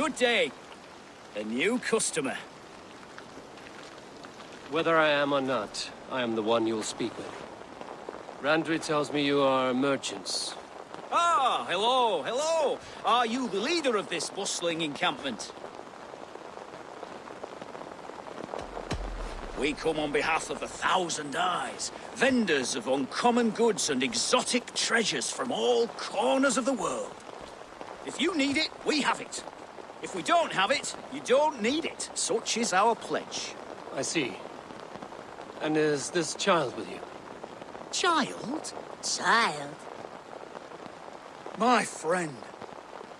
good day. A new customer. Whether I am or not, I am the one you'll speak with. Randri tells me you are merchants. Ah, hello, hello. Are you the leader of this bustling encampment? We come on behalf of 1,000 Eyes, vendors of uncommon goods and exotic treasures from all corners of the world. If you need it, we have it. If we don't have it, you don't need it. Such is our pledge. I see. And is this child with you? Child? Child? My friend,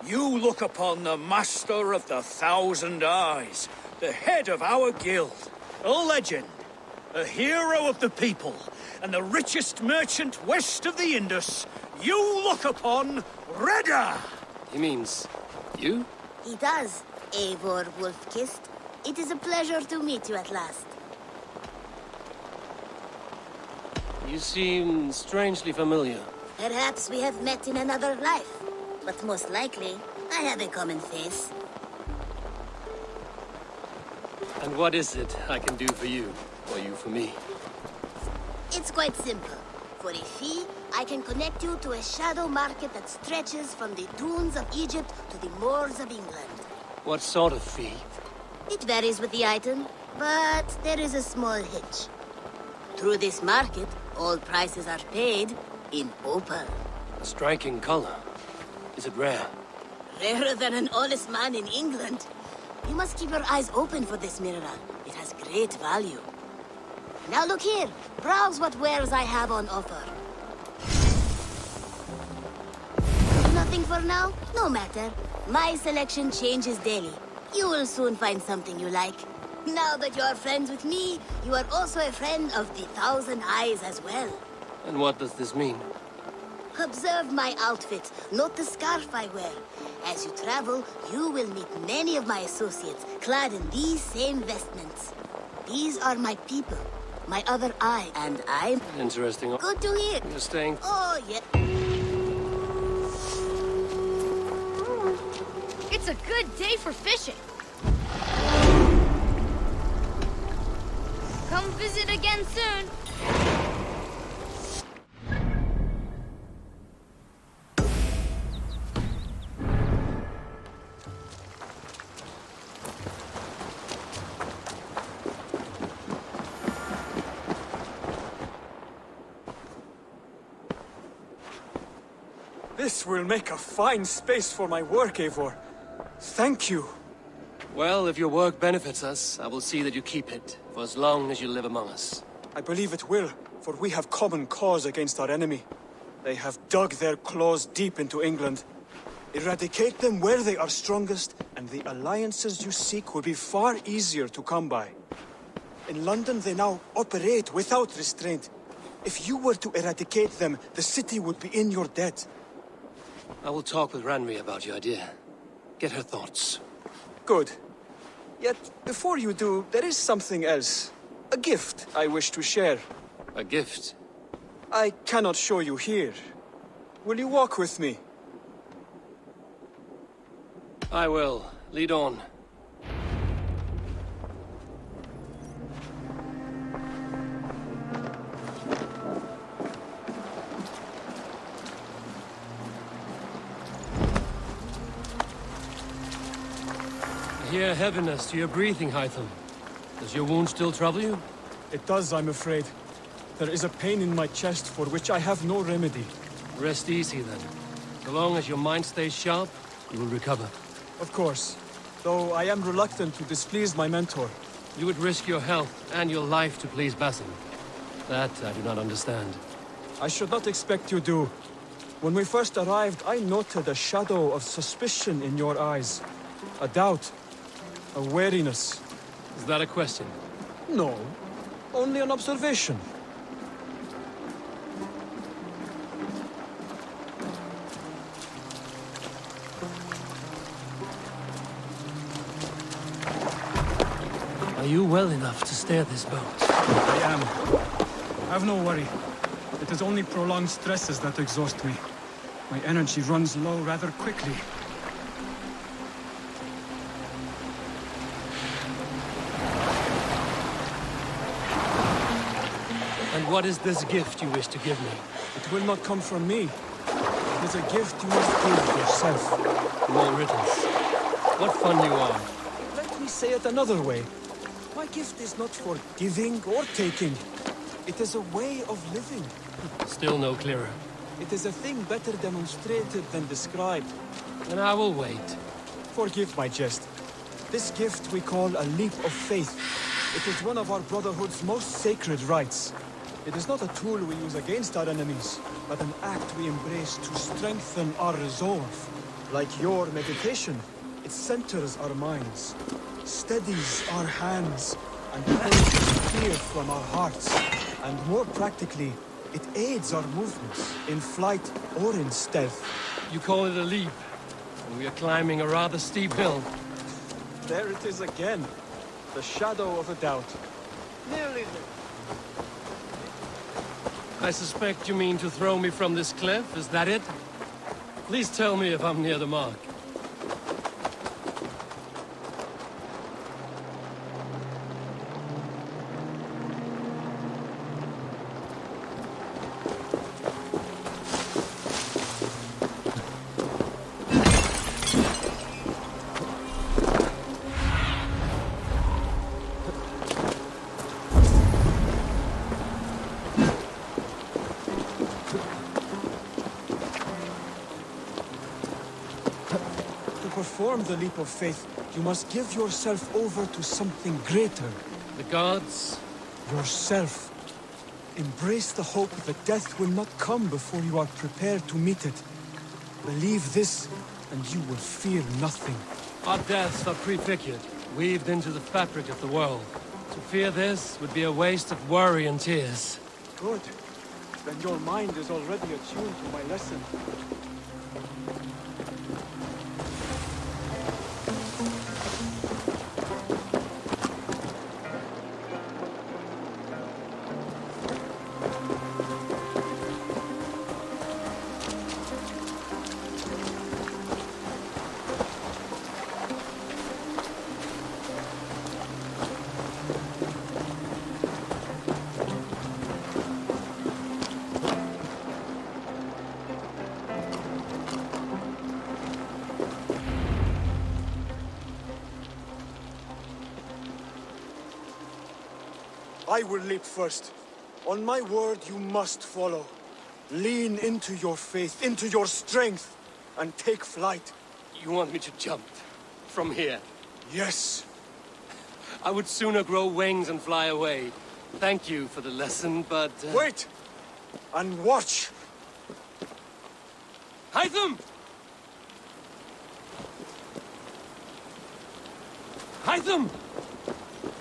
you look upon the master of the 1,000 Eyes, the head of our guild, a legend, a hero of the people, and the richest merchant west of the Indus. You look upon Reda! He means you? He does, Eivor Wolf-Kissed. It is a pleasure to meet you at last. You seem strangely familiar. Perhaps we have met in another life, but most likely, I have a common face. And what is it I can do for you, or you for me? It's quite simple. For a fee, I can connect you to a shadow market that stretches from the dunes of Egypt to the moors of England. What sort of fee? It varies with the item, but there is a small hitch. Through this market, all prices are paid in opal. A striking color. Is it rare? Rarer than an honest man in England. You must keep your eyes open for this mineral. It has great value. Now look here. Browse what wares I have on offer. Nothing for now? No matter. My selection changes daily. You will soon find something you like. Now that you are friends with me, you are also a friend of the 1,000 Eyes as well. And what does this mean? Observe my outfit, note the scarf I wear. As you travel, you will meet many of my associates, clad in these same vestments. These are my people, my other eye, and I'm... Interesting. Good to hear. You're staying... Oh, yeah. It's a good day for fishing. Come visit again soon. This will make a fine space for my work, Eivor. Thank you. Well, if your work benefits us, I will see that you keep it, for as long as you live among us. I believe it will, for we have common cause against our enemy. They have dug their claws deep into England. Eradicate them where they are strongest, and the alliances you seek will be far easier to come by. In London, they now operate without restraint. If you were to eradicate them, the city would be in your debt. I will talk with Ranri about your idea. Get her thoughts. Good. Yet, before you do, there is something else. A gift I wish to share. A gift? I cannot show you here. Will you walk with me? I will. Lead on. I hear heaviness to your breathing, Hytham. Does your wound still trouble you? It does, I'm afraid. There is a pain in my chest for which I have no remedy. Rest easy, then. So long as your mind stays sharp, you will recover. Of course. Though I am reluctant to displease my mentor. You would risk your health and your life to please Basim. That I do not understand. I should not expect you do. When we first arrived, I noted a shadow of suspicion in your eyes. A doubt. A wariness. Is that a question? No. Only an observation. Are you well enough to steer this boat? I am. Have no worry. It is only prolonged stresses that exhaust me. My energy runs low rather quickly. And what is this gift you wish to give me? It will not come from me. It is a gift you must give yourself. More riddles. What fun you are. Let me say it another way. My gift is not for giving or taking. It is a way of living. Still no clearer. It is a thing better demonstrated than described. Then I will wait. Forgive my jest. This gift we call a leap of faith. It is one of our Brotherhood's most sacred rites. It is not a tool we use against our enemies, but an act we embrace to strengthen our resolve. Like your meditation, it centers our minds, steadies our hands, and purges fear from our hearts. And more practically, it aids our movements, in flight or in stealth. You call it a leap, and we are climbing a rather steep hill. There it is again. The shadow of a doubt. Nearly there. I suspect you mean to throw me from this cliff, is that it? Please tell me if I'm near the mark. To perform the leap of faith, you must give yourself over to something greater. The gods? Yourself. Embrace the hope that death will not come before you are prepared to meet it. Believe this, and you will fear nothing. Our deaths are prefigured, weaved into the fabric of the world. To fear this would be a waste of worry and tears. Good. Then your mind is already attuned to my lesson. I will leap first. On my word, you must follow. Lean into your faith, into your strength, and take flight. You want me to jump? From here? Yes. I would sooner grow wings and fly away. Thank you for the lesson, but... Wait! And watch! Hytham! Hytham!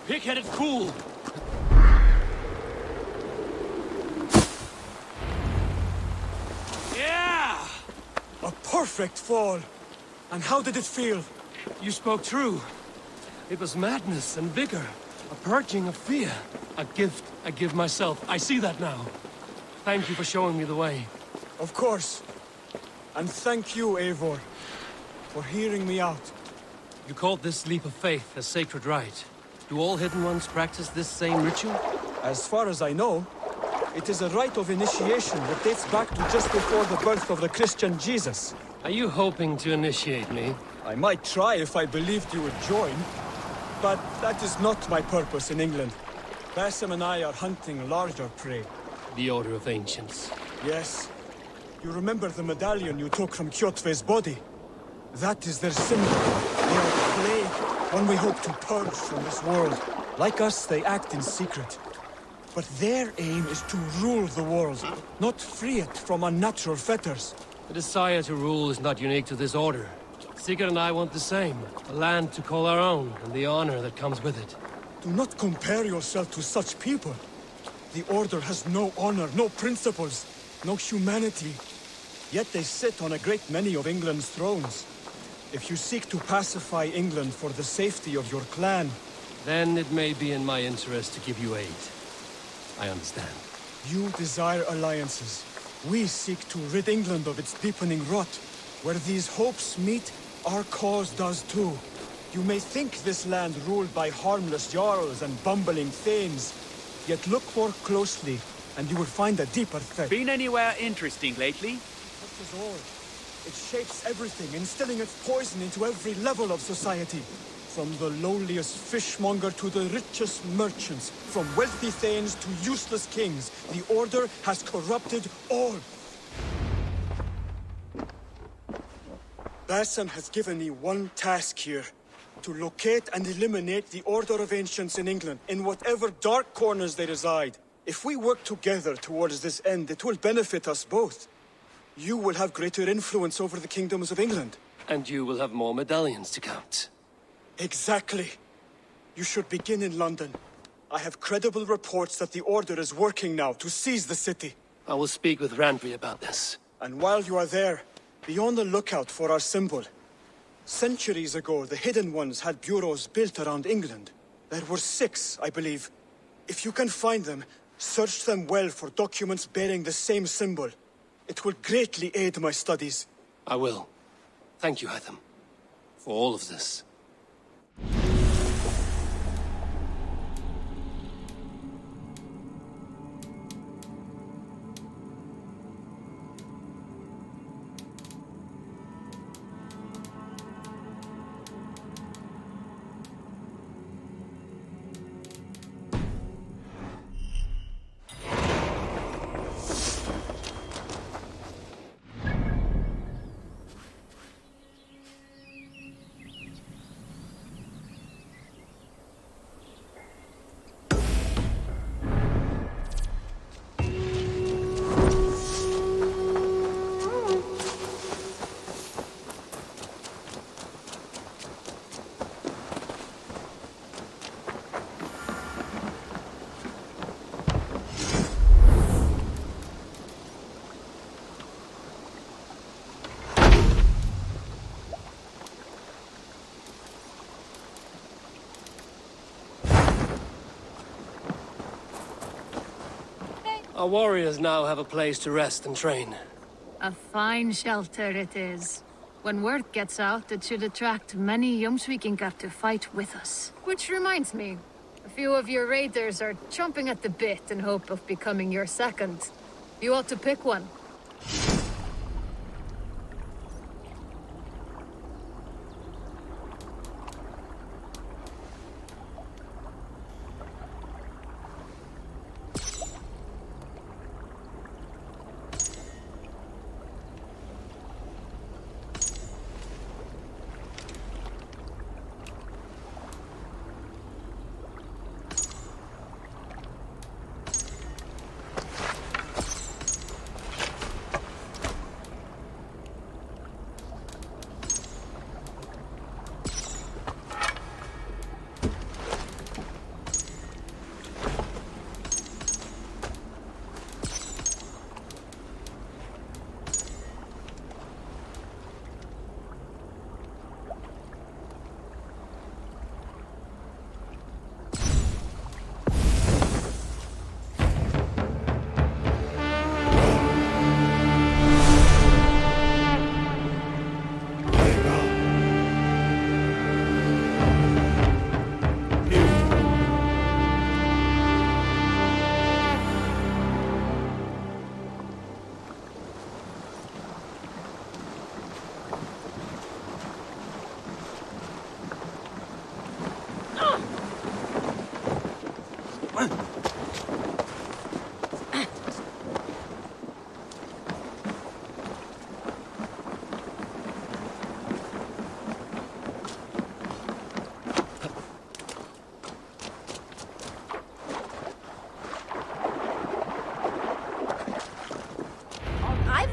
Pig-headed fool! Yeah! A perfect fall! And how did it feel? You spoke true. It was madness and vigor. A purging of fear. A gift I give myself. I see that now. Thank you for showing me the way. Of course. And thank you, Eivor, for hearing me out. You called this leap of faith a sacred rite. Do all Hidden Ones practice this same ritual? As far as I know, it is a rite of initiation that dates back to just before the birth of the Christian Jesus. Are you hoping to initiate me? I might try if I believed you would join, but that is not my purpose in England. Basim and I are hunting larger prey. The Order of Ancients. Yes. You remember the medallion you took from Kjotve's body? That is their symbol. They are clay, one we hope to purge from this world. Like us, they act in secret. But their aim is to rule the world, not free it from unnatural fetters. The desire to rule is not unique to this order. Sigurd and I want the same. A land to call our own, and the honor that comes with it. Do not compare yourself to such people. The Order has no honor, no principles, no humanity. Yet they sit on a great many of England's thrones. If you seek to pacify England for the safety of your clan... Then it may be in my interest to give you aid. I understand. You desire alliances. We seek to rid England of its deepening rot. Where these hopes meet, our cause does too. You may think this land ruled by harmless jarls and bumbling thanes. Yet look more closely, and you will find a deeper thread. Been anywhere interesting lately? Touches all. It shapes everything, instilling its poison into every level of society. From the lowliest fishmonger to the richest merchants, from wealthy thanes to useless kings, the Order has corrupted all. Basim has given me one task here. To locate and eliminate the Order of Ancients in England, in whatever dark corners they reside. If we work together towards this end, it will benefit us both. You will have greater influence over the kingdoms of England. And you will have more medallions to count. Exactly. You should begin in London. I have credible reports that the Order is working now to seize the city. I will speak with Randvi about this. And while you are there, be on the lookout for our symbol. Centuries ago, the Hidden Ones had bureaus built around England. There were 6, I believe. If you can find them, search them well for documents bearing the same symbol. It will greatly aid my studies. I will. Thank you, Hytham, for all of this. Our warriors now have a place to rest and train. A fine shelter it is. When word gets out, it should attract many Jomsvikingar to fight with us. Which reminds me, a few of your raiders are chomping at the bit in hope of becoming your second. You ought to pick one.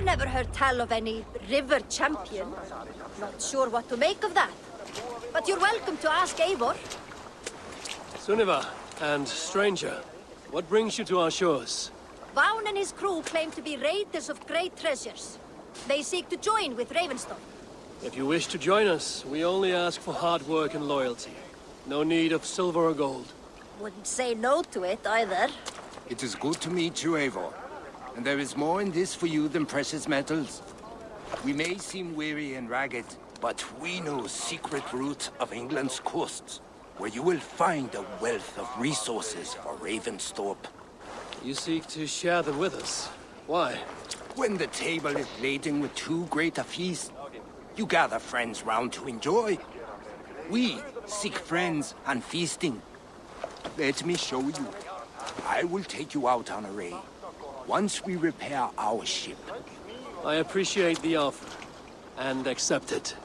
I've never heard tell of any river champion. Not sure what to make of that. But you're welcome to ask Eivor. Sunniva, and stranger, what brings you to our shores? Vaun and his crew claim to be raiders of great treasures. They seek to join with Ravenstone. If you wish to join us, we only ask for hard work and loyalty. No need of silver or gold. Wouldn't say no to it either. It is good to meet you, Eivor. And there is more in this for you than precious metals. We may seem weary and ragged, but we know secret route of England's coasts, where you will find a wealth of resources for Ravensthorpe. You seek to share them with us. Why? When the table is laden with too great a feast, you gather friends round to enjoy. We seek friends and feasting. Let me show you. I will take you out on a raid. Once we repair our ship. I appreciate the offer, and accept it.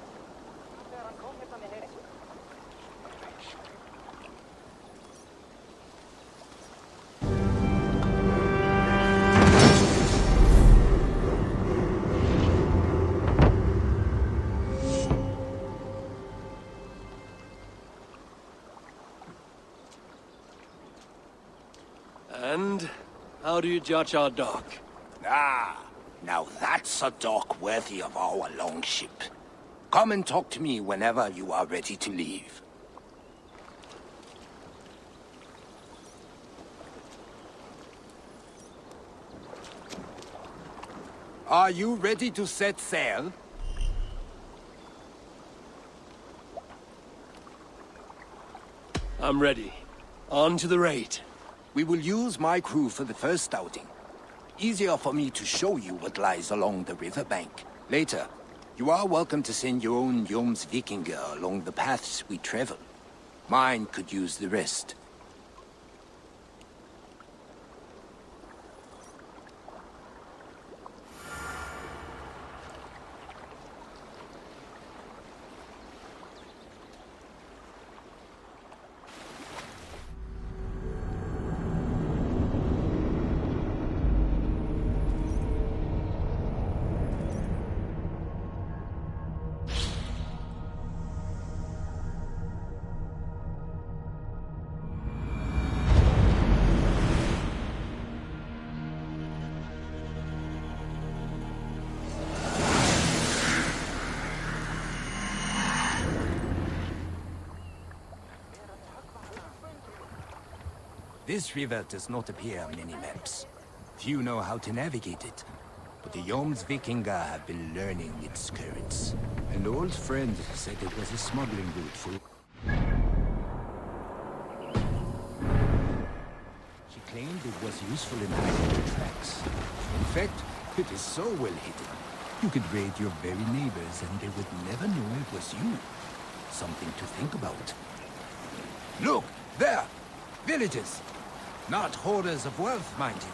And how do you judge our dock? Ah, now that's a dock worthy of our longship. Come and talk to me whenever you are ready to leave. Are you ready to set sail? I'm ready. On to the raid. We will use my crew for the first outing. Easier for me to show you what lies along the riverbank. Later, you are welcome to send your own Vikinger along the paths we travel. Mine could use the rest. This river does not appear on any maps. Few know how to navigate it, but the Vikinger have been learning its currents. An old friend said it was a smuggling route for... She claimed it was useful in hiding the tracks. In fact, it is so well hidden. You could raid your very neighbors and they would never know it was you. Something to think about. Look! There! Villages! Not hoarders of wealth, mind you,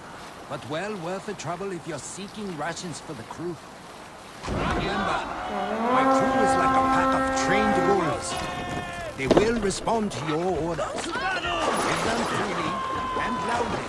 but well worth the trouble if you're seeking rations for the crew. Remember, my crew is like a pack of trained wolves. They will respond to your orders. Give them freely and loudly.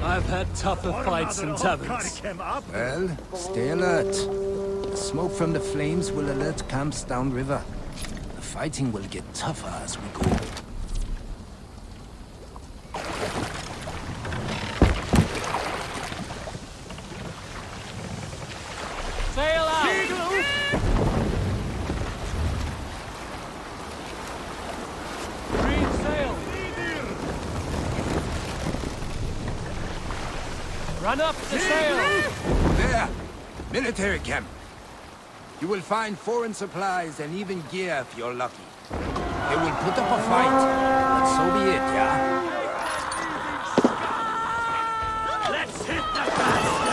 I've had tougher fights in taverns. Well, stay alert. The smoke from the flames will alert camps downriver. The fighting will get tougher as we go. Sail out! Green sail! Run up the sail! There! Military camp. You will find foreign supplies and even gear if you're lucky. They will put up a fight, but so be it, yeah? Let's hit the bastard!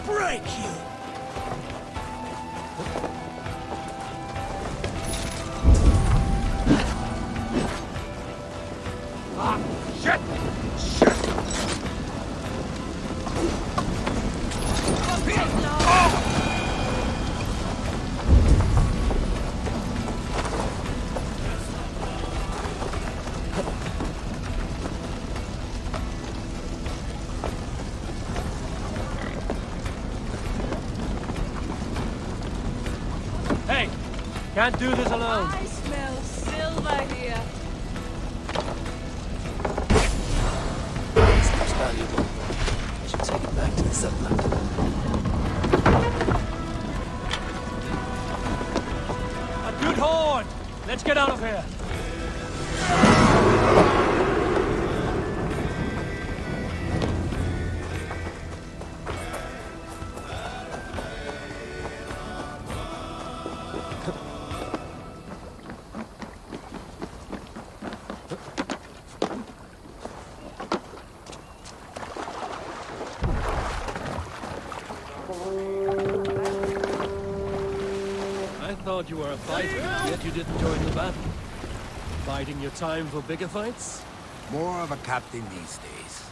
Break you! Shit! Shit! Hey! Can't do this alone. I smell silver here. Stuff's valuable. I should take it back to the settlement. A good horde! Let's get out of here. I thought you were a fighter, yet you didn't join the battle. Biding your time for bigger fights? More of a captain these days.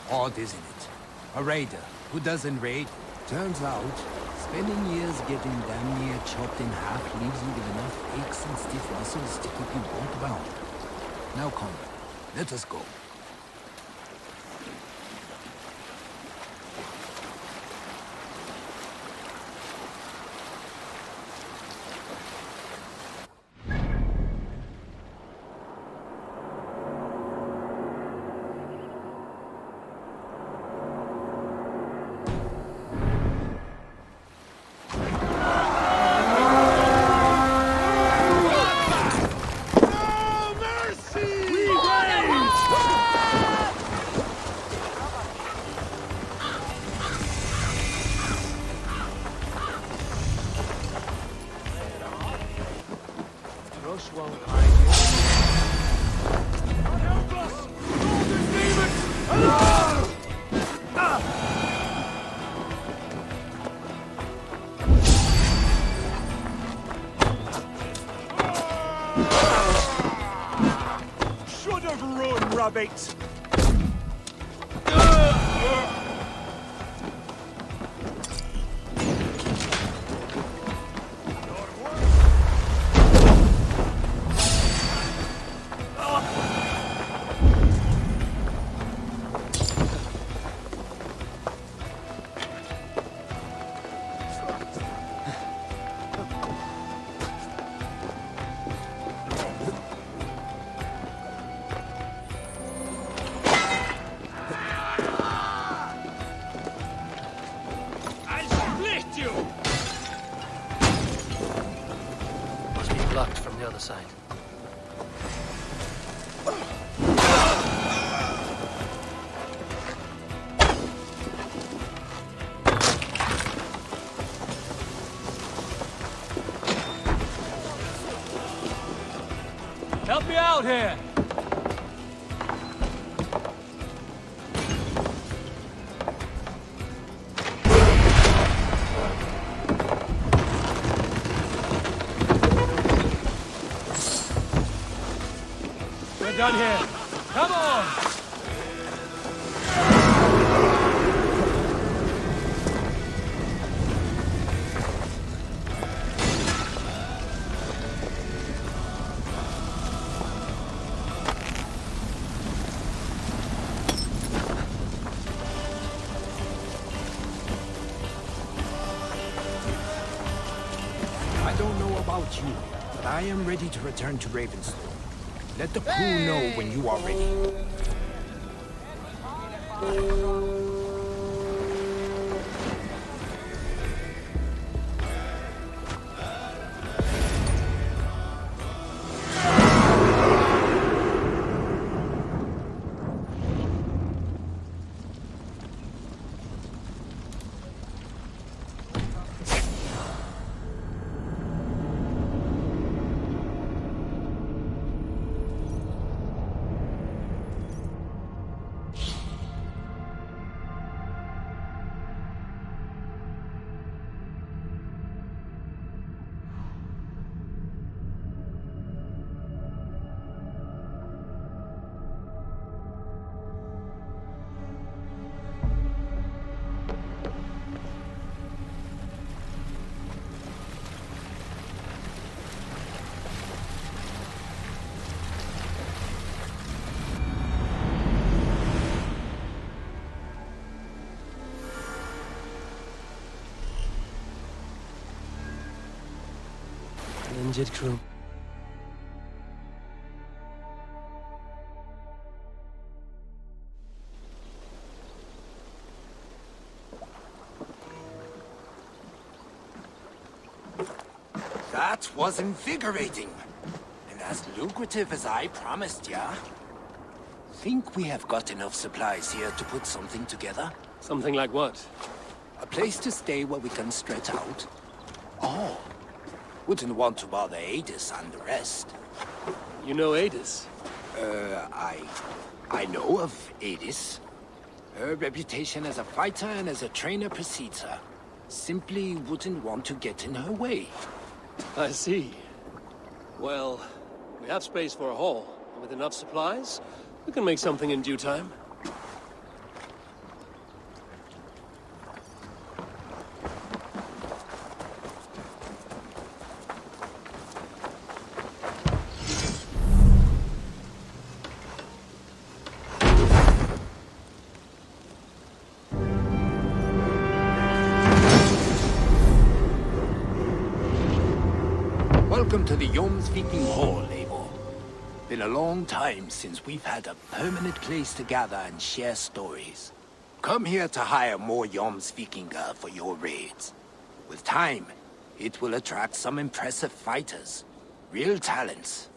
Odd, isn't it? A raider who doesn't raid. Turns out, spending years getting damn near chopped in half leaves you with enough aches and stiff muscles to keep you bolt bound. Now come, let us go. Should have run, rabbit! blocked from the other side. Help me out here! We're done here. Come on! I don't know about you, but I am ready to return to Ravensthorpe. Let the crew know when you are ready. An injured crew. That was invigorating. And as lucrative as I promised ya. Think we have got enough supplies here to put something together? Something like what? A place to stay where we can stretch out? Oh. Wouldn't want to bother Adis and the rest. You know Adis? I know of Adis. Her reputation as a fighter and as a trainer precedes her. Simply wouldn't want to get in her way. I see. Well, we have space for a hall. And with enough supplies, we can make something in due time. Welcome to the Viking Hall, Eivor. Been a long time since we've had a permanent place to gather and share stories. Come here to hire more Vikinger for your raids. With time, it will attract some impressive fighters. Real talents.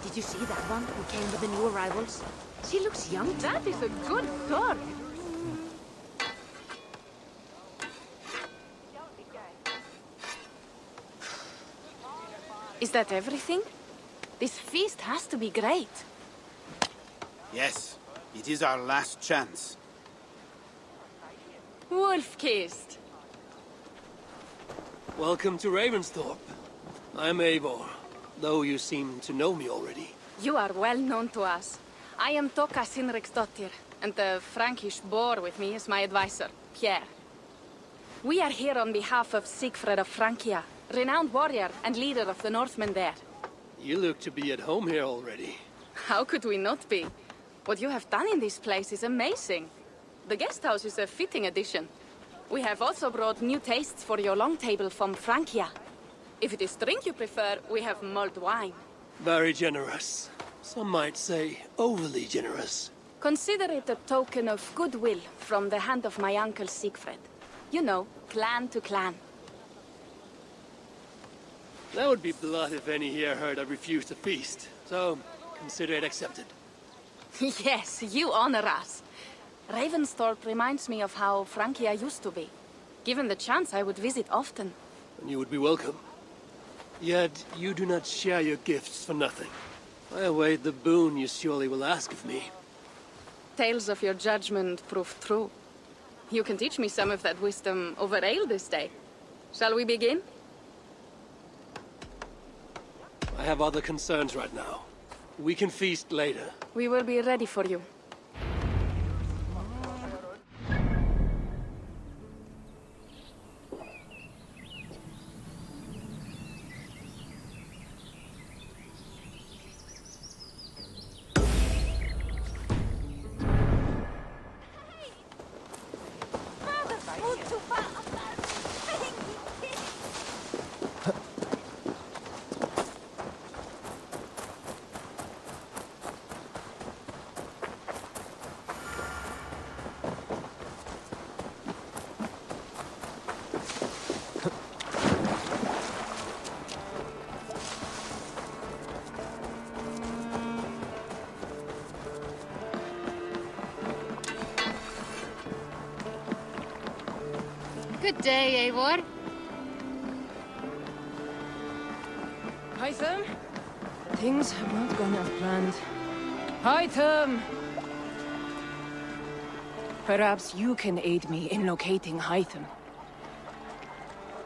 Did you see that one who came with the new arrivals? She looks young. That is a good sword. Is that everything? This feast has to be great. Yes, it is our last chance. Wolf-kissed. Welcome to Ravensthorpe. I'm Eivor, though you seem to know me already. You are well known to us. I am Toka Sinriksdottir, and the Frankish boar with me is my advisor, Pierre. We are here on behalf of Sigfred of Francia, renowned warrior and leader of the Northmen there. You look to be at home here already. How could we not be? What you have done in this place is amazing. The guest house is a fitting addition. We have also brought new tastes for your long table from Francia. If it is drink you prefer, we have mulled wine. Very generous. Some might say overly generous. Consider it a token of goodwill from the hand of my uncle Sigfred. You know, clan to clan. That would be blood if any here heard I refused to feast. So, consider it accepted. Yes, you honor us. Ravensthorpe reminds me of how Francia used to be. Given the chance, I would visit often. And you would be welcome. Yet, you do not share your gifts for nothing. I await the boon you surely will ask of me. Tales of your judgment prove true. You can teach me some of that wisdom over ale this day. Shall we begin? I have other concerns right now. We can feast later. We will be ready for you. Good day, Eivor. Hytham? Things have not gone as planned. Hytham! Perhaps you can aid me in locating Hytham.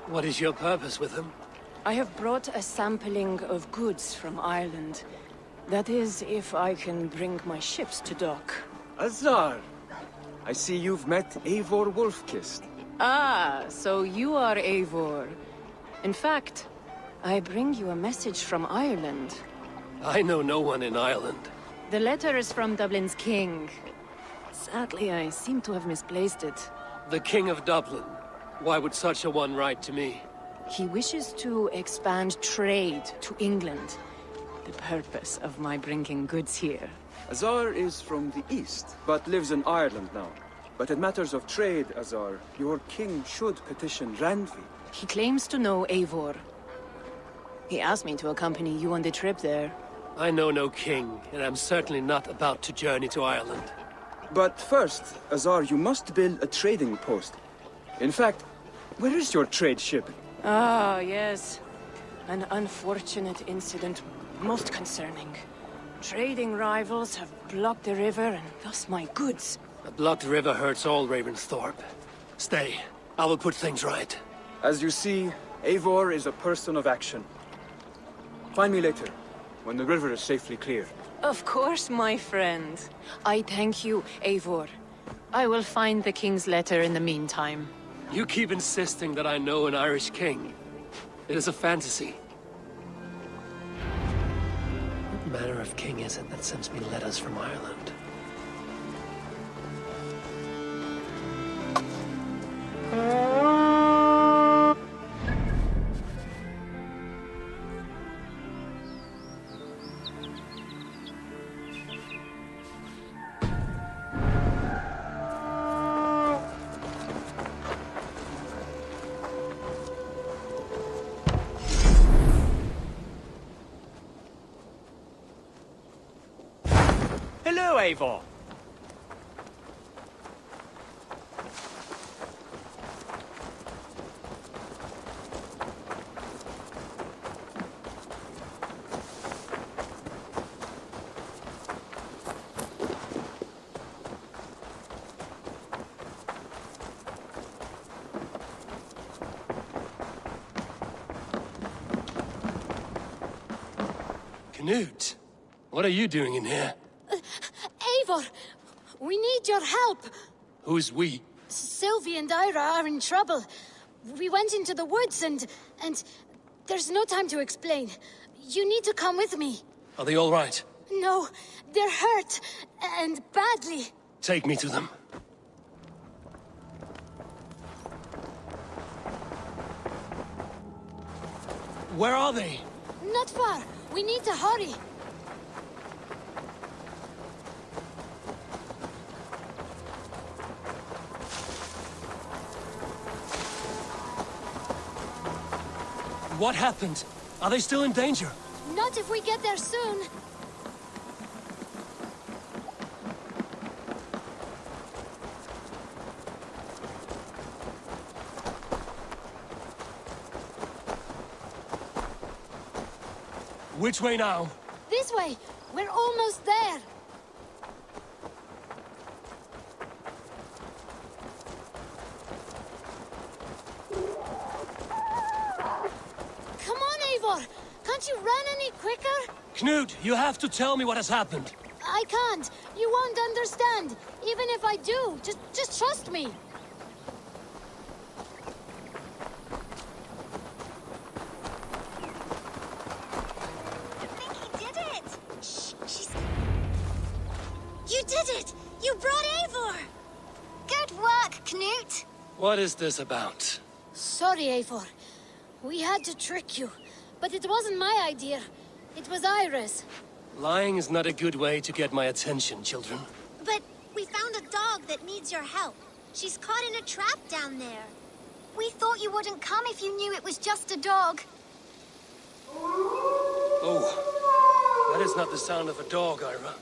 What is your purpose with him? I have brought a sampling of goods from Ireland. That is, if I can bring my ships to dock. Azar! I see you've met Eivor Wolfkist. Ah, so you are Eivor. In fact, I bring you a message from Ireland. I know no one in Ireland. The letter is from Dublin's king. Sadly, I seem to have misplaced it. The King of Dublin. Why would such a one write to me? He wishes to expand trade to England. The purpose of my bringing goods here. Azar is from the east, but lives in Ireland now. But in matters of trade, Azar, your king should petition Randvi. He claims to know Eivor. He asked me to accompany you on the trip there. I know no king, and I'm certainly not about to journey to Ireland. But first, Azar, you must build a trading post. In fact, where is your trade ship? Ah, yes. An unfortunate incident, most concerning. Trading rivals have blocked the river and thus my goods. A blocked river hurts all Ravensthorpe. Stay. I will put things right. As you see, Eivor is a person of action. Find me later, when the river is safely clear. Of course, my friend. I thank you, Eivor. I will find the king's letter in the meantime. You keep insisting that I know an Irish king. It is a fantasy. What manner of king is it that sends me letters from Ireland? Hello, Eivor. Knut, What are you doing in here? Eivor, we need your help. Who's we? Sylvie and Ira are in trouble. We went into the woods and there's no time to explain. You need to come with me. Are they all right? No, they're hurt, and badly. Take me to them. Where are they? Not far. We need to hurry. What happened? Are they still in danger? Not if we get there soon. Which way now? This way. We're almost there. Come on, Eivor. Can't you run any quicker? Knut, you have to tell me what has happened. I can't. You won't understand. Even if I do, just trust me. You did it! You brought Eivor! Good work, Knut! What is this about? Sorry, Eivor. We had to trick you. But it wasn't my idea. It was Ira's. Lying is not a good way to get my attention, children. But we found a dog that needs your help. She's caught in a trap down there. We thought you wouldn't come if you knew it was just a dog. Oh, that is not the sound of a dog, Ira.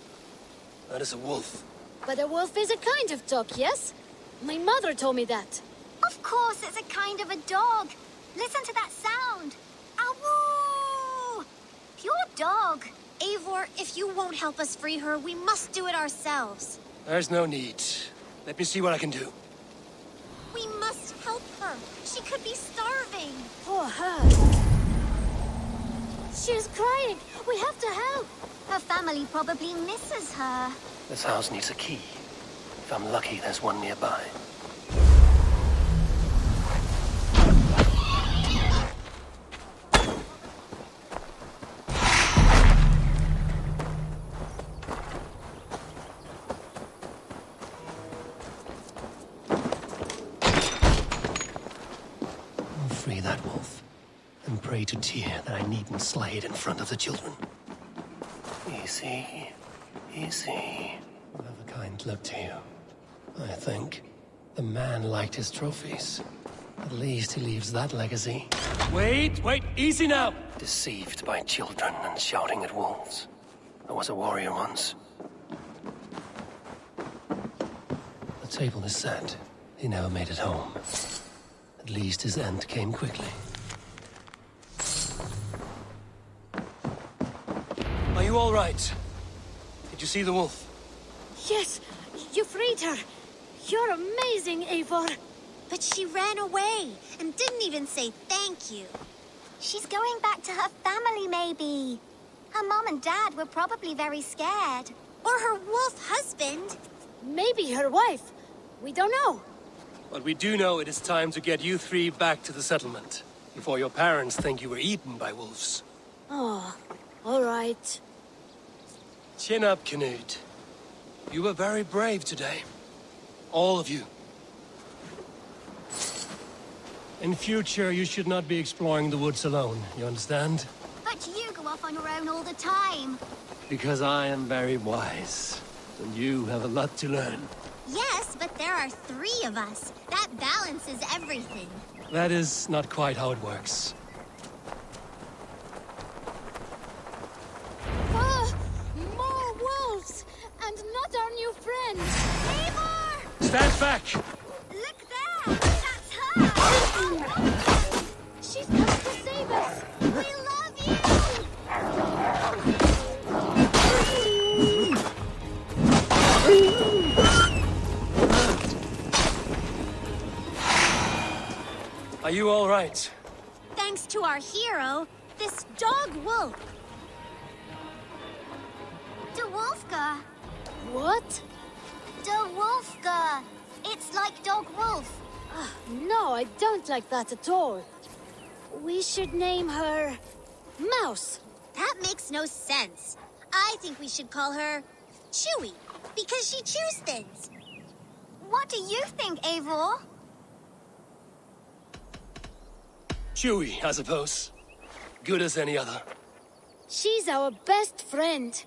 That is a wolf. But a wolf is a kind of dog, yes? My mother told me that. Of course it's a kind of a dog. Listen to that sound. Awoo! Pure dog. Eivor, if you won't help us free her, we must do it ourselves. There's no need. Let me see what I can do. We must help her. She could be starving. Poor her. She's crying. We have to help. Her family probably misses her. This house needs a key. If I'm lucky, there's one nearby. I'll free that wolf, and pray to Tyr that I needn't slay it in front of the children. Easy. Easy. I'll have a kind look to you. I think the man liked his trophies. At least he leaves that legacy. Wait, easy now! Deceived by children and shouting at wolves. I was a warrior once. The table is set. He never made it home. At least his end came quickly. Are you all right? Did you see the wolf? Yes, you freed her. You're amazing, Eivor. But she ran away and didn't even say thank you. She's going back to her family, maybe. Her mom and dad were probably very scared. Or her wolf husband. Maybe her wife. We don't know. But we do know it is time to get you three back to the settlement. Before your parents think you were eaten by wolves. Oh, all right. Chin up, Knut. You were very brave today. All of you. In future, you should not be exploring the woods alone, you understand? But you go off on your own all the time. Because I am very wise, and you have a lot to learn. Yes, but there are 3 of us. That balances everything. That is not quite how it works. Oh, more wolves! And not our new friend! Eivor! Stand back! Look there! That's her! She's come to save us! We love you! Are you all right? Thanks to our hero, this dog wolf. De Wolfgar. What? De Wolfgar. It's like dog wolf. No, I don't like that at all. We should name her... Mouse. That makes no sense. I think we should call her Chewy, because she chews things. What do you think, Eivor? Chewy, I suppose. Good as any other. She's our best friend.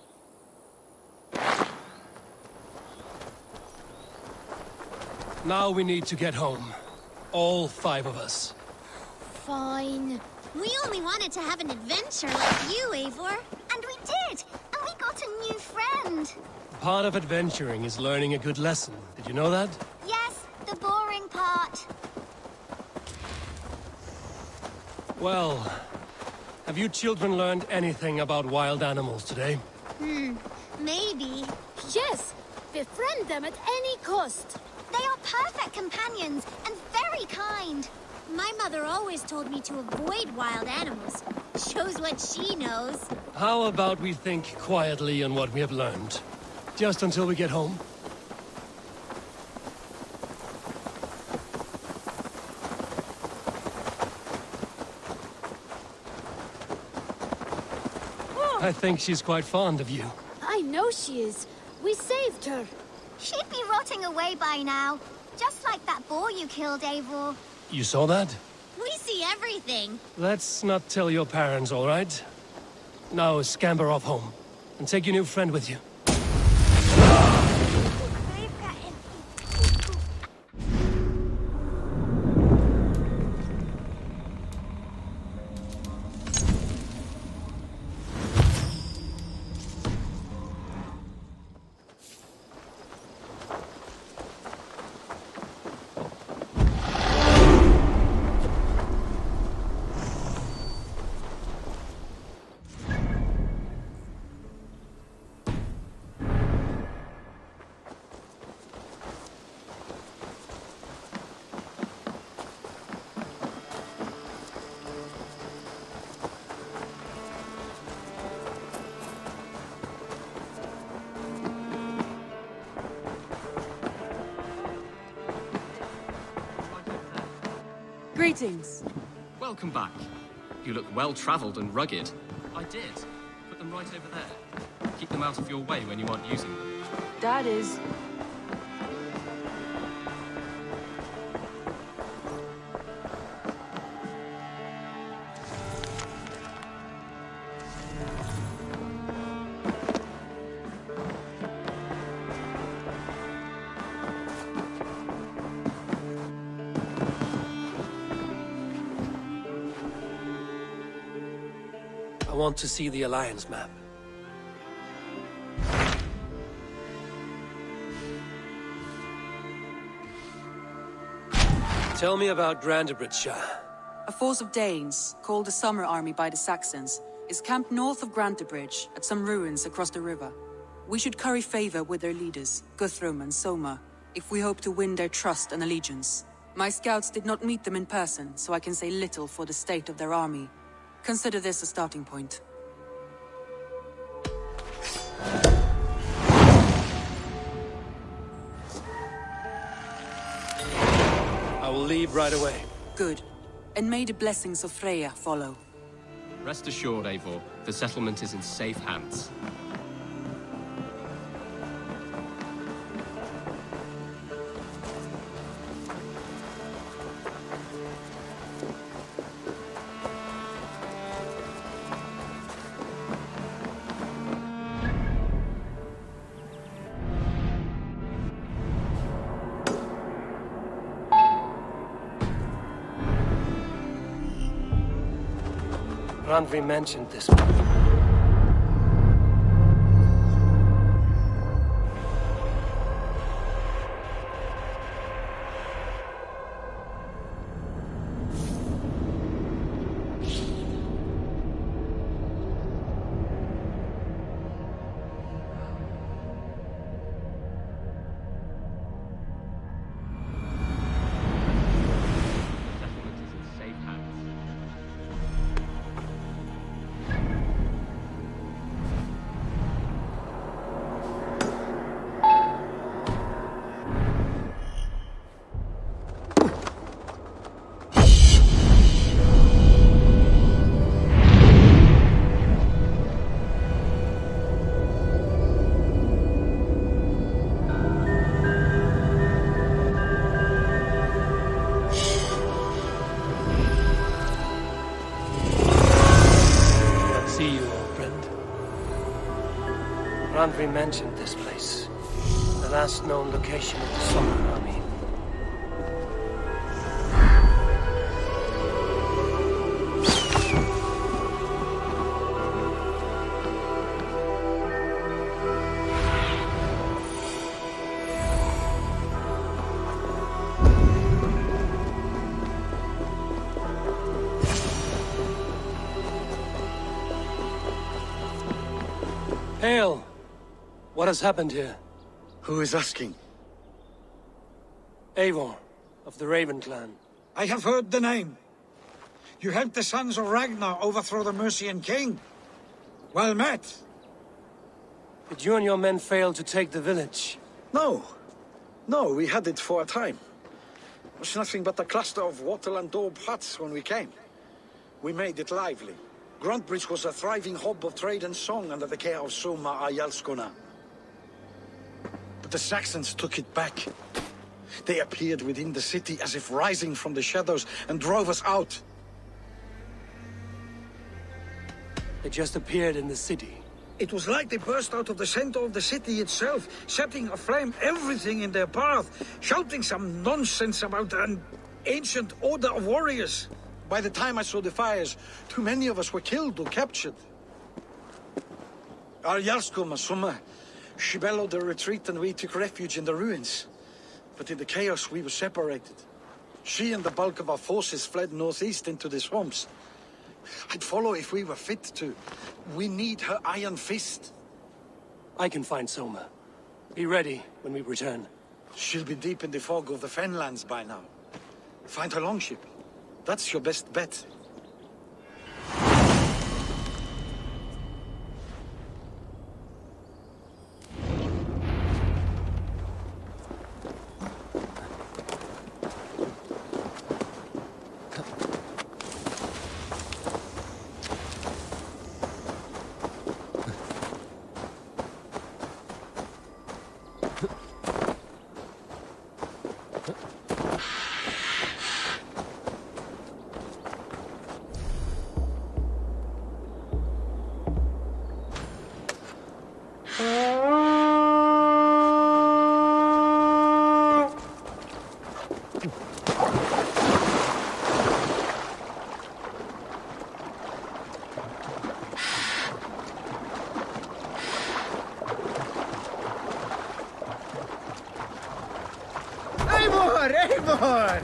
Now we need to get home. All 5 of us. Fine. We only wanted to have an adventure like you, Eivor. And we did! And we got a new friend! Part of adventuring is learning a good lesson. Did you know that? Yes, the boring part. Well, have you children learned anything about wild animals today? Maybe. Yes! Befriend them at any cost! They are perfect companions and very kind. My mother always told me to avoid wild animals. Shows what she knows. How about we think quietly on what we have learned? Just until we get home? I think she's quite fond of you. I know she is. We saved her. She'd be rotting away by now. Just like that boar you killed, Eivor. You saw that? We see everything. Let's not tell your parents, all right? Now scamper off home. And take your new friend with you. Greetings. Welcome back. You look well-traveled and rugged. I did. Put them right over there. Keep them out of your way when you aren't using them. That is... I want to see the Alliance map. Tell me about Grantebridgeshire. A force of Danes, called the Summer Army by the Saxons, is camped north of Grantebridge at some ruins across the river. We should curry favor with their leaders, Guthrum and Soma, if we hope to win their trust and allegiance. My scouts did not meet them in person, so I can say little for the state of their army. Consider this a starting point. I will leave right away. Good. And may the blessings of Freya follow. Rest assured, Eivor, the settlement is in safe hands. Randvi mentioned this. Settlement is in safe hands. Andri mentioned this place. The last known location of the Summer Army. Hail! What has happened here? Who is asking? Eivor, of the Raven clan. I have heard the name. You helped the sons of Ragnar overthrow the Mercian king. Well met. Did you and your men fail to take the village? No. No, we had it for a time. It was nothing but a cluster of wattle and daub huts when we came. We made it lively. Gruntbridge was a thriving hub of trade and song under the care of Soma Ayalskona. But the Saxons took it back. They appeared within the city as if rising from the shadows and drove us out. They just appeared in the city. It was like they burst out of the center of the city itself, setting aflame everything in their path, shouting some nonsense about an ancient order of warriors. By the time I saw the fires, too many of us were killed or captured. Our Yarskoma, Soma, she bellowed a retreat and we took refuge in the ruins. But in the chaos we were separated. She and the bulk of our forces fled northeast into the swamps. I'd follow if we were fit to. We need her iron fist. I can find Soma. Be ready when we return. She'll be deep in the fog of the Fenlands by now. Find her longship. That's your best bet. Eivor!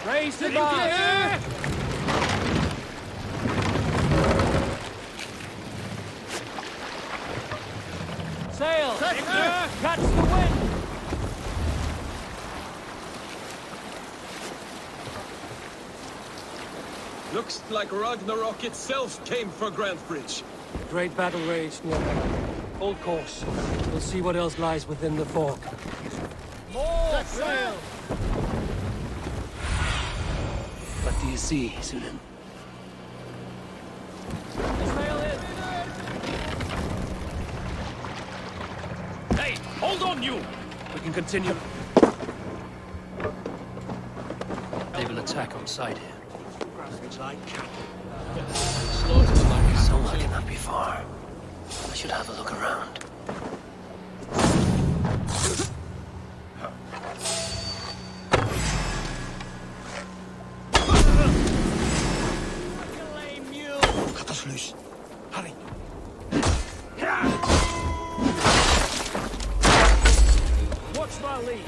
Raise the bar! Sail! Catch the wind! Looks like Ragnarok itself came for Grantbridge. Great battle raged nearby. Hold course. We'll see what else lies within the fog. More sail! What do you see, Sunan? Hey, hold on, you! We can continue. They will attack on sight here. Soma cannot be far. I should have a look around. Cut us loose. Hurry. Watch my lead.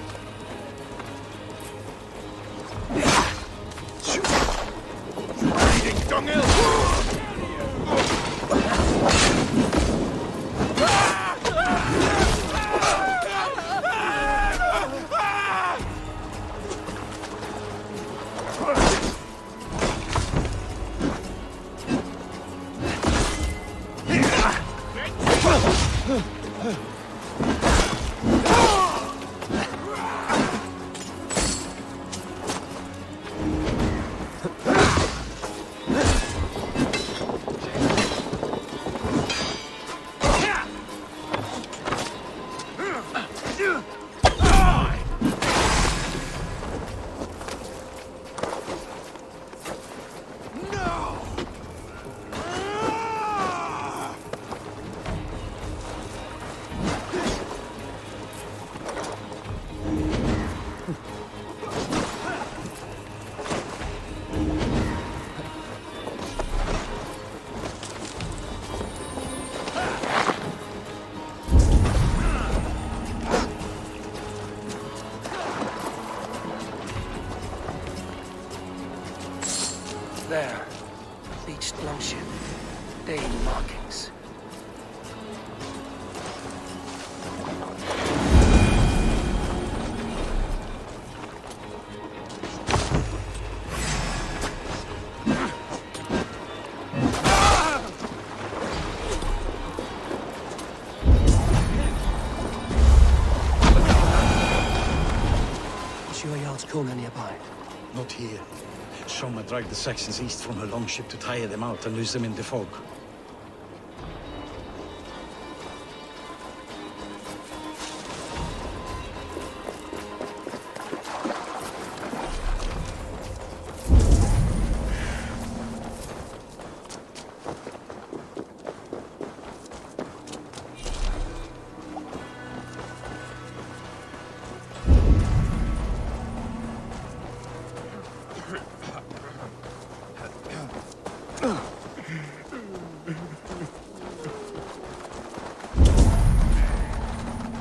there. Beached longship. Day markings. Is your yard's Kuna nearby? Not here. Soma dragged the Saxons east from her longship to tire them out and lose them in the fog.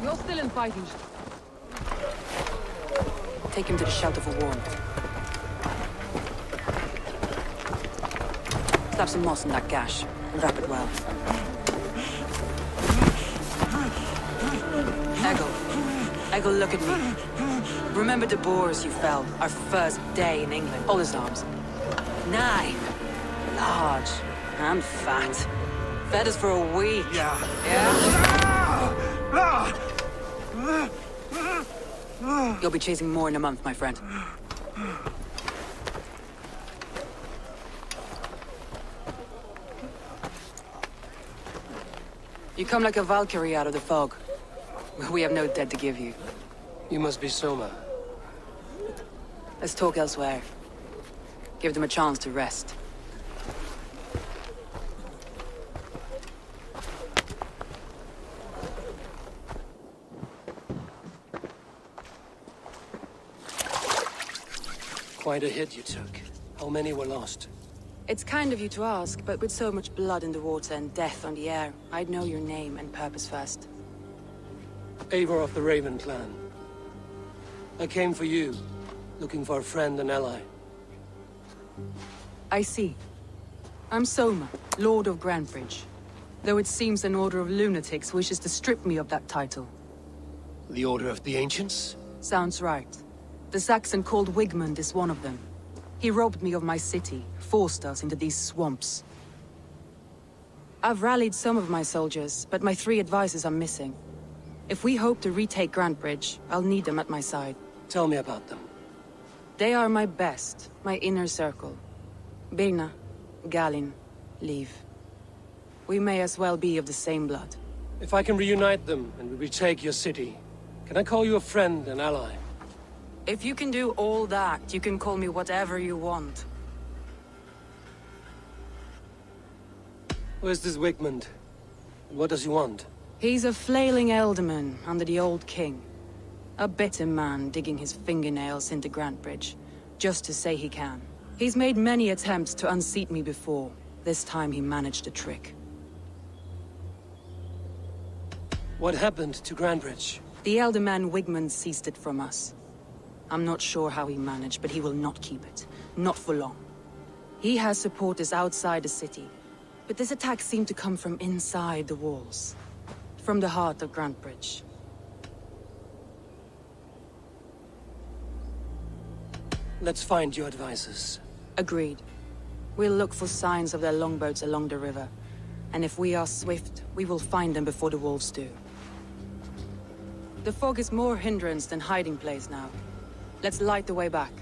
You're still in fighting. Take him to the shelter for warmth. Slap some moss in that gash and wrap it well. Eggle, look at me. Remember the boars you felled, our first day in England? All his arms. 9. Large and fat. Fed us for a week. Yeah? You'll be chasing more in a month, my friend. You come like a Valkyrie out of the fog. We have no dead to give you. You must be Soma. Let's talk elsewhere. Give them a chance to rest. Quite a hit you took. How many were lost? It's kind of you to ask, but with so much blood in the water and death on the air, I'd know your name and purpose first. Eivor of the Raven clan. I came for you, looking for a friend and ally. I see. I'm Soma, Lord of Grantebridge. Though it seems an order of lunatics wishes to strip me of that title. The Order of the Ancients? Sounds right. The Saxon called Wigmund is one of them. He robbed me of my city, forced us into these swamps. I've rallied some of my soldiers, but my 3 advisors are missing. If we hope to retake Grantebridge, I'll need them at my side. Tell me about them. They are my best, my inner circle. Birna, Galin, Liv. We may as well be of the same blood. If I can reunite them and we retake your city, can I call you a friend and ally? If you can do all that, you can call me whatever you want. Where's this Wigmund? And what does he want? He's a flailing elderman under the old king. A bitter man digging his fingernails into Grantebridge, just to say he can. He's made many attempts to unseat me before. This time he managed a trick. What happened to Grantebridge? The elderman Wigmund seized it from us. I'm not sure how he managed, but he will not keep it. Not for long. He has supporters outside the city, but this attack seemed to come from inside the walls. From the heart of Grantebridge. Let's find your advisors. Agreed. We'll look for signs of their longboats along the river. And if we are swift, we will find them before the wolves do. The fog is more hindrance than hiding place now. Let's light the way back.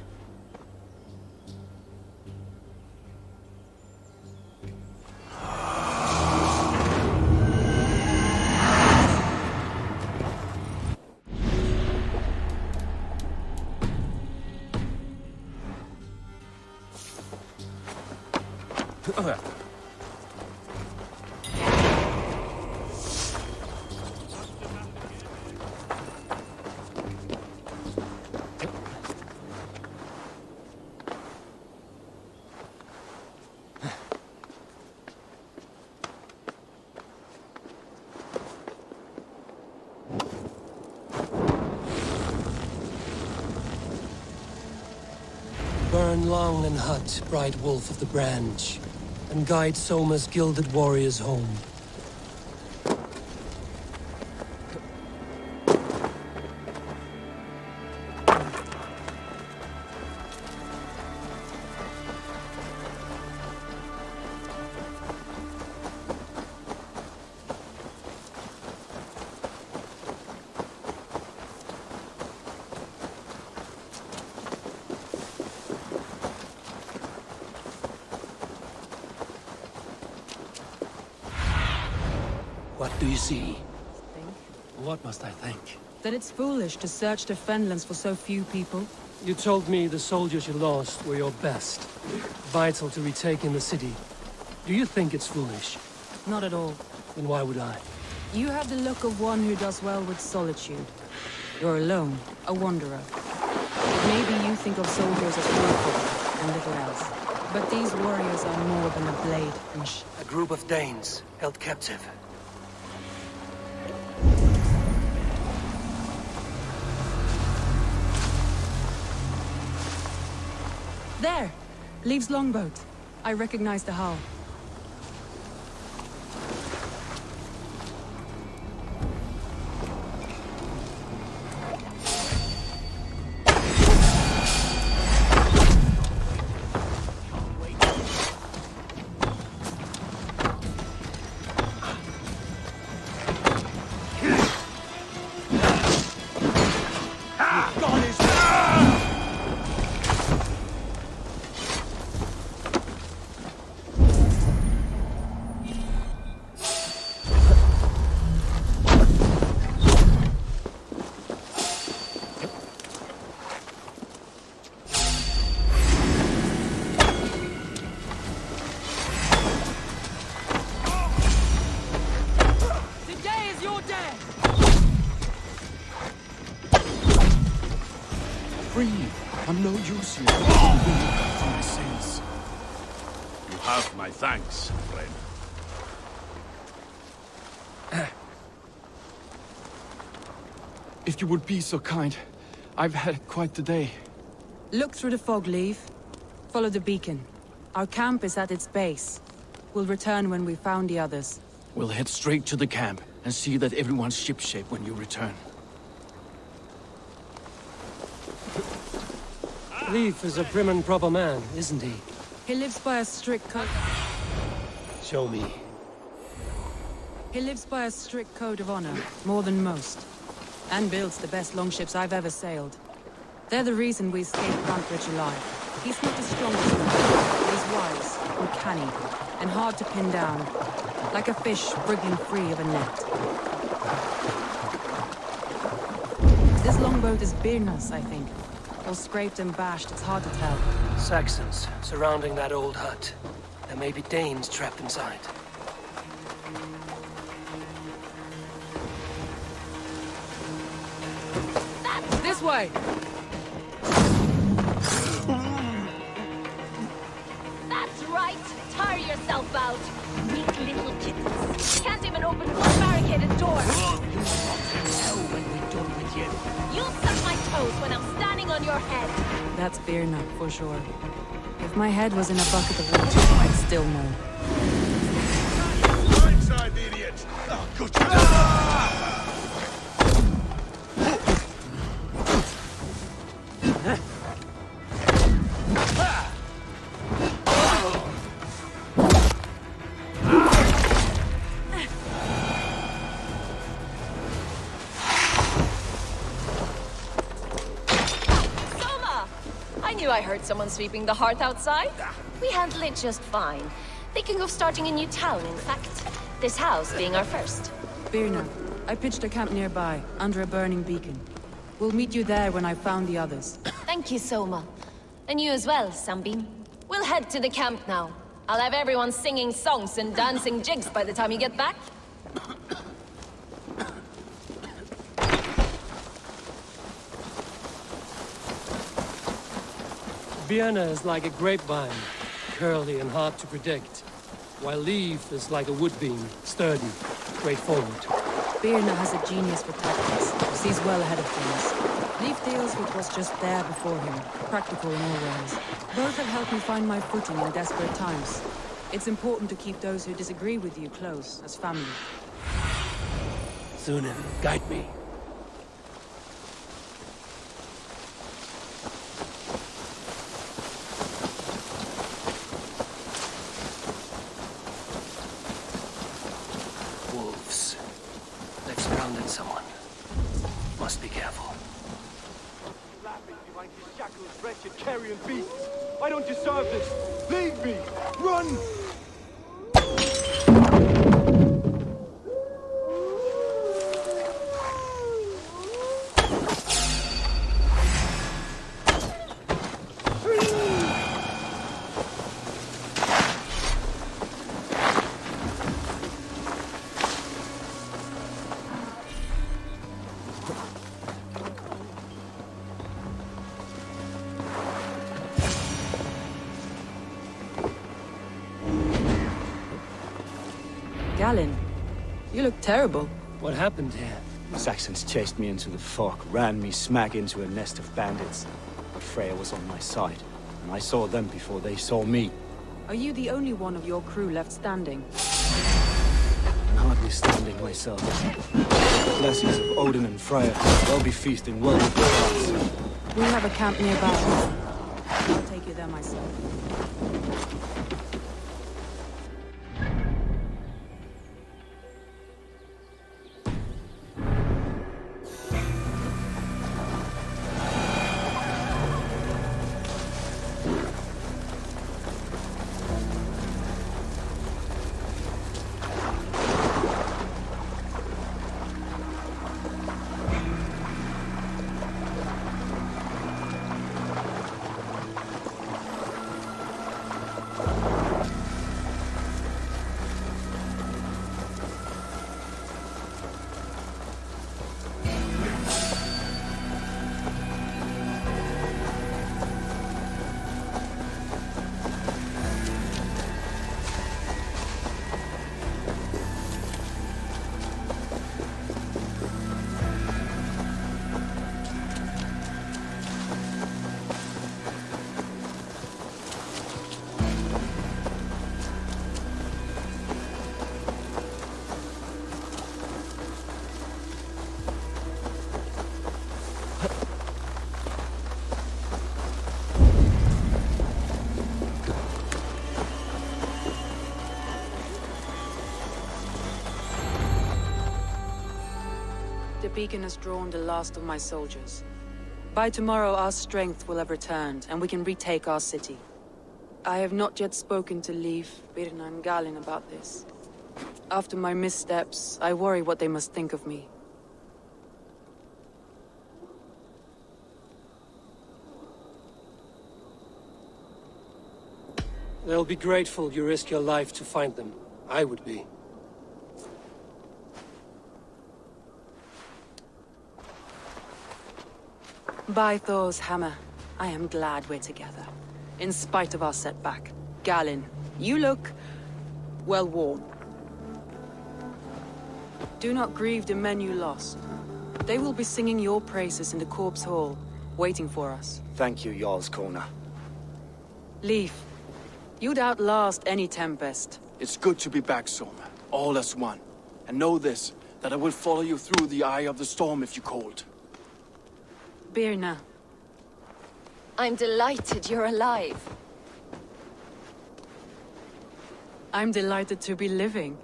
Burn long town and hut, bright wolf of the branch, and guide Soma's gilded warriors home. What do you see? What must I think? That it's foolish to search the Fenlands for so few people. You told me the soldiers you lost were your best. Vital to retaking the city. Do you think it's foolish? Not at all. Then why would I? You have the look of one who does well with solitude. You're alone, a wanderer. Maybe you think of soldiers as warfare and little else. But these warriors are more than a blade and a group of Danes held captive. There! Leaves longboat. I recognize the hull. I'm no use here. For my sins. You have my thanks, friend. If you would be so kind, I've had quite the day. Look through the fog, Leave. Follow the beacon. Our camp is at its base. We'll return when we've found the others. We'll head straight to the camp and see that everyone's shipshape when you return. Leif is a prim and proper man, isn't he? He lives by a strict code. Show me. He lives by a strict code of honor, more than most. And builds the best longships I've ever sailed. They're the reason we escaped Grantebridge alive. He's not the strongest man, but he's wise, and canny, and hard to pin down. Like a fish wriggling free of a net. This longboat is Birna's, I think. All scraped and bashed, it's hard to tell. Saxons surrounding that old hut. There may be Danes trapped inside. This way! That's right! Tire yourself out! Weak little kittens! Can't even open one barricaded door! You want him hell when we're done with you. You'll suck my toes when I'm standing on your head! That's Birna, for sure. If my head was in a bucket of water, I'd still know. Right side, idiot! Oh, good. I heard someone sweeping the hearth outside. We handle it just fine. Thinking of starting a new town, in fact. This house being our first. Birna, I pitched a camp nearby, under a burning beacon. We'll meet you there when I've found the others. Thank you, Soma. And you as well, Sunbeam. We'll head to the camp now. I'll have everyone singing songs and dancing jigs by the time you get back. Birna is like a grapevine, curly and hard to predict, while Leif is like a woodbeam, sturdy, straightforward. Birna has a genius for tactics, sees well ahead of things. Leif deals with what's just there before him, practical in all ways. Both have helped me find my footing in desperate times. It's important to keep those who disagree with you close, as family. Sunan, guide me. Wolves. They've surrounded someone. Must be careful. Laughing behind his shackles, wretched carrion beast. I don't deserve this. Leave me. Run! Galen, you look terrible. What happened here? The Saxons chased me into the fog, ran me smack into a nest of bandits. But Freya was on my side, and I saw them before they saw me. Are you the only one of your crew left standing? I'm hardly standing myself. Blessings of Odin and Freya, they'll be feasting well with their hearts. We have a camp nearby. I'll take you there myself. The beacon has drawn the last of my soldiers. By tomorrow, our strength will have returned, and we can retake our city. I have not yet spoken to Leif, Birna, and Galen about this. After my missteps, I worry what they must think of me. They'll be grateful you risk your life to find them. I would be. By Thor's hammer, I am glad we're together. In spite of our setback. Galen, you look... well worn. Do not grieve the men you lost. They will be singing your praises in the Corpse Hall, waiting for us. Thank you, Jarl's Kona. Leif, you'd outlast any tempest. It's good to be back, Soma. All as one. And know this, that I will follow you through the eye of the storm if you called. Birna. I'm delighted you're alive. I'm delighted to be living.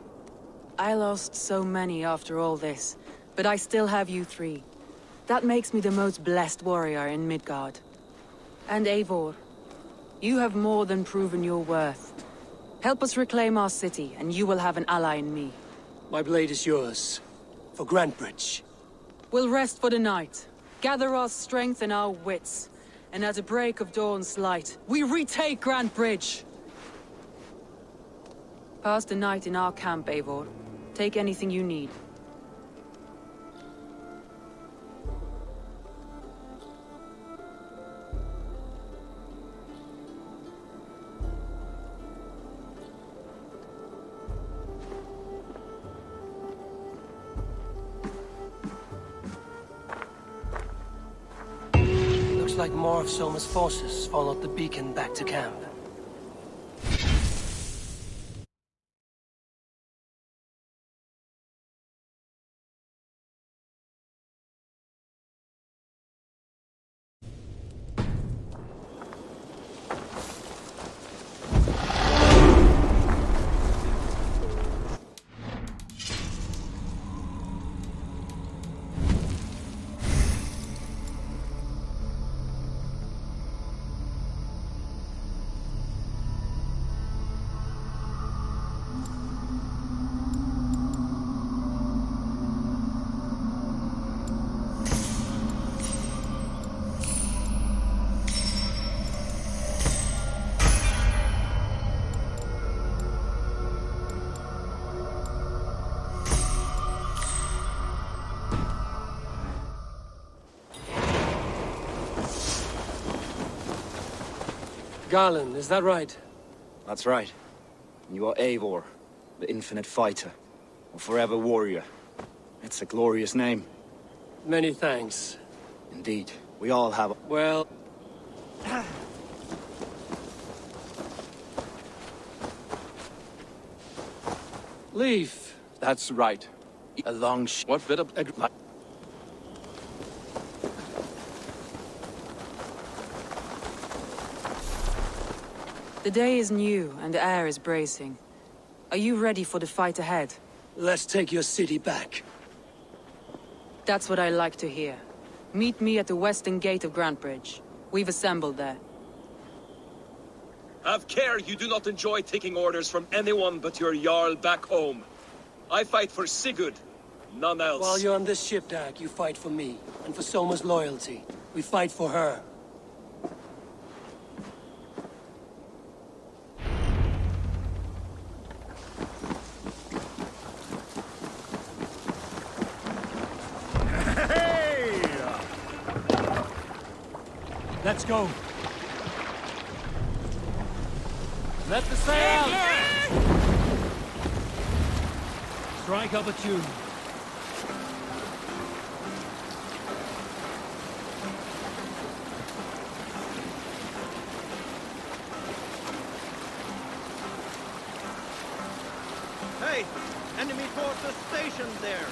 I lost so many after all this, but I still have you three. That makes me the most blessed warrior in Midgard. And Eivor, you have more than proven your worth. Help us reclaim our city, and you will have an ally in me. My blade is yours. For Grantebridge. We'll rest for the night. Gather our strength and our wits. And at the break of dawn's light, we retake Grantebridge! Pass the night in our camp, Eivor. Take anything you need. Looks like more of Soma's forces followed the beacon back to camp. Garland, is that right? That's right. You are Eivor, the infinite fighter, a forever warrior. It's a glorious name. Many thanks. Indeed, we all have... Well... Leaf. That's right. A long What bit of... The day is new, and the air is bracing. Are you ready for the fight ahead? Let's take your city back. That's what I like to hear. Meet me at the western gate of Grantebridge. We've assembled there. Have care you do not enjoy taking orders from anyone but your Jarl back home. I fight for Sigurd, none else. While you're on this ship, Dag, you fight for me, and for Soma's loyalty. We fight for her. Let's go. Let the sail! Strike up a tune. Hey! Enemy forces stationed there!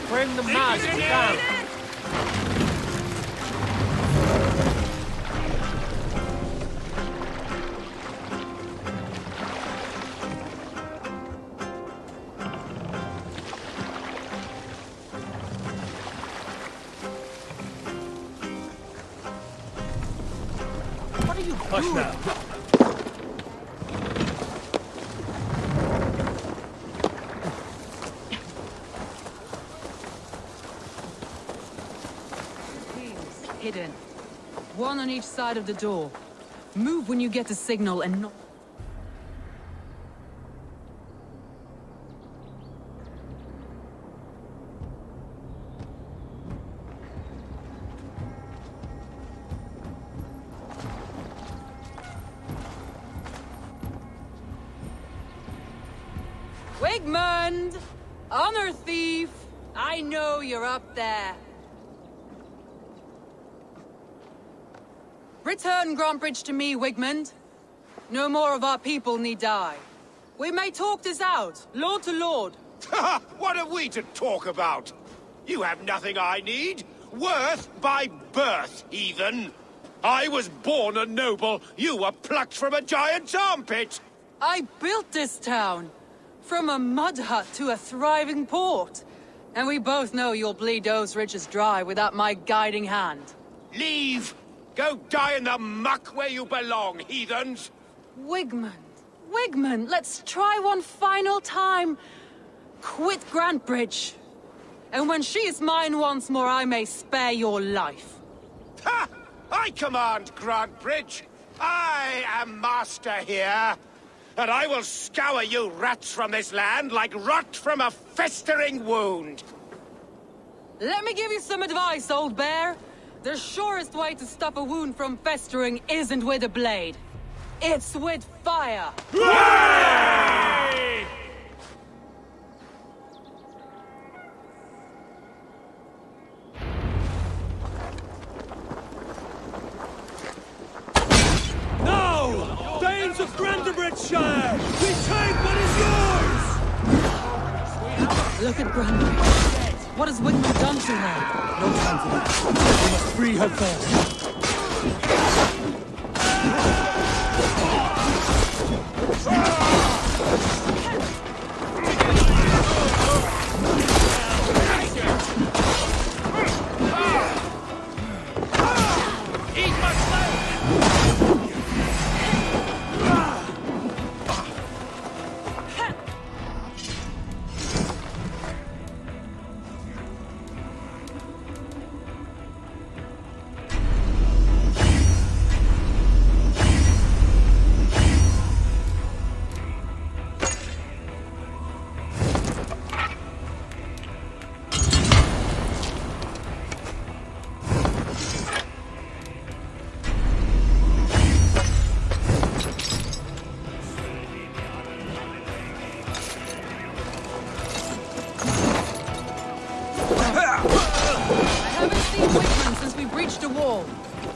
Bring the mast down. What are you Hush doing? now. Hidden. One on each side of the door. Move when you get the signal and not... Wigmund! Honor thief! I know you're up there. Return Grantebridge to me, Wigmund. No more of our people need die. We may talk this out, lord to lord. What are we to talk about? You have nothing I need. Worth by birth, heathen. I was born a noble. You were plucked from a giant's armpit. I built this town. From a mud hut to a thriving port. And we both know you'll bleed those riches dry without my guiding hand. Leave! Go die in the muck where you belong, heathens! Wigmund, Wigmund, let's try one final time. Quit Grantebridge. And when she is mine once more, I may spare your life. Ha! I command Grantebridge. I am master here. and I will scour you rats from this land like rot from a festering wound. Let me give you some advice, old bear. The surest way to stop a wound from festering isn't with a blade. It's with fire! Hooray! No! Danes of Grantebridgeshire! We take what is yours! Look at Grandma. What has Wigmund done to her? No time for that. We must free her first.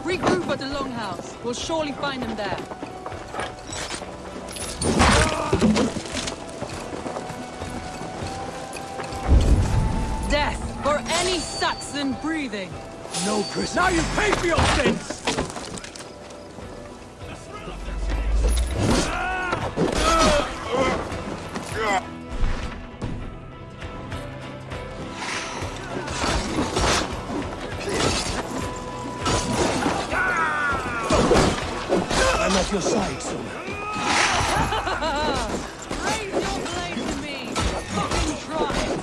Regroup at the Longhouse. We'll surely find him there. Death for any Saxon breathing. No, Chris. Now you pay for your sins! I'm at your side, son. Raise your blade to me! Fucking try it!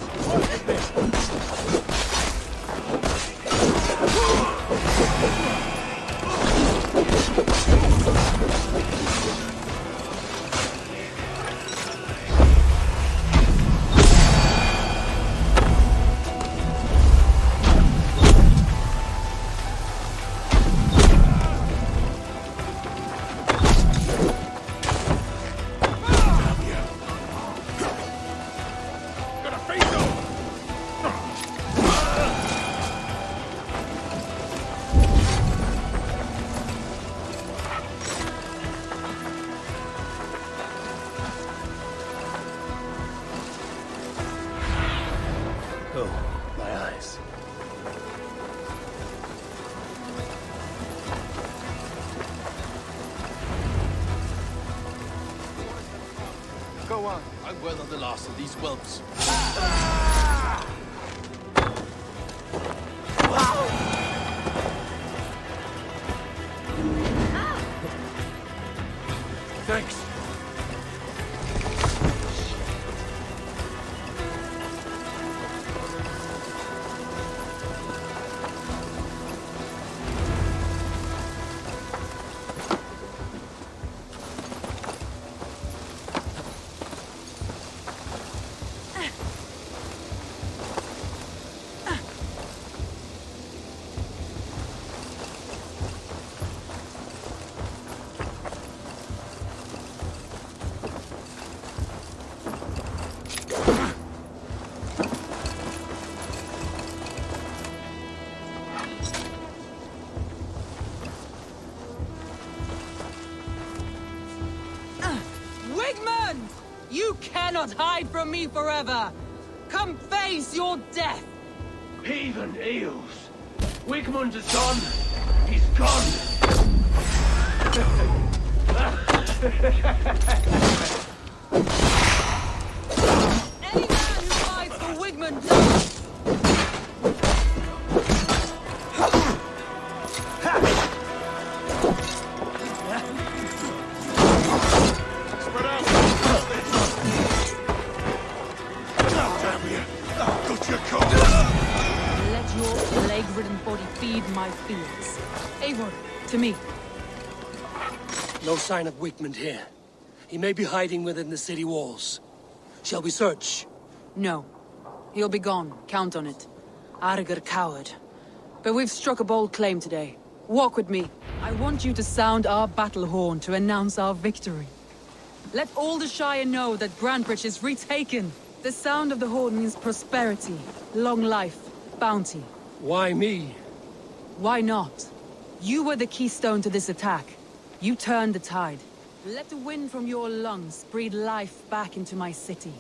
Oh, my eyes. Go on. I'm well on the last of these whelps. Thanks. Wigmund! You cannot hide from me forever! Come face your death! Heathen eels! Wigmund is gone! He's gone! Any man who fights for Wigmund dies! Let your plague-ridden body feed my fears. Eivor, to me. No sign of Wigmund here. He may be hiding within the city walls. Shall we search? No. He'll be gone. Count on it. Arger coward. But we've struck a bold claim today. Walk with me. I want you to sound our battle horn to announce our victory. Let all the Shire know that Grantebridge is retaken. The sound of the horn means prosperity, long life, bounty. Why me? Why not? You were the keystone to this attack. You turned the tide. Let the wind from your lungs breathe life back into my city.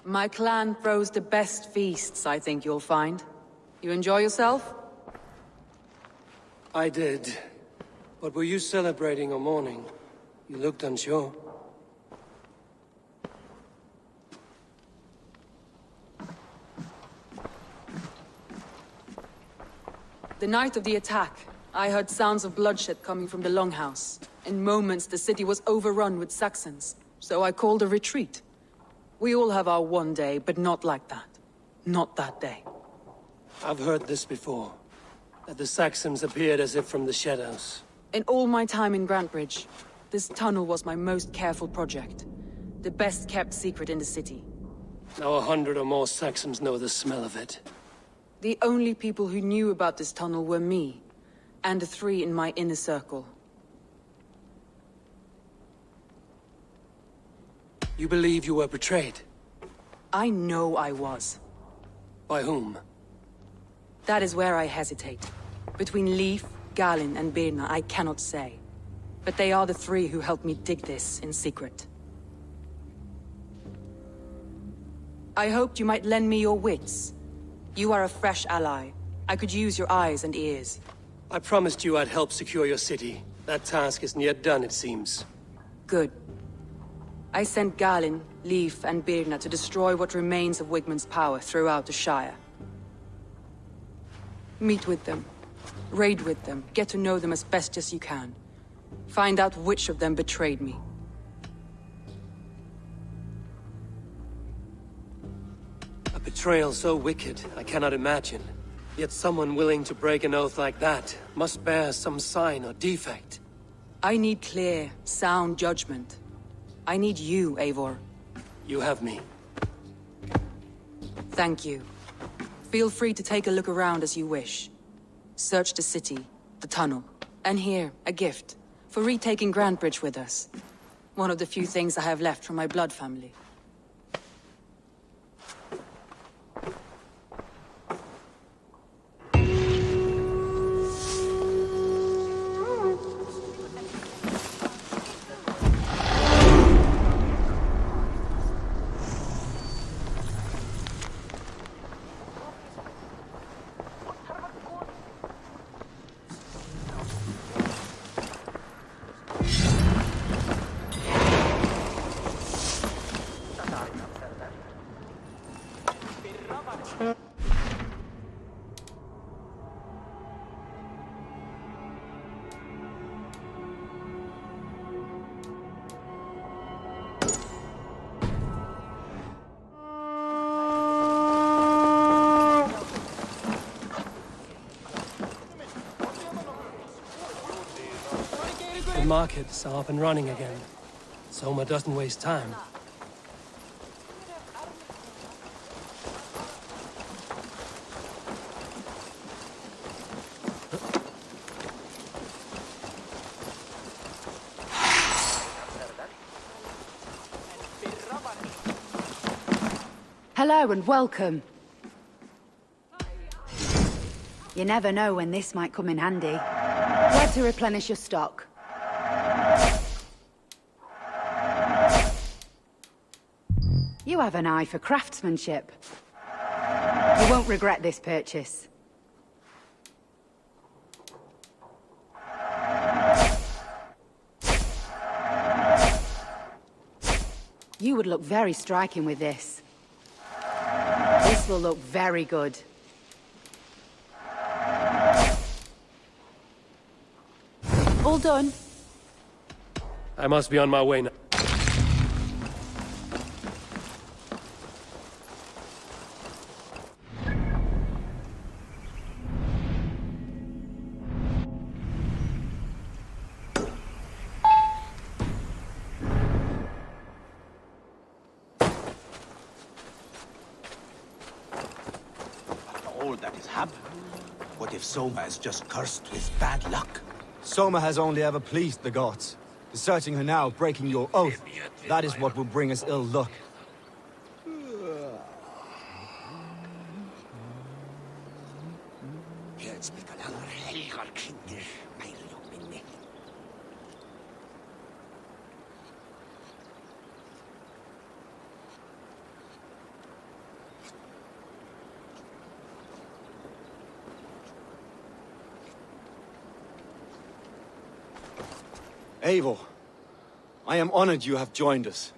My clan throws the best feasts, I think you'll find. You enjoy yourself? I did. But were you celebrating or mourning? You looked unsure. The night of the attack, I heard sounds of bloodshed coming from the Longhouse. In moments, the city was overrun with Saxons, so I called a retreat. We all have our one day, but not like that. Not that day. I've heard this before. That the Saxons appeared as if from the shadows. In all my time in Grantebridge, this tunnel was my most careful project. The best kept secret in the city. Now 100 or more Saxons know the smell of it. The only people who knew about this tunnel were me, and the 3 in my inner circle. You believe you were betrayed? I know I was. By whom? That is where I hesitate. Between Leif, Galin, and Birna, I cannot say. But they are the 3 who helped me dig this in secret. I hoped you might lend me your wits. You are a fresh ally. I could use your eyes and ears. I promised you I'd help secure your city. That task isn't yet done, it seems. Good. I sent Galin, Leif, and Birna to destroy what remains of Wigmund's power throughout the Shire. Meet with them. Raid with them. Get to know them as best as you can. Find out which of them betrayed me. A betrayal so wicked, I cannot imagine. Yet someone willing to break an oath like that must bear some sign or defect. I need clear, sound judgment. I need you, Eivor. You have me. Thank you. Feel free to take a look around as you wish. Search the city, the tunnel, and here, a gift, for retaking Grantebridge with us. One of the few things I have left from my blood family. The markets are up and running again. Soma doesn't waste time. Hello and welcome. You never know when this might come in handy. Where to replenish your stock? You have an eye for craftsmanship. You won't regret this purchase. You would look very striking with this. This will look very good. All done. I must be on my way now. All that has happened. What if Soma is just cursed with bad luck? Soma has only ever pleased the gods. Deserting her now, breaking your oath, that is what will bring us ill luck. Eivor, I am honored you have joined us.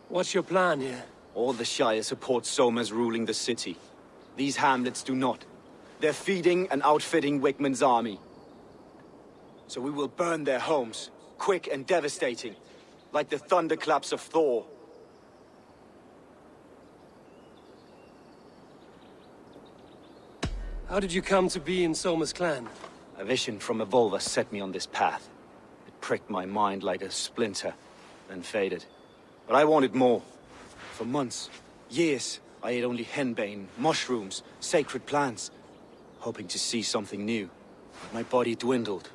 What's your plan here? All the Shire support Soma's ruling the city. These hamlets do not. They're feeding and outfitting Wickman's army. So we will burn their homes, quick and devastating, like the thunderclaps of Thor. How did you come to be in Soma's clan? A vision from Evolva set me on this path. It pricked my mind like a splinter, then faded. But I wanted more. For months, years, I ate only henbane, mushrooms, sacred plants, hoping to see something new. But my body dwindled.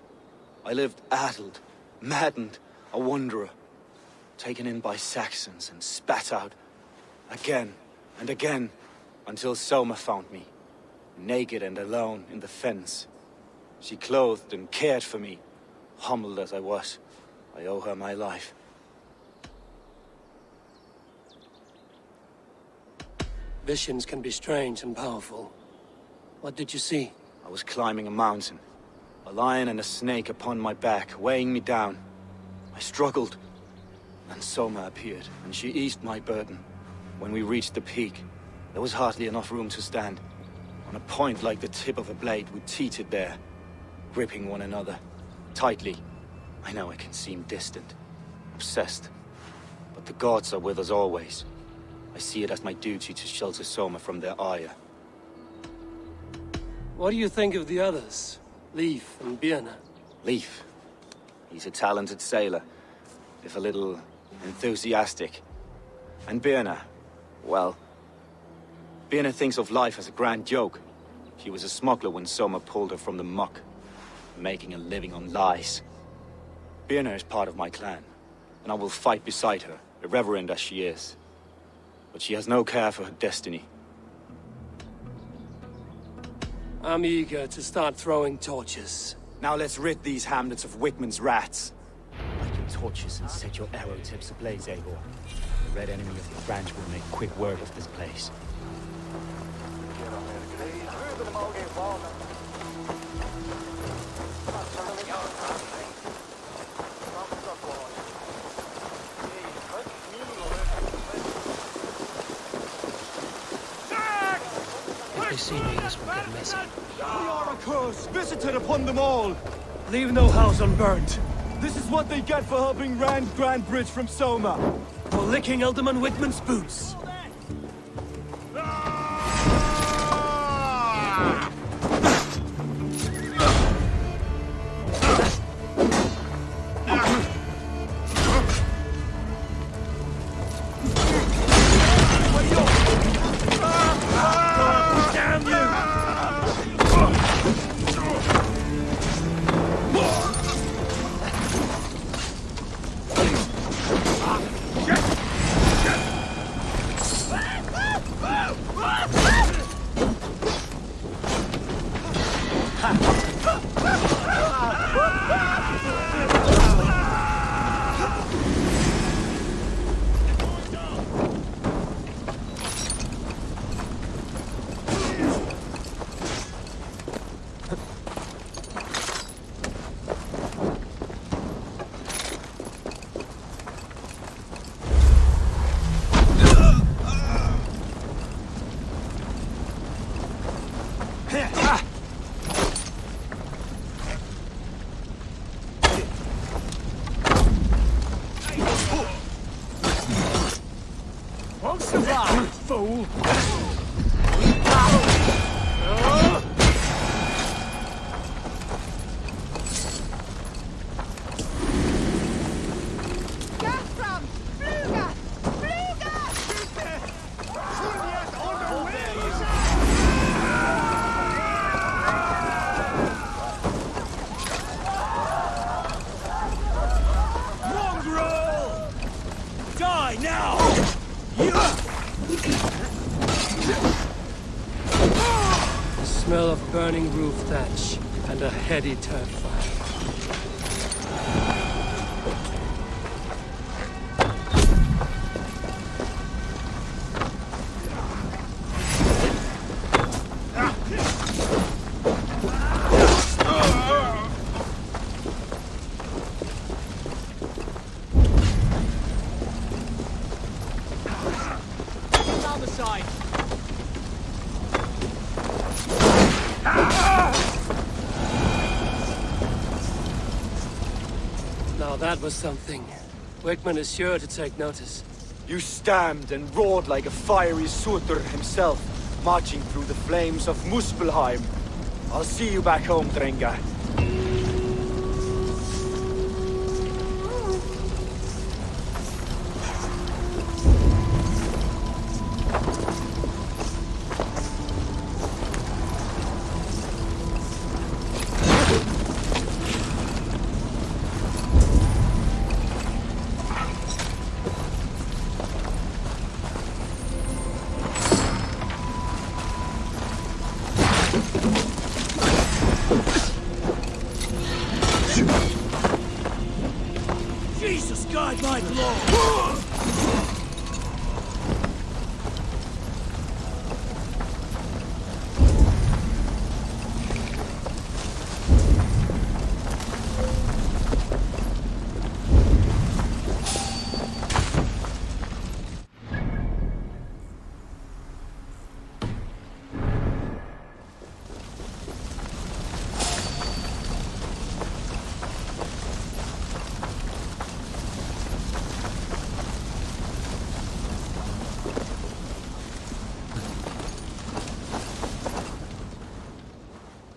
I lived addled, maddened, a wanderer, taken in by Saxons and spat out again and again, until Soma found me, naked and alone in the fens. She clothed and cared for me. Humbled as I was, I owe her my life. Visions can be strange and powerful. What did you see? I was climbing a mountain. A lion and a snake upon my back, weighing me down. I struggled. Then Soma appeared, and she eased my burden. When we reached the peak, there was hardly enough room to stand. On a point like the tip of a blade, we teetered there, gripping one another, tightly. I know I can seem distant, obsessed, but the gods are with us always. I see it as my duty to shelter Soma from their ire. What do you think of the others? Leif and Birna? Leif. He's a talented sailor, if a little enthusiastic. And Birna, well, Birna thinks of life as a grand joke. She was a smuggler when Soma pulled her from the muck, making a living on lies. Birna is part of my clan, and I will fight beside her, irreverent as she is. But she has no care for her destiny. I'm eager to start throwing torches. Now let's rid these hamlets of Wickman's rats. Light your torches and set your arrow tips ablaze, Eivor. The red enemy of the branch will make quick work of this place. they see me, this will get messy. We are a curse visited upon them all. Leave no house unburned. This is what they get for helping Rand Grand Bridge from Soma. For licking Alderman Whitman's boots. Fool! Die now! The smell of burning roof thatch and a heady turf fire. Down the side! Now that was something. Wickman is sure to take notice. You stamped and roared like a fiery Surtur himself, marching through the flames of Muspelheim. I'll see you back home, Drenga. Jesus, guide my blow!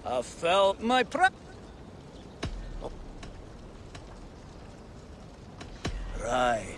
I felt my Right.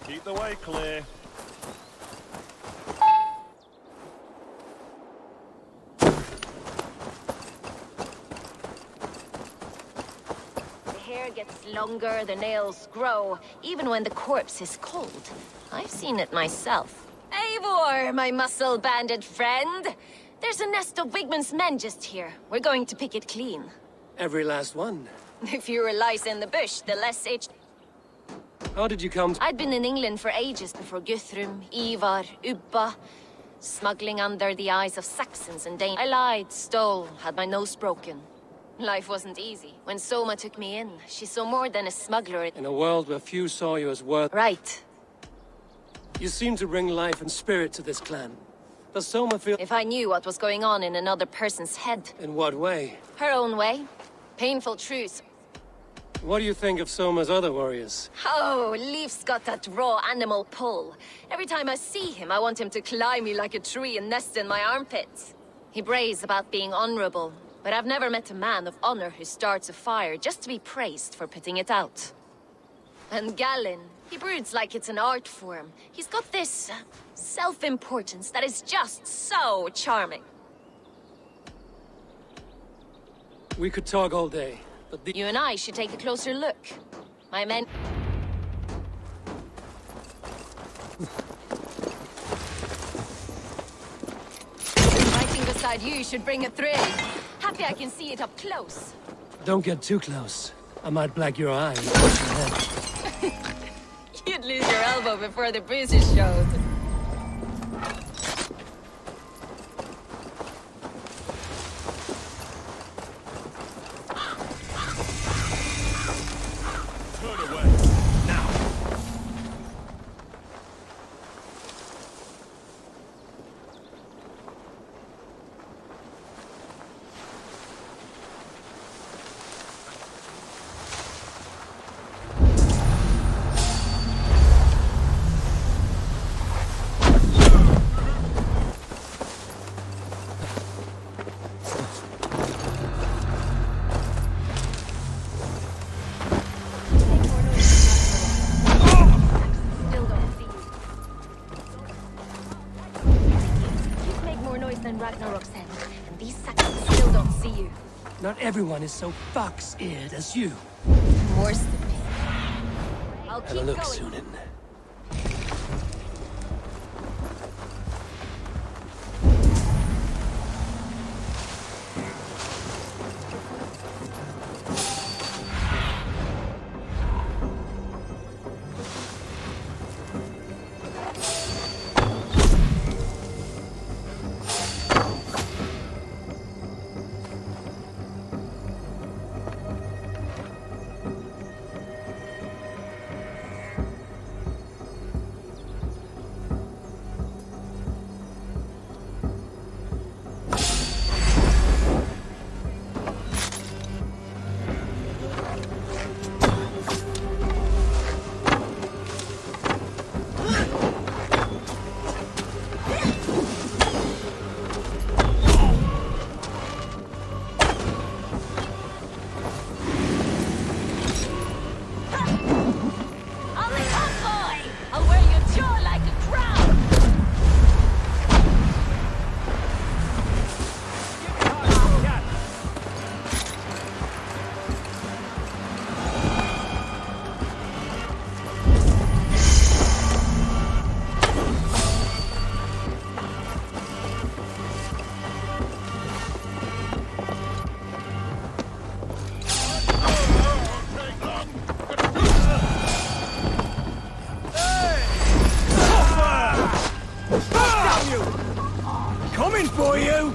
Keep the way clear. hair gets longer, the nails grow, even when the corpse is cold. I've seen it myself. Eivor, my muscle-banded friend! There's a nest of Wigman's men just here. We're going to pick it clean. Every last one. The fewer lies in the bush, the less itch. How did you come to... I'd been in England for ages before Guthrum, Ivar, Ubba. Smuggling under the eyes of Saxons and Danes. I lied, stole, had my nose broken. Life wasn't easy. When Soma took me in, she saw more than a smuggler. In a world where few saw you as worth... Right. You seem to bring life and spirit to this clan. Does Soma feel... If I knew what was going on in another person's head. In what way? Her own way. Painful truths. What do you think of Soma's other warriors? Oh, Leif's got that raw animal pull. Every time I see him, I want him to climb me like a tree and nest in my armpits. He brays about being honorable, but I've never met a man of honor who starts a fire just to be praised for putting it out. And Gallin, he broods like it's an art form. He's got this self-importance that is just so charming. We could talk all day, but You and I should take a closer look. My men... Fighting beside you should bring a thrill. Happy I can see it up close. Don't get too close. I might black your eye. You'd lose your elbow before the bruises showed. Not everyone is so fox-eared as you. More stupid. I'll Have a keep look, going. Sunan. Coming for you!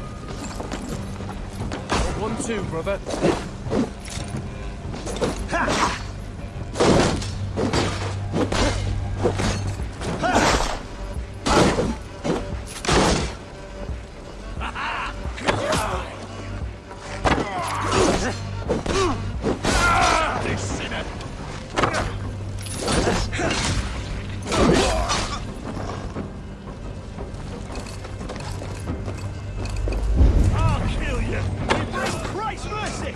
1-2, brother. I'll kill you! You bring Christ's mercy!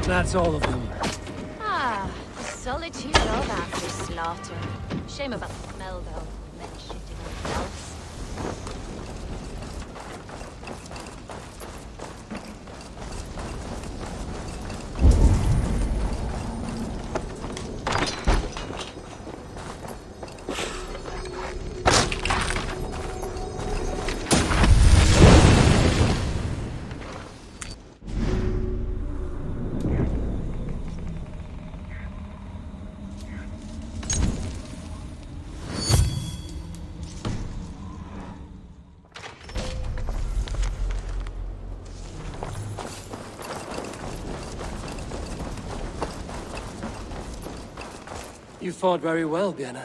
That's all of them. Ah, the solitude of after slaughter. Shame about the smell, though. Men shitting themselves. You fought very well, Björn.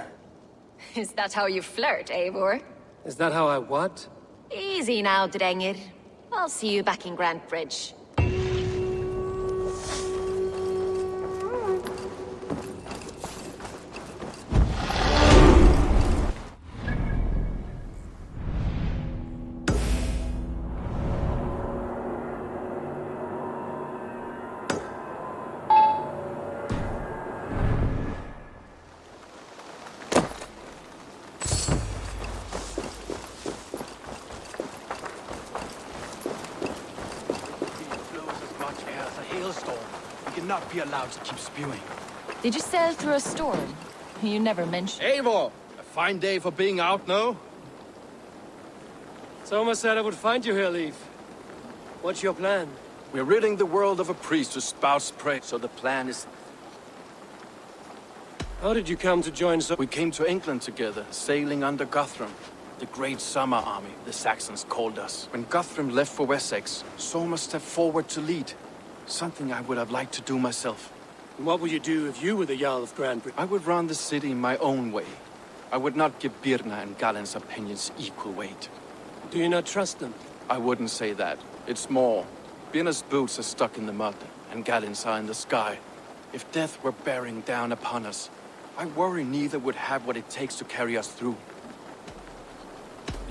Is that how you flirt, Eivor? Is that how I what? Easy now, Drengir. I'll see you back in Grand Bridge. Be allowed to keep spewing. Did you sail through a storm? You never mentioned. Eivor! A fine day for being out, no? Soma said I would find you here, Leif. What's your plan? We're ridding the world of a priest who spouts praise, so the plan is... How did you come to join We came to England together, sailing under Guthrum. The great summer army, the Saxons called us. When Guthrum left for Wessex, Soma stepped forward to lead. Something I would have liked to do myself. And what would you do if you were the Jarl of Grand Bridge? I would run the city my own way. I would not give Birna and Galen's opinions equal weight. Do you not trust them? I wouldn't say that. It's more. Birna's boots are stuck in the mud, and Galen's are in the sky. If death were bearing down upon us, I worry neither would have what it takes to carry us through.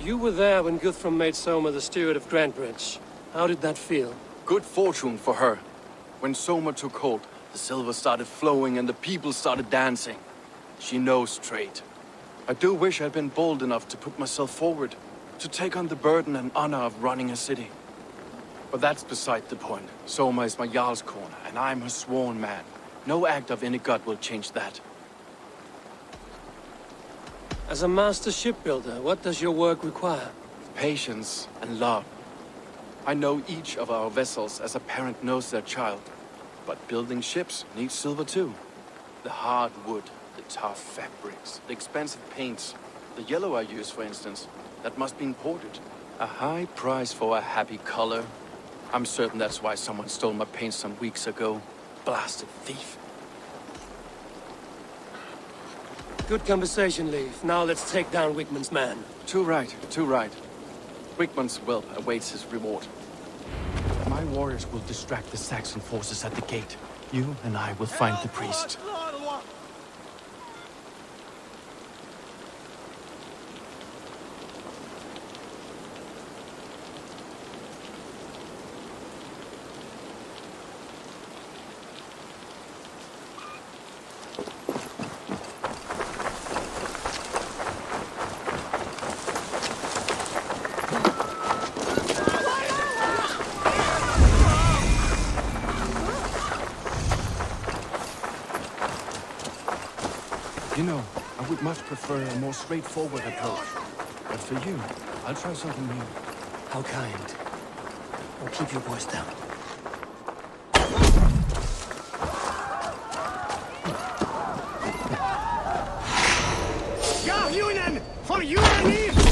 You were there when Guthrum made Soma the steward of Grand Bridge. How did that feel? Good fortune for her. When Soma took hold, the silver started flowing and the people started dancing. She knows trade. I do wish I'd been bold enough to put myself forward, to take on the burden and honor of running a city. But that's beside the point. Soma is my Jarl's corner, and I'm her sworn man. No act of any god will change that. As a master shipbuilder, what does your work require? Patience and love. I know each of our vessels as a parent knows their child. But building ships needs silver too. The hard wood, the tough fabrics, the expensive paints. The yellow I use, for instance, that must be imported. A high price for a happy color. I'm certain that's why someone stole my paint some weeks ago. Blasted thief. Good conversation, Leif. Now let's take down Wigmund's man. Too right, too right. Wigmund's whelp awaits his reward. My warriors will distract the Saxon forces at the gate. You and I will find the priest. prefer a more straightforward approach. But for you, I'll try something new. How kind. Well, keep your voice down. Unionen! For unity!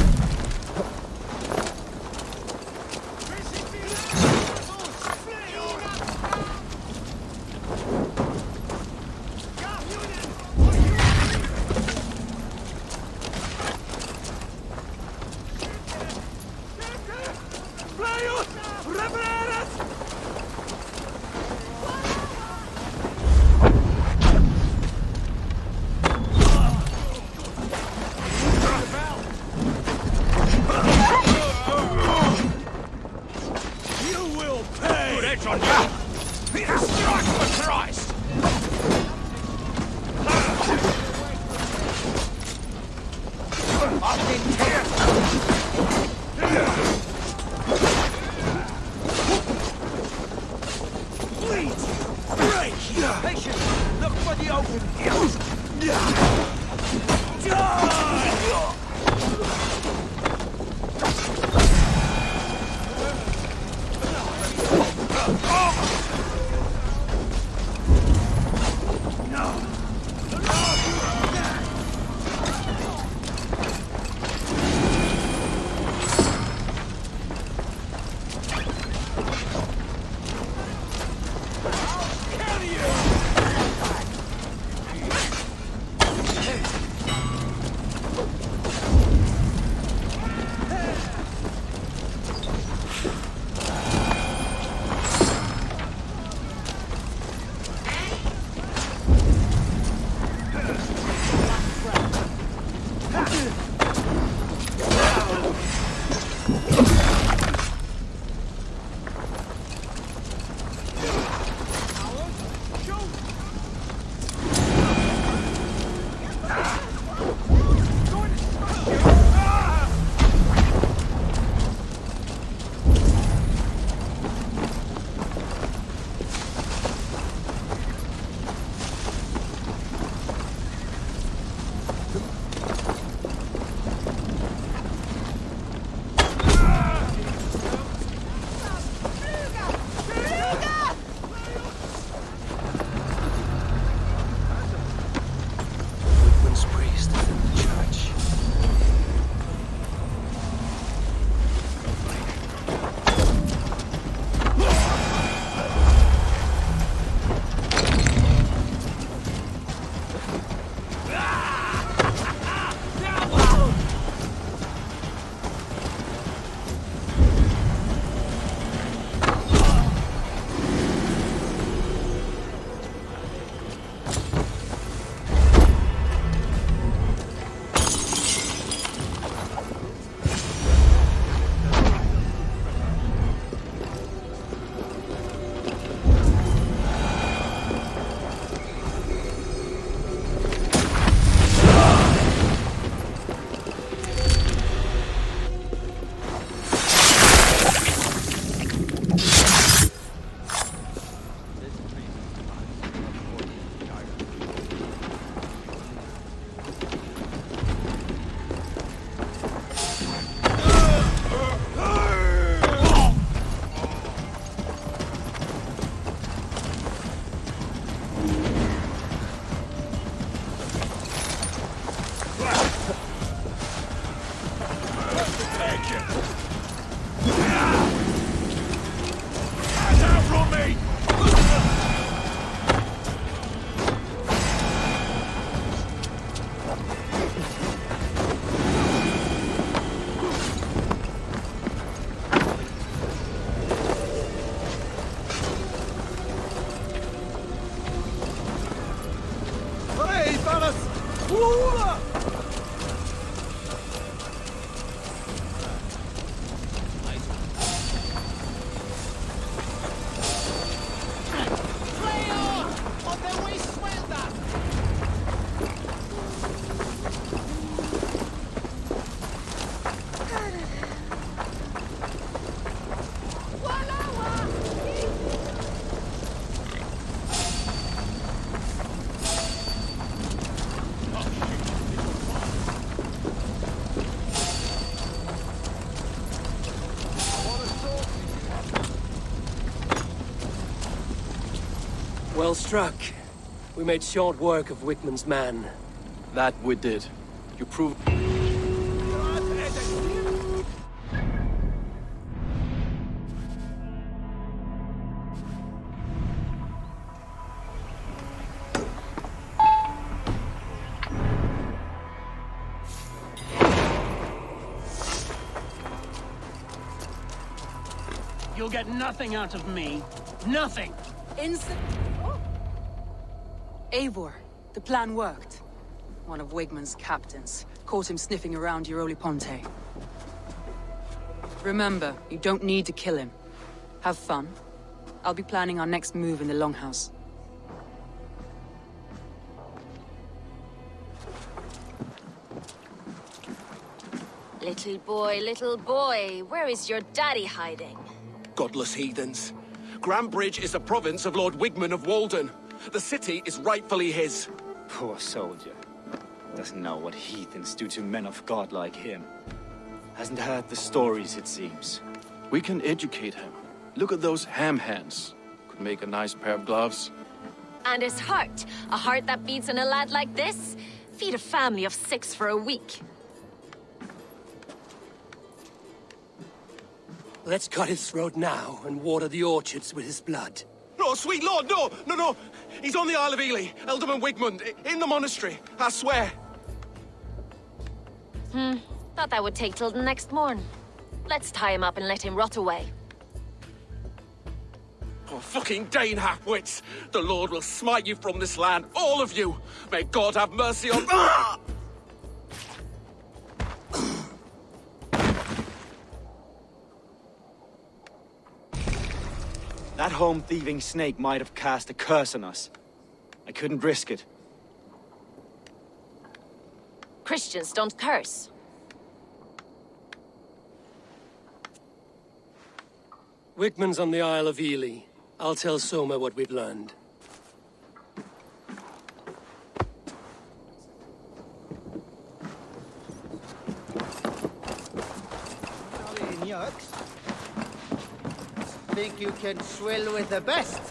Well struck. We made short work of Wickman's man. That we did. You proved... You'll get nothing out of me. Nothing! Eivor, the plan worked. One of Wigman's captains caught him sniffing around Euroli Ponte. Remember, you don't need to kill him. Have fun. I'll be planning our next move in the Longhouse. Little boy, where is your daddy hiding? Godless heathens. Grandbridge is a province of Lord Wigman of Walden. The city is rightfully his. Poor soldier. Doesn't know what heathens do to men of God like him. Hasn't heard the stories, it seems. We can educate him. Look at those ham hands. Could make a nice pair of gloves. And his heart. A heart that beats in a lad like this? Feed a family of 6 for a week. Let's cut his throat now and water the orchards with his blood. No, sweet lord, no, no, no. He's on the Isle of Ely, Ealdorman Wigmund, in the monastery, I swear. Thought that would take till the next morn. Let's tie him up and let him rot away. Oh, fucking Dane half-wits! The Lord will smite you from this land, all of you! May God have mercy on... Ah! That home-thieving snake might have cast a curse on us. I couldn't risk it. Christians don't curse. Wickman's on the Isle of Ely. I'll tell Soma what we've learned. Think you can swill with the best?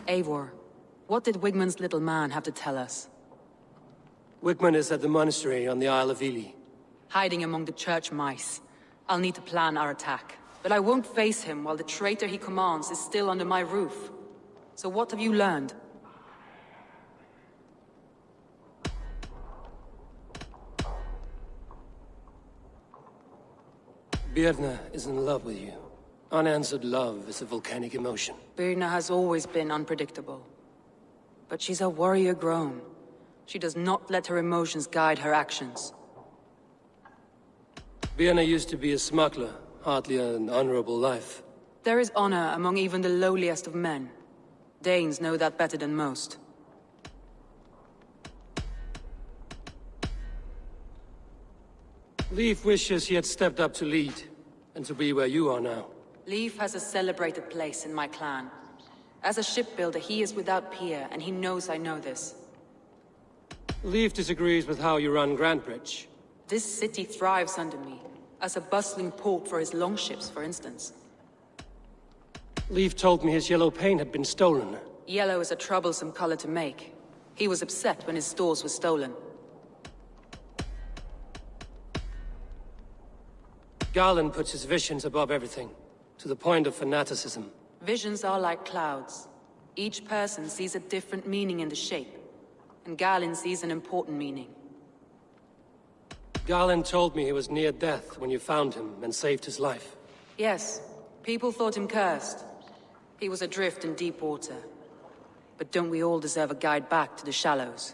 Eivor, what did Wigman's little man have to tell us? Wickman is at the monastery on the Isle of Ely. Hiding among the church mice. I'll need to plan our attack. But I won't face him while the traitor he commands is still under my roof. So what have you learned? Birna is in love with you. Unanswered love is a volcanic emotion. Birna has always been unpredictable. But she's a warrior grown. She does not let her emotions guide her actions. Birna used to be a smuggler, hardly an honorable life. There is honor among even the lowliest of men. Danes know that better than most. Leif wishes he had stepped up to lead, and to be where you are now. Leif has a celebrated place in my clan. As a shipbuilder, he is without peer, and he knows I know this. Leif disagrees with how you run Grandbridge. This city thrives under me, as a bustling port for his longships, for instance. Leif told me his yellow paint had been stolen. Yellow is a troublesome color to make. He was upset when his stores were stolen. Garland puts his visions above everything, to the point of fanaticism. Visions are like clouds. Each person sees a different meaning in the shape, and Garland sees an important meaning. Garland told me he was near death when you found him and saved his life. Yes, people thought him cursed. He was adrift in deep water. But don't we all deserve a guide back to the shallows?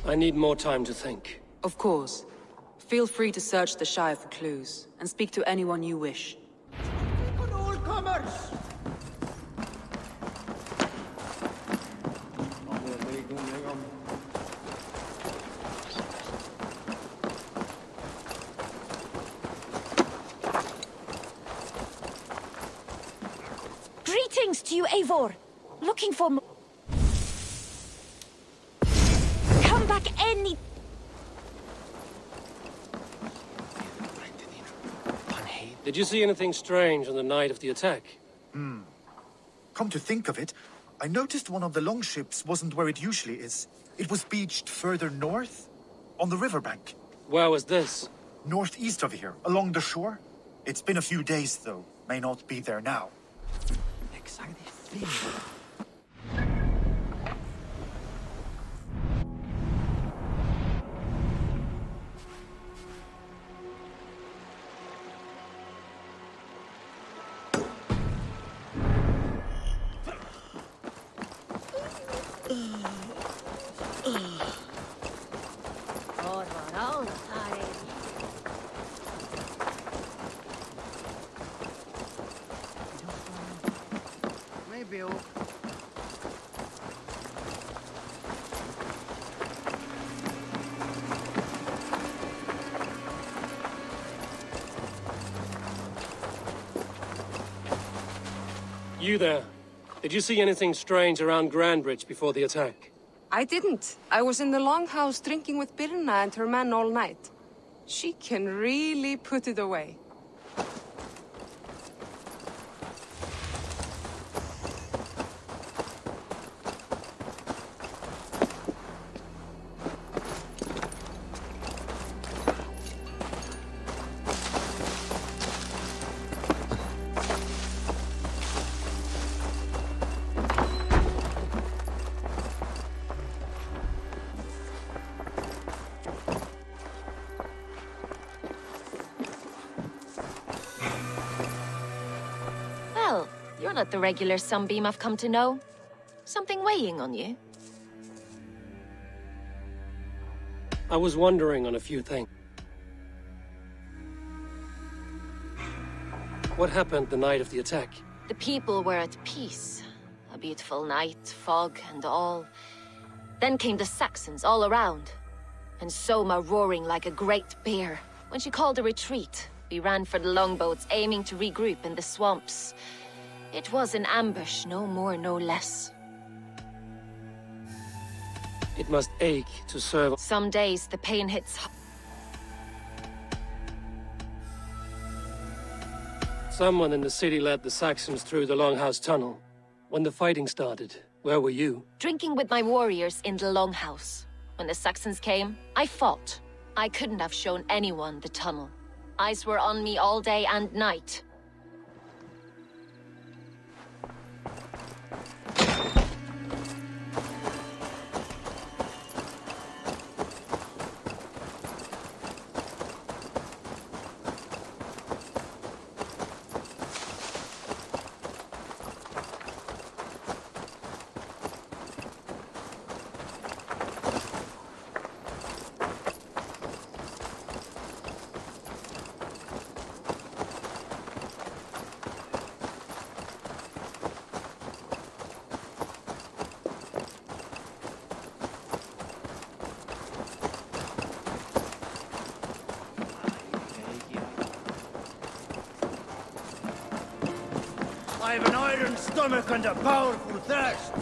I need more time to think. Of course. Feel free to search the Shire for clues, and speak to anyone you wish. On all comers! Greetings to you, Eivor. Looking for... any... Did you see anything strange on the night of the attack? Come to think of it, I noticed one of the longships wasn't where it usually is. It was beached further north, on the riverbank. Where was this? Northeast of here, along the shore. It's been a few days, though. May not be there now. Maybe. You there. Did you see anything strange around Grandbridge before the attack? I didn't. I was in the longhouse drinking with Birna and her men all night. She can really put it away. Well, you're not the regular sunbeam I've come to know. Something weighing on you? I was wondering on a few things. What happened the night of the attack? The people were at peace. A beautiful night, fog and all. Then came the Saxons all around. And Soma roaring like a great bear. When she called a retreat, we ran for the longboats, aiming to regroup in the swamps. It was an ambush, no more, no less. It must ache to serve. Some days the pain hits. Someone in the city led the Saxons through the Longhouse Tunnel. When the fighting started, where were you? Drinking with my warriors in the Longhouse. When the Saxons came, I fought. I couldn't have shown anyone the tunnel. Eyes were on me all day and night. I have an iron stomach and a powerful thirst.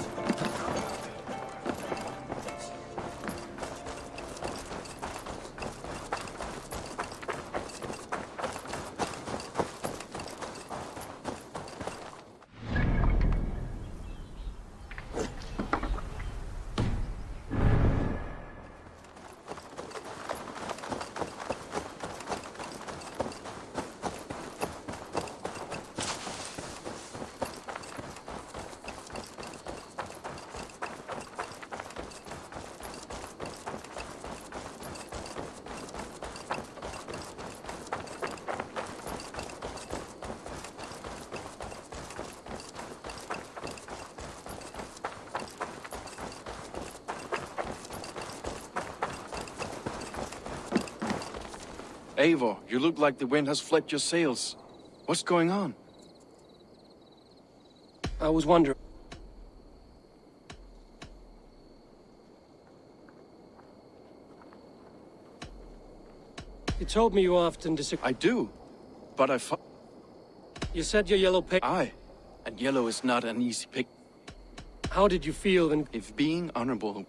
Eivor, you look like the wind has flipped your sails. What's going on? I was wondering. You told me you often disagree. I do, but You said your yellow pick. Aye, and yellow is not an easy pick. How did you feel when... If being honorable...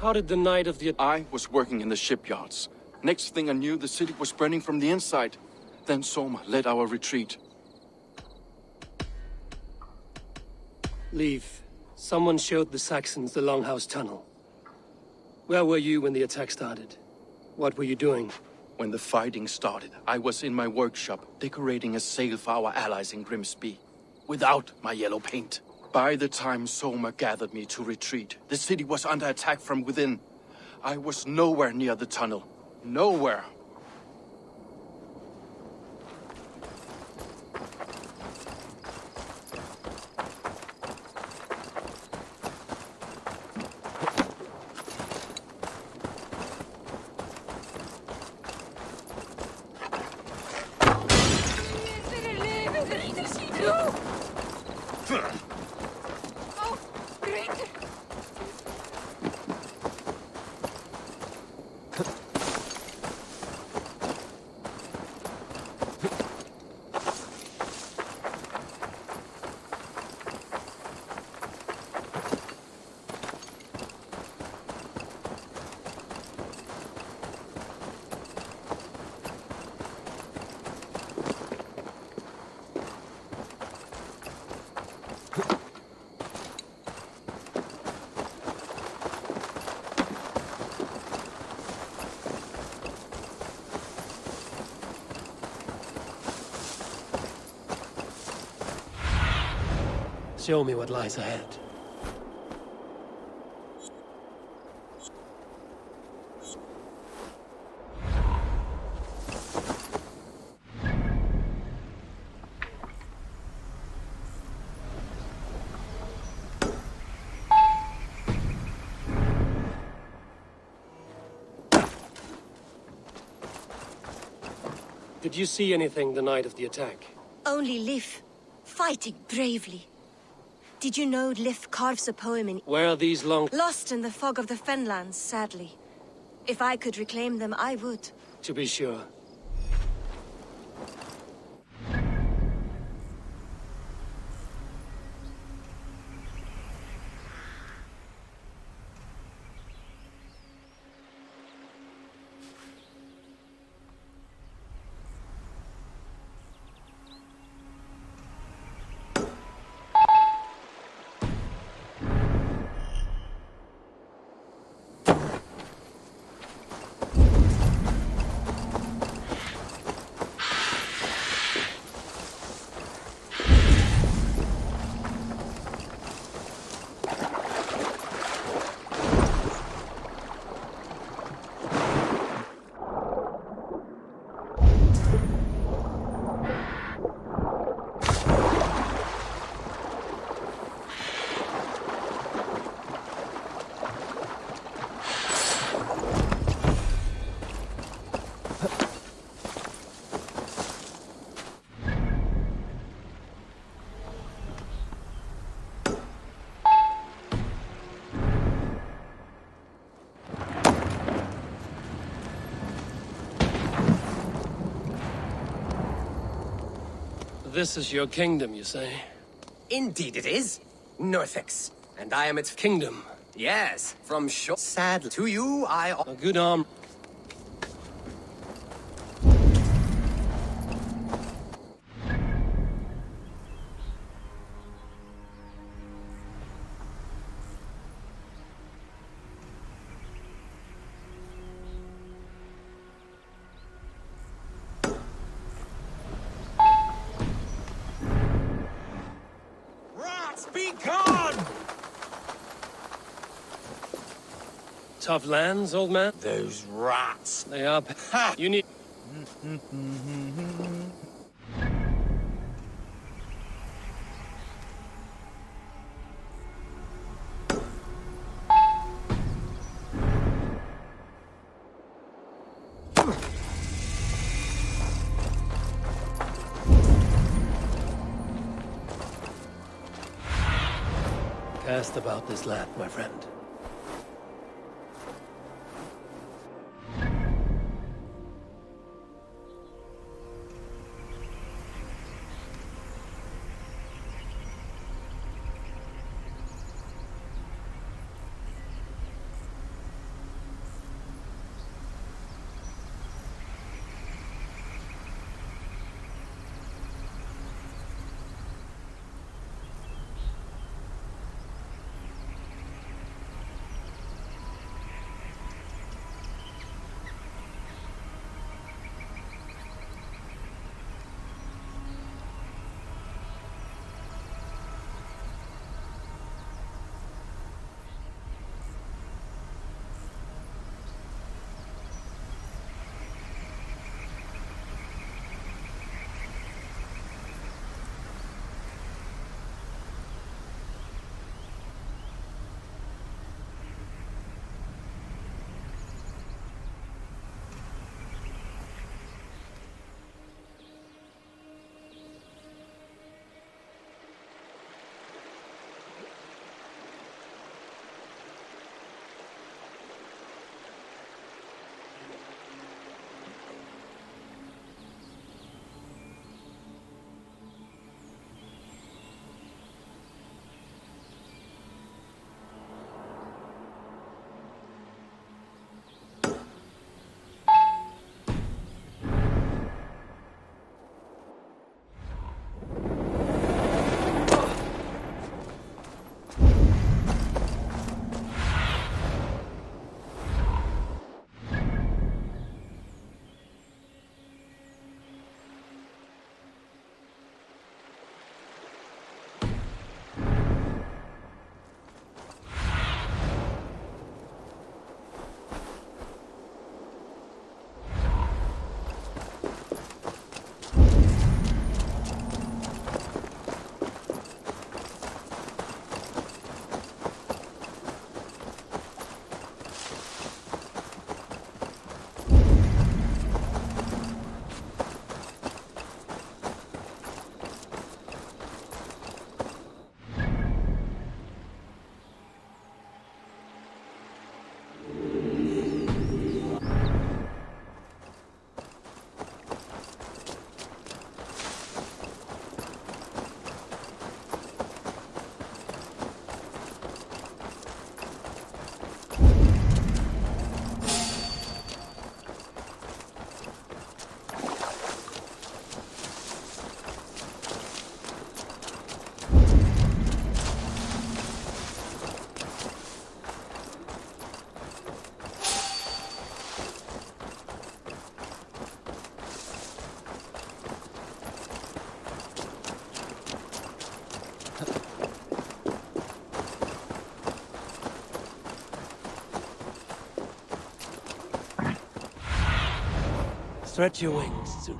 How did the night of the... I was working in the shipyards. Next thing I knew, the city was burning from the inside. Then Soma led our retreat. Leave. Someone showed the Saxons the Longhouse Tunnel. Where were you when the attack started? What were you doing? When the fighting started, I was in my workshop, decorating a sail for our allies in Grimsby. Without my yellow paint. By the time Soma gathered me to retreat, the city was under attack from within. I was nowhere near the tunnel. Nowhere. Show me what lies ahead. Did you see anything the night of the attack? Only Liv, fighting bravely. Did you know Liv carves a poem in... Where are these long... Lost in the fog of the Fenlands, sadly. If I could reclaim them, I would. To be sure. This is your kingdom, you say? Indeed it is. Northix. And I am its... Kingdom? Yes, from shore... Sadly, to you, I... A good arm... Be gone! Tough lands, old man? Those rats. They are... Ha! You need... Cast about this land, my friend. Stretch your wings soon.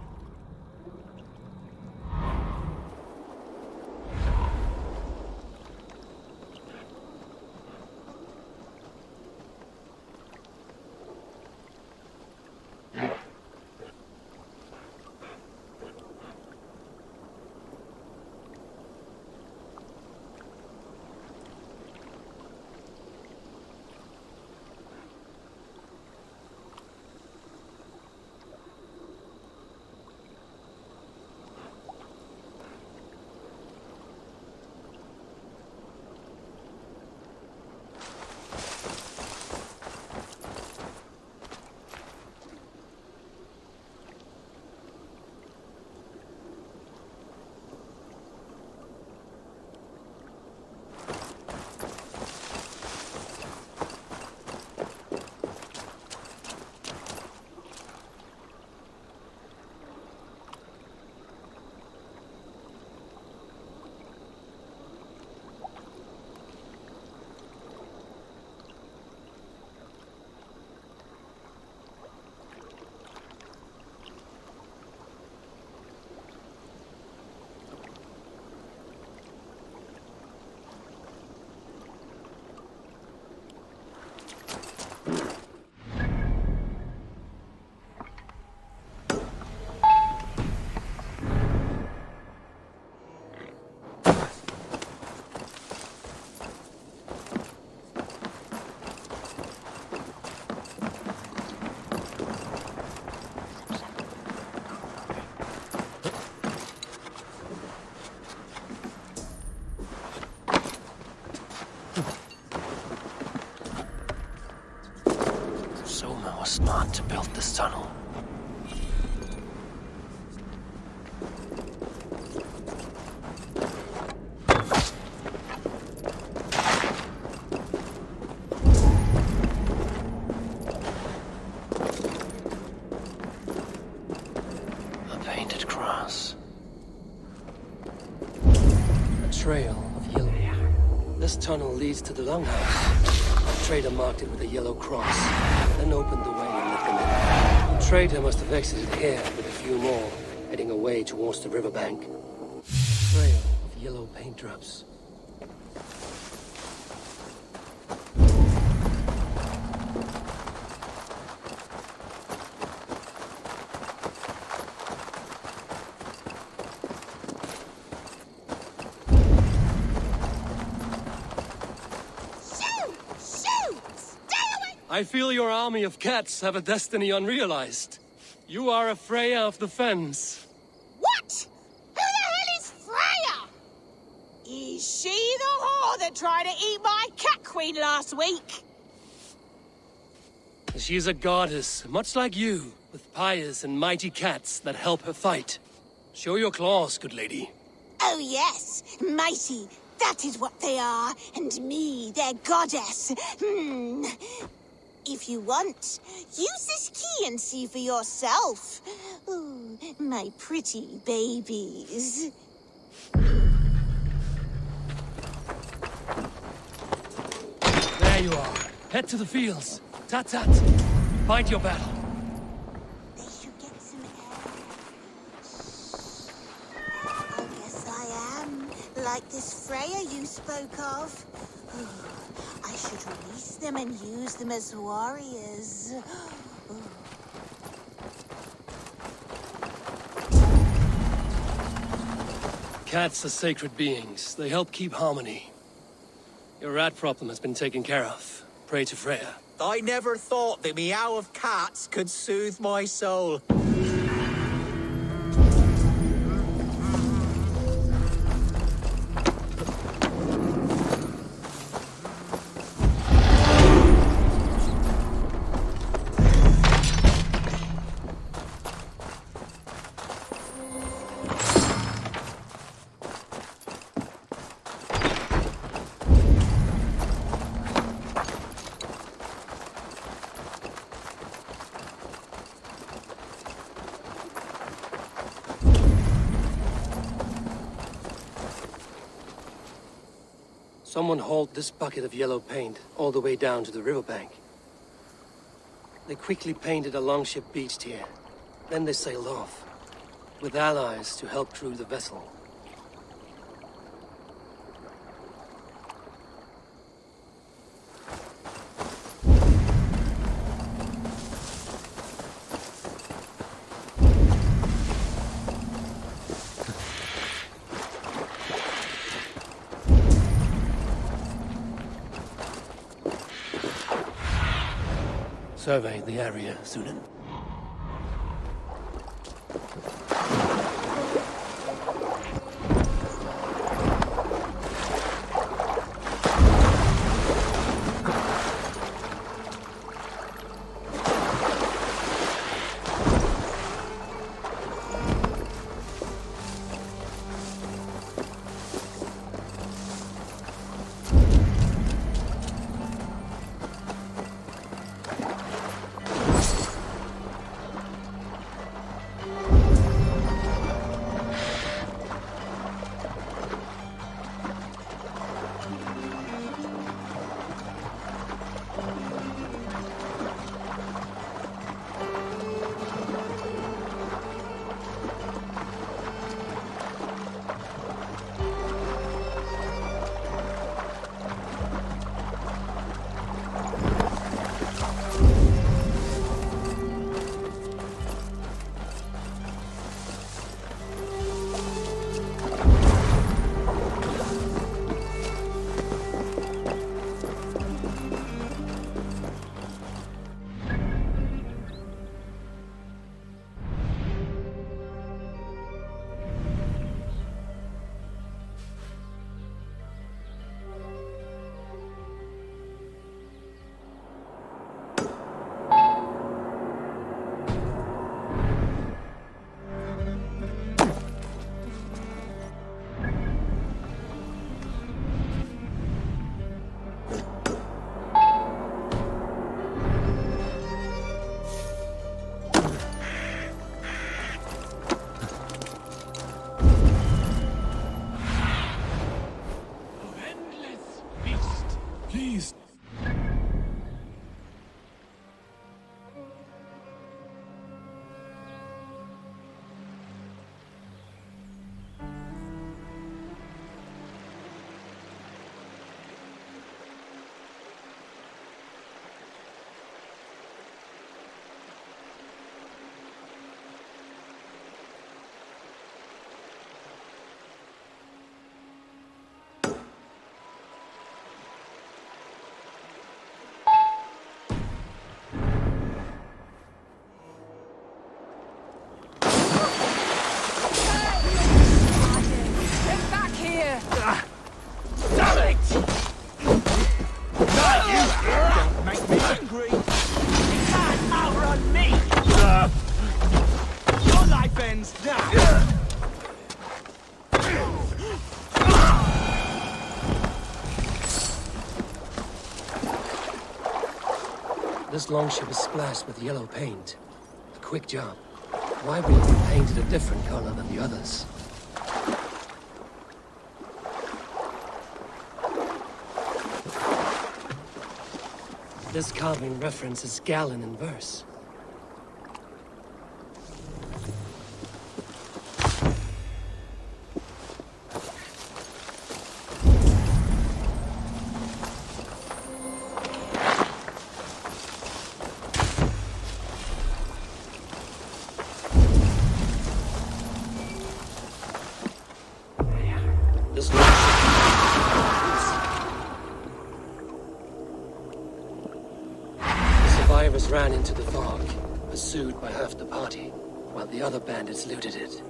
Soma was smart to build this tunnel. A painted cross. A trail of yellow. This tunnel leads to the longhouse. The trader marked it with a yellow cross, then opened the way and let them in. The trader must have exited here with a few more, heading away towards the riverbank. Trail of yellow paint drops. I feel your army of cats have a destiny unrealized. You are a Freya of the Fens. What? Who the hell is Freya? Is she the whore that tried to eat my cat queen last week? She is a goddess, much like you, with pious and mighty cats that help her fight. Show your claws, good lady. Oh yes, mighty. That is what they are. And me, their goddess. If you want, use this key and see for yourself. Ooh, my pretty babies. There you are. Head to the fields. Tat-tat. Fight your battle. They should get some air. I guess I am. Like this Freya you spoke of. I should release them and use them as warriors. Cats are sacred beings. They help keep harmony. Your rat problem has been taken care of. Pray to Freya. I never thought the meow of cats could soothe my soul. Someone hauled this bucket of yellow paint all the way down to the riverbank. They quickly painted a longship beached here. Then they sailed off, with allies to help crew the vessel. Survey the area, Sunan. Please. This longship is splashed with yellow paint. A quick job. Why would it be painted a different color than the others? This carving references gallon in verse. Ran into the fog, pursued by half the party, while the other bandits looted it.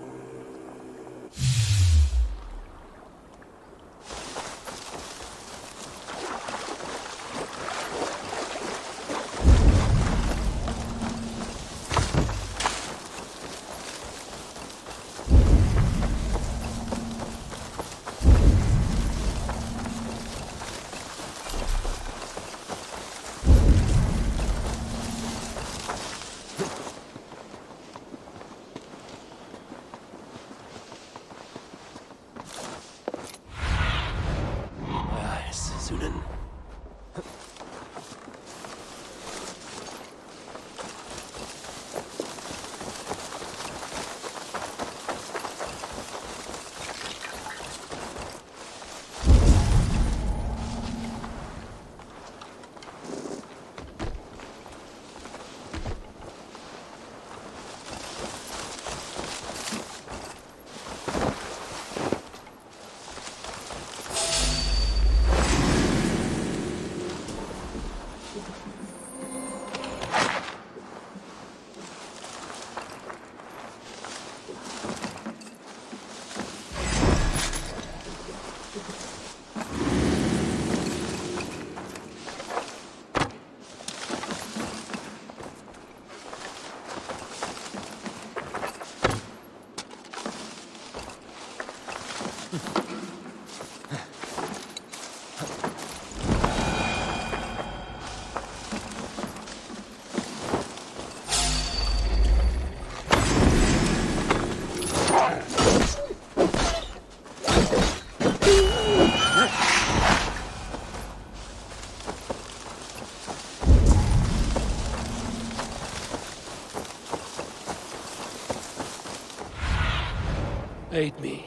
Aid me.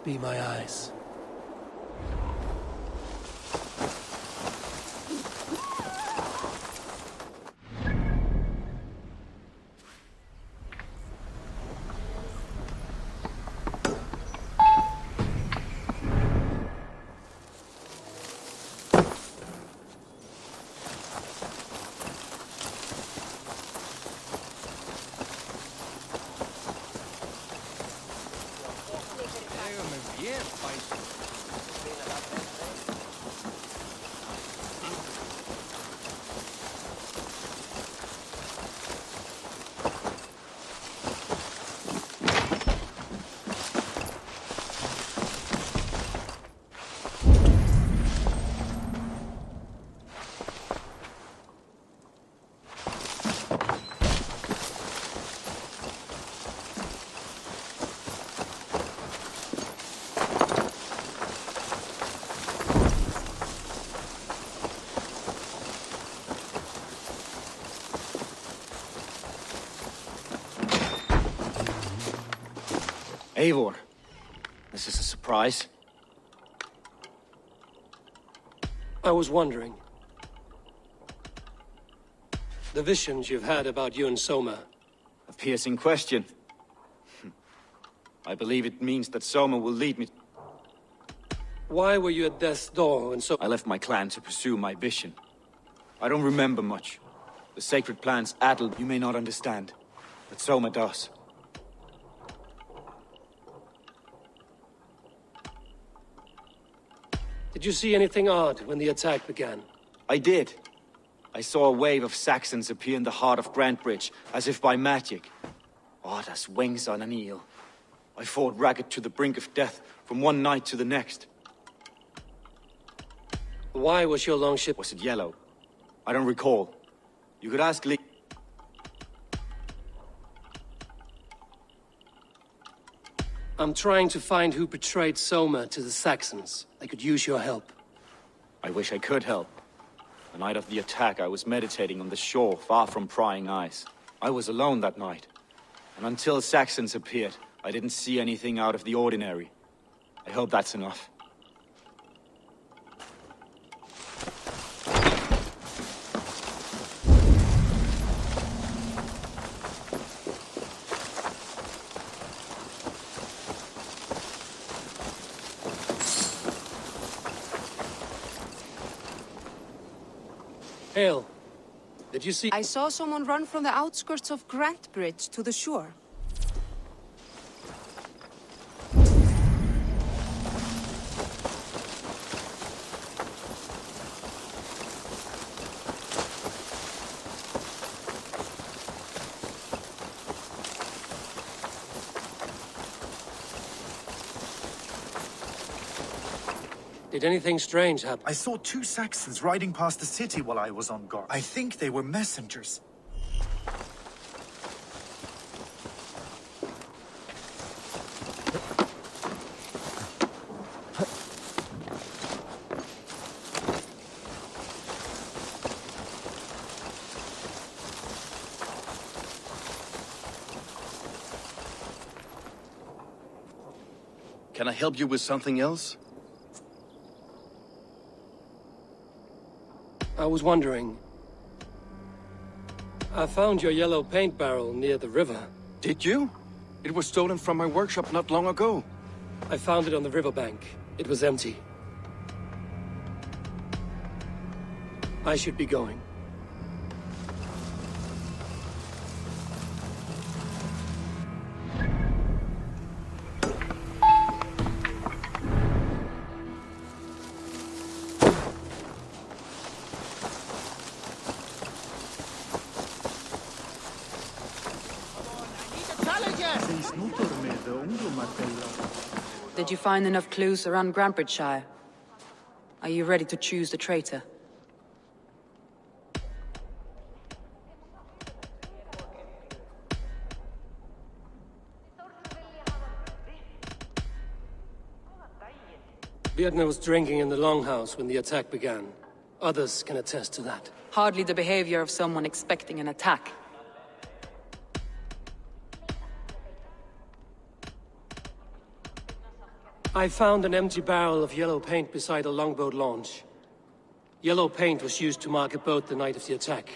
Be my eyes. Eivor, this is a surprise. I was wondering. The visions you've had about you and Soma. A piercing question. I believe it means that Soma will lead me. Why were you at death's door when I left my clan to pursue my vision. I don't remember much. The sacred plans Adel you may not understand, but Soma does. Did you see anything odd when the attack began? I did. I saw a wave of Saxons appear in the heart of Grantebridge, as if by magic. Odd as wings on an eel. I fought ragged to the brink of death, from one night to the next. Why was your longship... Was it yellow? I don't recall. You could ask Lee... I'm trying to find who betrayed Soma to the Saxons. I could use your help. I wish I could help. The night of the attack, I was meditating on the shore, far from prying eyes. I was alone that night. And until Saxons appeared, I didn't see anything out of the ordinary. I hope that's enough. Hale, did you see... I saw someone run from the outskirts of Grantebridge to the shore. Did anything strange happen? I saw 2 Saxons riding past the city while I was on guard. I think they were messengers. Can I help you with something else? I was wondering. I found your yellow paint barrel near the river. Did you? It was stolen from my workshop not long ago. I found it on the riverbank. It was empty. I should be going. Did you find enough clues around Grantebridgeshire? Are you ready to choose the traitor? Vietnam was drinking in the longhouse when the attack began. Others can attest to that. Hardly the behavior of someone expecting an attack. I found an empty barrel of yellow paint beside a longboat launch. Yellow paint was used to mark a boat the night of the attack.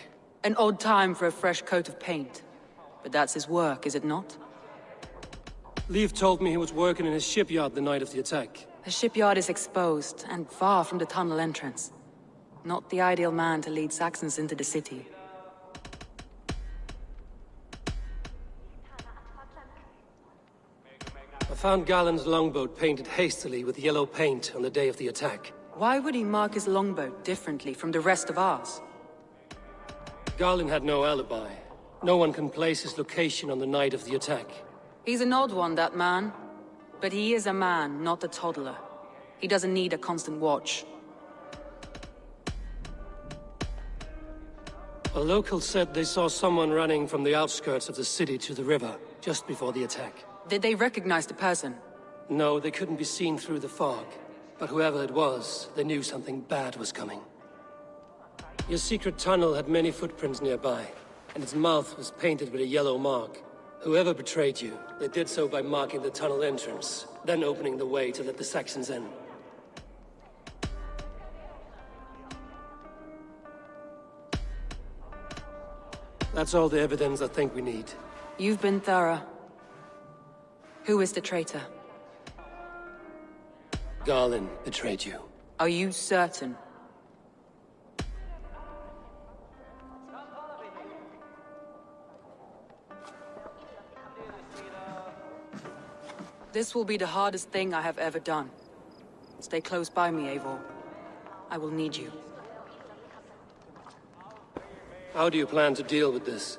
An odd time for a fresh coat of paint. But that's his work, is it not? Leif told me he was working in his shipyard the night of the attack. The shipyard is exposed, and far from the tunnel entrance. Not the ideal man to lead Saxons into the city. I found Galen's longboat painted hastily with yellow paint on the day of the attack. Why would he mark his longboat differently from the rest of ours? Galen had no alibi. No one can place his location on the night of the attack. He's an odd one, that man. But he is a man, not a toddler. He doesn't need a constant watch. A local said they saw someone running from the outskirts of the city to the river, just before the attack. Did they recognize the person? No, they couldn't be seen through the fog. But whoever it was, they knew something bad was coming. Your secret tunnel had many footprints nearby, and its mouth was painted with a yellow mark. Whoever betrayed you, they did so by marking the tunnel entrance, then opening the way to let the Saxons in. That's all the evidence I think we need. You've been thorough. Who is the traitor? Galen betrayed you. Are you certain? This will be the hardest thing I have ever done. Stay close by me, Eivor. I will need you. How do you plan to deal with this?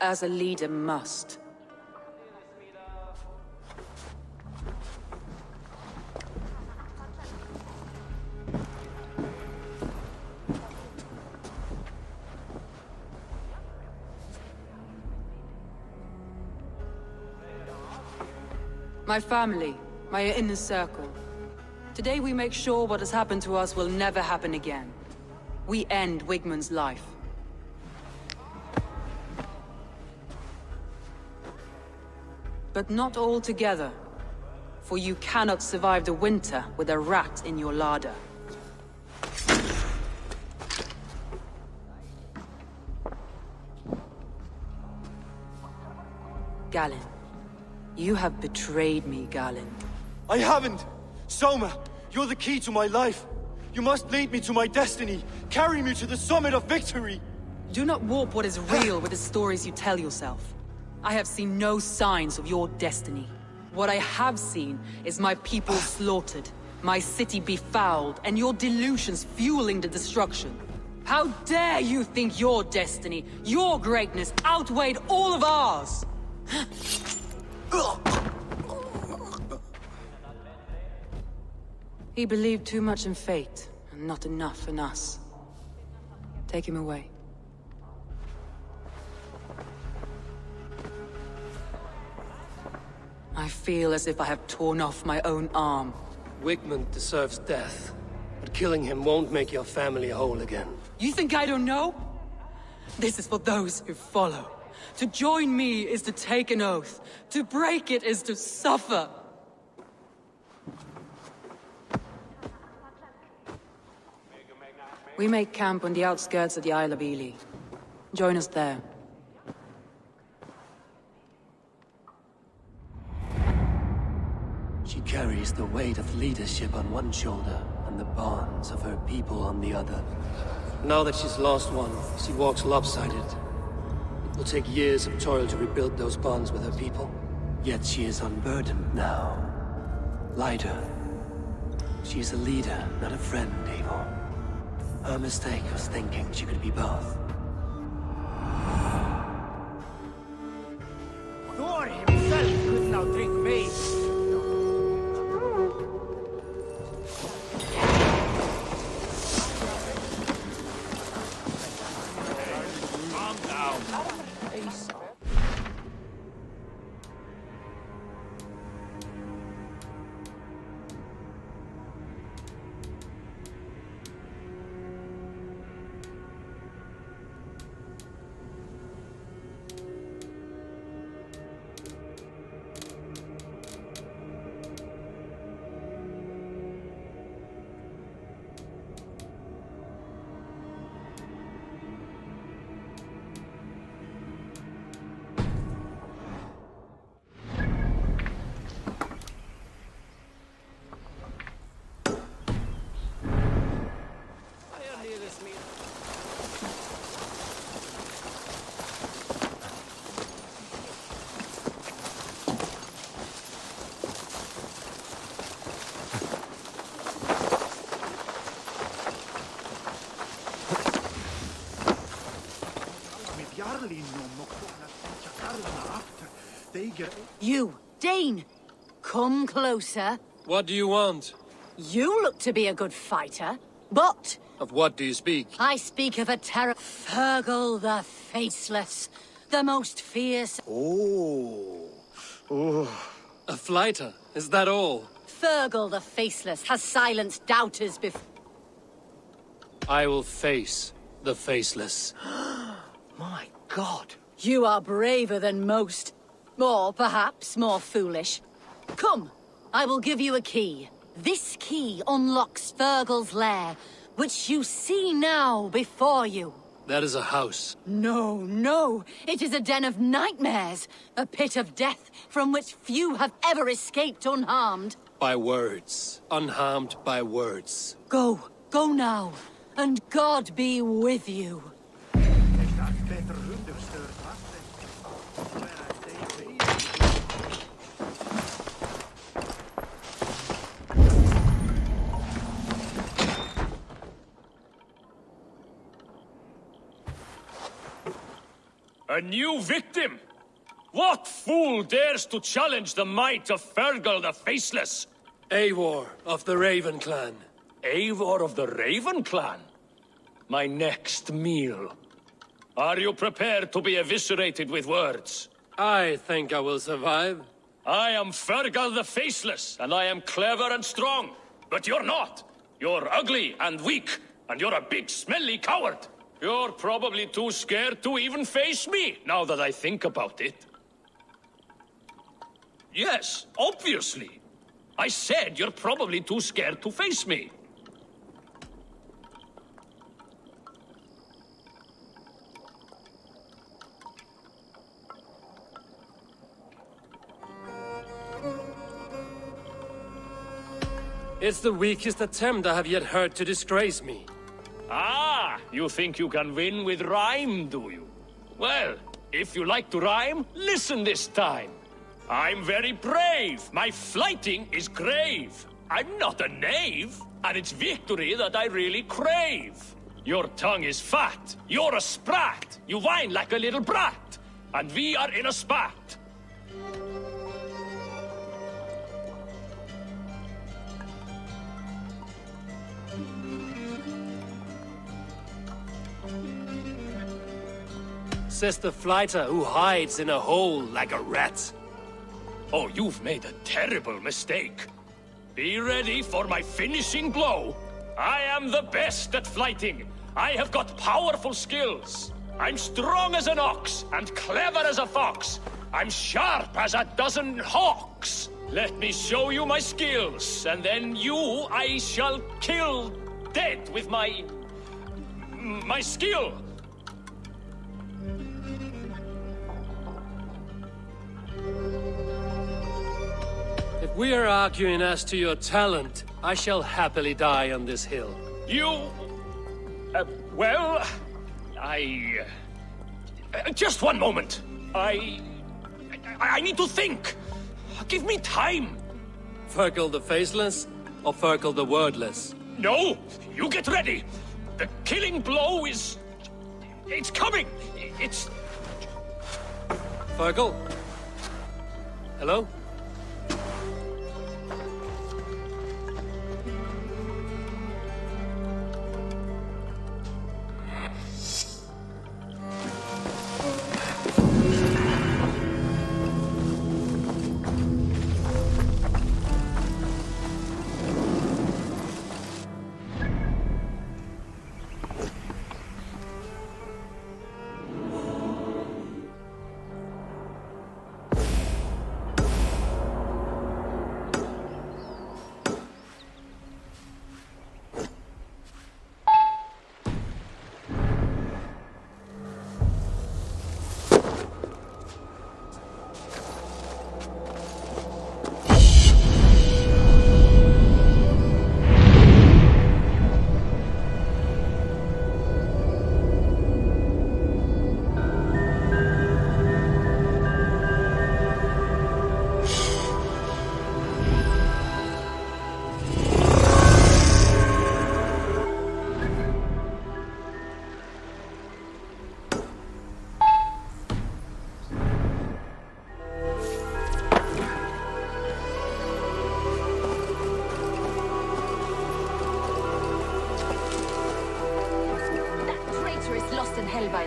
As a leader must. My family, my inner circle. Today we make sure what has happened to us will never happen again. We end Wigmund's life. But not all together. For you cannot survive the winter with a rat in your larder. Galen. You have betrayed me, Galen. I haven't! Soma, you're the key to my life. You must lead me to my destiny. Carry me to the summit of victory. Do not warp what is real with the stories you tell yourself. I have seen no signs of your destiny. What I have seen is my people slaughtered, my city befouled, and your delusions fueling the destruction. How dare you think your destiny, your greatness, outweighed all of ours? He believed too much in fate, and not enough in us. Take him away. I feel as if I have torn off my own arm. Wigmund deserves death, but killing him won't make your family whole again. You think I don't know? This is for those who follow. To join me is to take an oath. To break it is to suffer. We make camp on the outskirts of the Isle of Ely. Join us there. She carries the weight of leadership on one shoulder and the bonds of her people on the other. Now that she's lost one, she walks lopsided. It will take years of toil to rebuild those bonds with her people. Yet she is unburdened now. Lighter. She is a leader, not a friend, Eivor. Her mistake was thinking she could be both. Thor himself could now drink me. Calm down. You, Dane! Come closer. What do you want? You look to be a good fighter, but... Of what do you speak? I speak of a Fergal the Faceless, the most fierce... A flighter, is that all? Fergal the Faceless has silenced doubters before... I will face the Faceless. My God! You are braver than most. Or perhaps more foolish. Come, I will give you a key. This key unlocks Fergal's lair, which you see now before you. That is a house. No, no. It is a den of nightmares. A pit of death from which few have ever escaped unharmed. By words. Unharmed by words. Go. Go now. And God be with you. A new victim? What fool dares to challenge the might of Fergal the Faceless? Eivor of the Raven Clan. Eivor of the Raven Clan? My next meal. Are you prepared to be eviscerated with words? I think I will survive. I am Fergal the Faceless, and I am clever and strong. But you're not. You're ugly and weak, and you're a big smelly coward. You're probably too scared to even face me, now that I think about it. Yes, obviously. I said you're probably too scared to face me. It's the weakest attempt I have yet heard to disgrace me. Ah, you think you can win with rhyme, do you? Well, if you like to rhyme, listen this time. I'm very brave. My flighting is grave. I'm not a knave, and it's victory that I really crave. Your tongue is fat. You're a sprat. You whine like a little brat. And we are in a spat. Says the flighter who hides in a hole like a rat. Oh, you've made a terrible mistake. Be ready for my finishing blow. I am the best at flighting. I have got powerful skills. I'm strong as an ox and clever as a fox. I'm sharp as a dozen hawks. Let me show you my skills, and then you I shall kill dead with my skill. If we are arguing as to your talent, I shall happily die on this hill. You... well... just one moment. I need to think. Give me time. Fergal the Faceless or Fergal the Wordless? No! You get ready. The killing blow is... it's coming. It's... Fergal? Hello?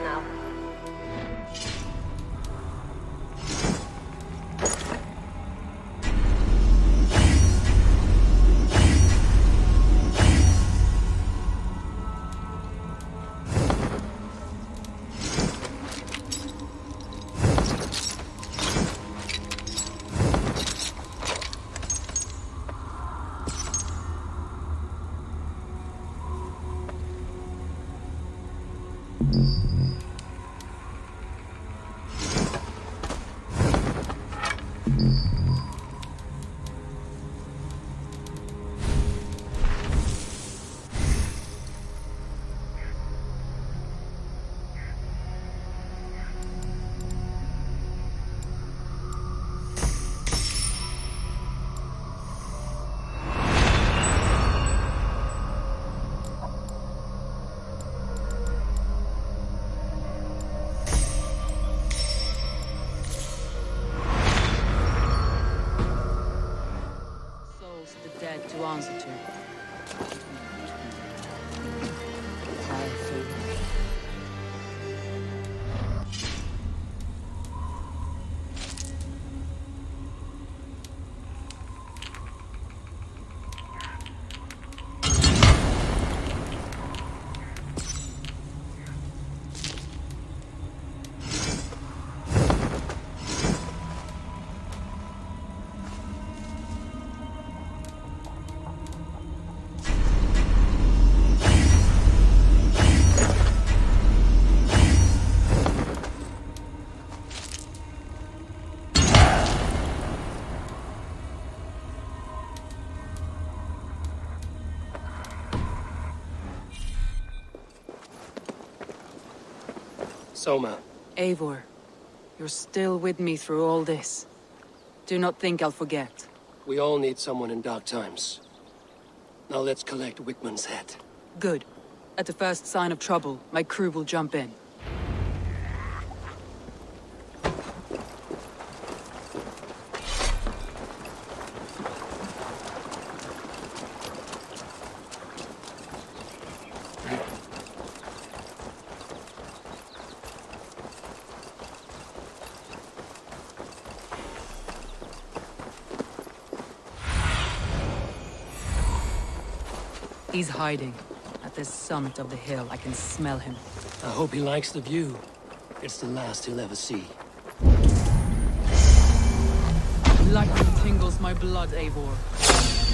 now. Dead to answer to. Soma. Eivor, you're still with me through all this. Do not think I'll forget. We all need someone in dark times. Now let's collect Wickman's head. Good. At the first sign of trouble, my crew will jump in. He's hiding. At the summit of the hill, I can smell him. I hope he likes the view. It's the last he'll ever see. Lightning tingles my blood, Eivor.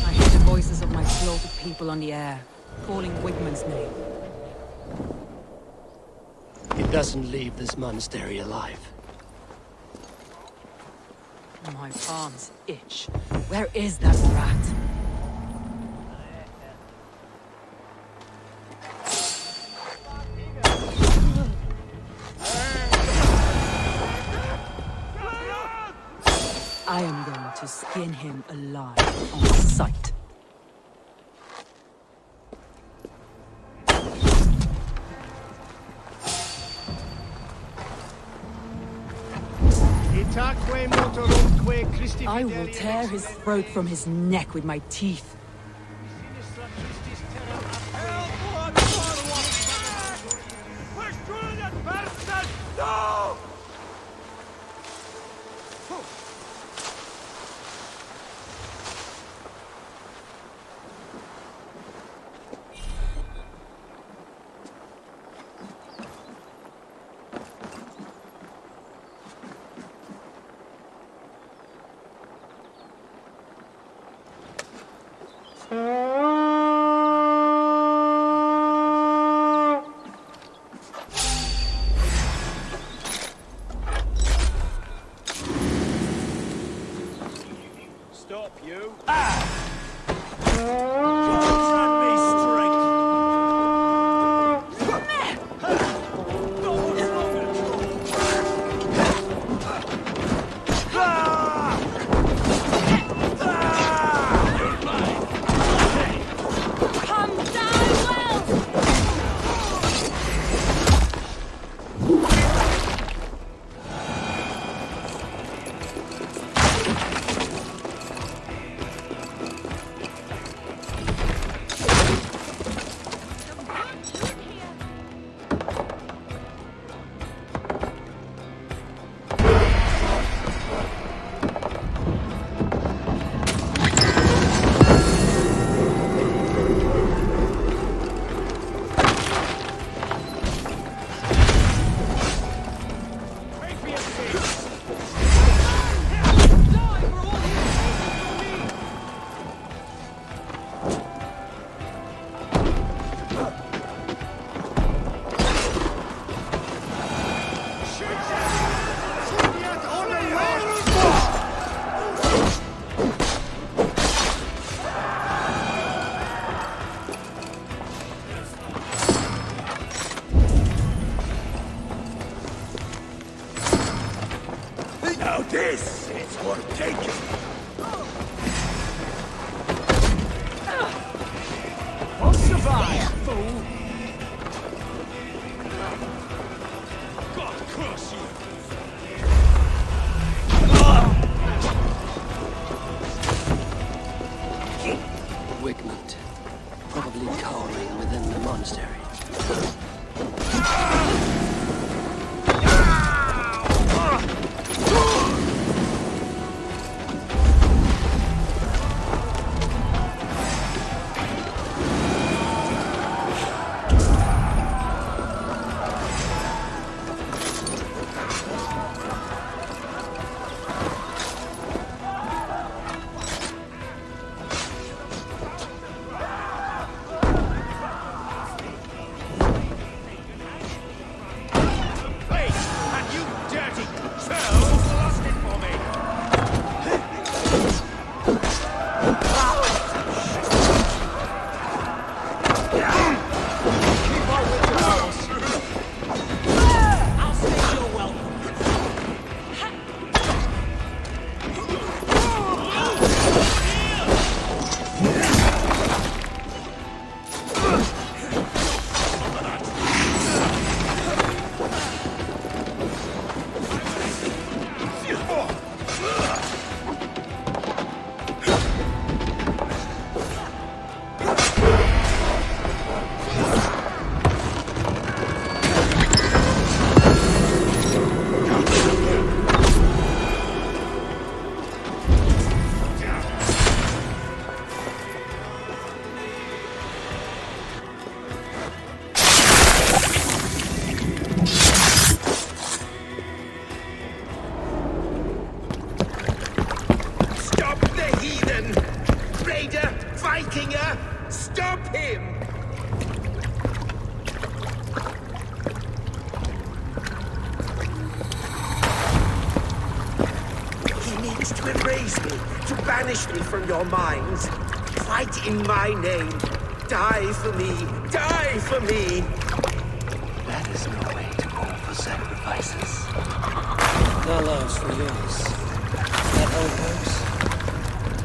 I hear the voices of my slaughtered people on the air, calling Wigman's name. He doesn't leave this monastery alive. My palms itch. Where is that rat? I am going to skin him alive on sight. I will tear his throat from his neck with my teeth. Stop, you! I'll survive, fool! God curse you! Wigmund, probably cowering within the monastery. Vikinger! Stop him! He needs to erase me, to banish me from your minds. Fight in my name. Die for me. Die for me! That is no way to call for sacrifices. Our lives for yours. That how it works?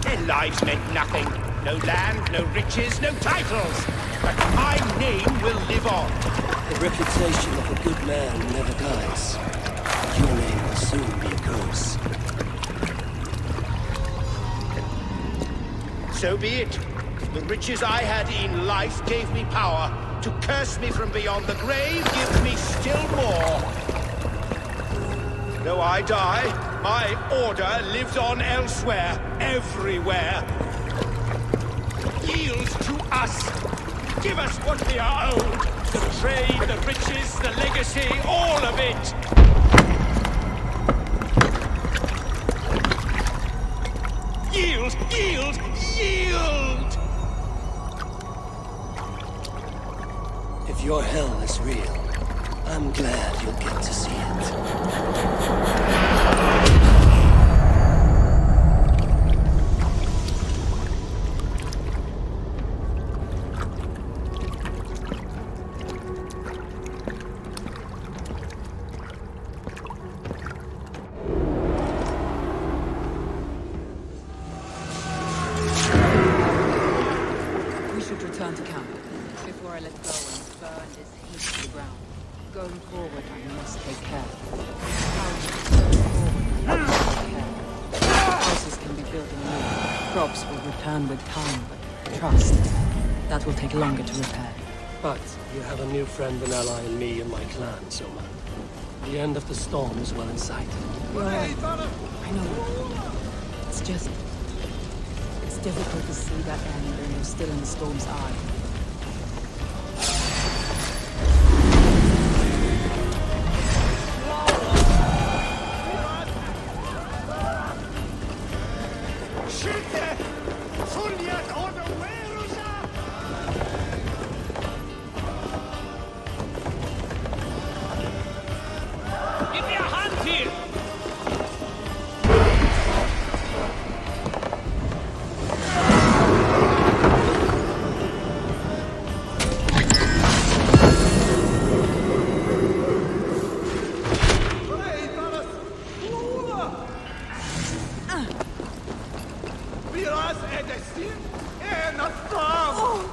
Their lives meant nothing. No land, no riches, no titles. But my name will live on. The reputation of a good man never dies. Your name will soon be a curse. So be it. The riches I had in life gave me power. To curse me from beyond the grave gives me still more. Though I die, my order lives on elsewhere, everywhere. Yield to us. Give us what we are owed. The trade, the riches, the legacy, all of it. Yield, yield, yield! If your hell is real, I'm glad you'll get to see it. Return to camp. Before I let go and burn this heat to the ground. Going forward, I must take care. Houses can be built anew. Crops will return with time, but trust, that will take longer to repair. But you have a new friend and ally in me and my clan, Soma. The end of the storm is well in sight. You're right. I know. It's just... it's difficult to see that end when you're still in the storm's eye. Give me a hand here! Was är det sin? En av dem!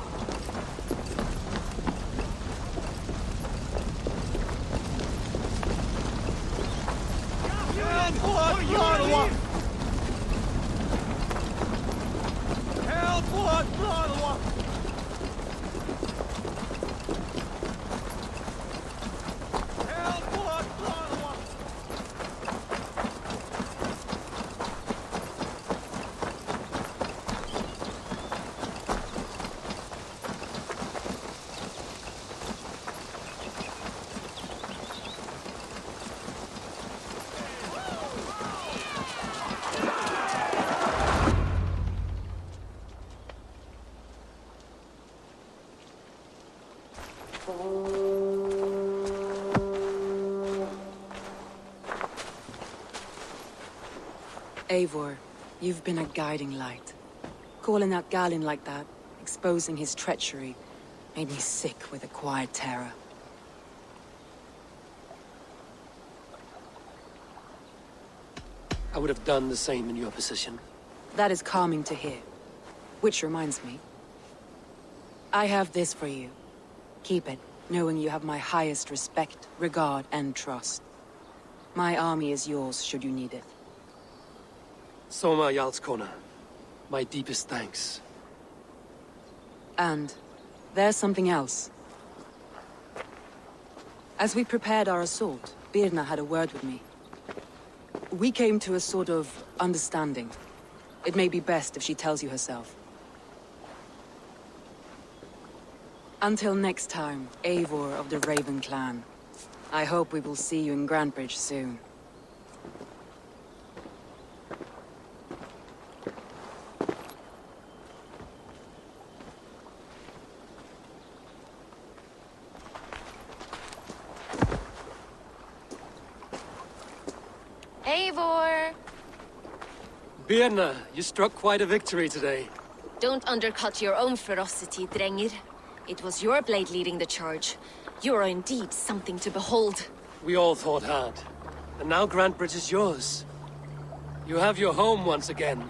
Help! Eivor, you've been a guiding light. Calling out Galin like that, exposing his treachery, made me sick with a quiet terror. I would have done the same in your position. That is calming to hear. Which reminds me. I have this for you. Keep it, knowing you have my highest respect, regard, and trust. My army is yours, should you need it. Soma Jarlskona, my deepest thanks. And there's something else. As we prepared our assault, Birna had a word with me. We came to a sort of understanding. It may be best if she tells you herself. Until next time, Eivor of the Raven Clan. I hope we will see you in Grantebridge soon. Eivor! Birna, you struck quite a victory today. Don't undercut your own ferocity, Drengir. It was your blade leading the charge. You are indeed something to behold. We all fought hard. And now Grantebridge is yours. You have your home once again.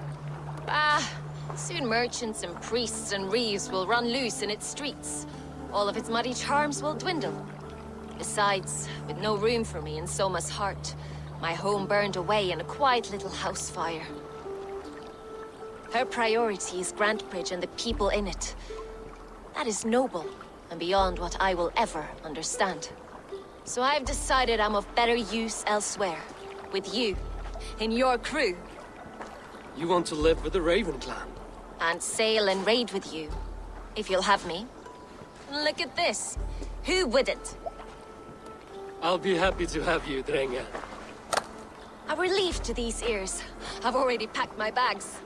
Soon merchants and priests and reeves will run loose in its streets. All of its muddy charms will dwindle. Besides, with no room for me in Soma's heart, my home burned away in a quiet little house fire. Her priority is Grantebridge and the people in it. That is noble, and beyond what I will ever understand. So I've decided I'm of better use elsewhere. With you, in your crew. You want to live with the Raven Clan? And sail and raid with you, if you'll have me. Look at this. Who wouldn't? I'll be happy to have you, Drenga. A relief to these ears. I've already packed my bags.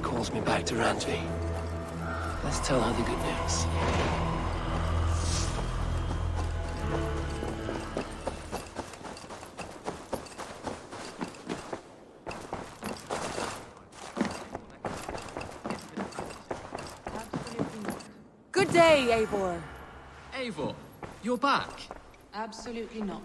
Calls me back to Randvi. Let's tell her the good news. Good day, Eivor. Eivor, you're back. Absolutely not.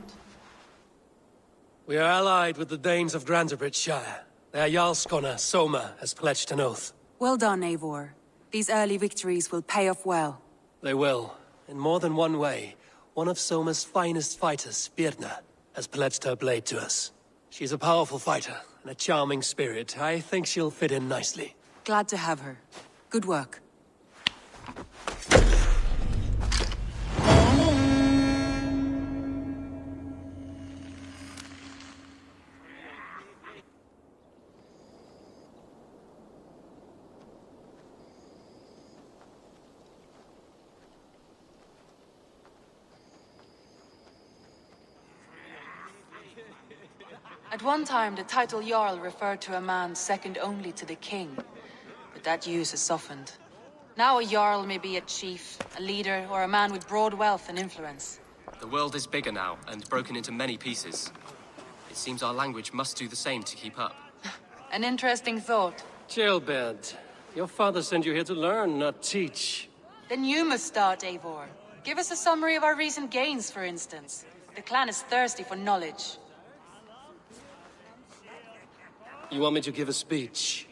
We are allied with the Danes of Grantebridgeshire. Their Jarlskona, Soma, has pledged an oath. Well done, Eivor. These early victories will pay off well. They will. In more than one way. One of Soma's finest fighters, Birna, has pledged her blade to us. She's a powerful fighter and a charming spirit. I think she'll fit in nicely. Glad to have her. Good work. At one time, the title Jarl referred to a man second only to the king. But that use has softened. Now a Jarl may be a chief, a leader, or a man with broad wealth and influence. The world is bigger now, and broken into many pieces. It seems our language must do the same to keep up. An interesting thought. Gilbert, your father sent you here to learn, not teach. Then you must start, Eivor. Give us a summary of our recent gains, for instance. The clan is thirsty for knowledge. You want me to give a speech?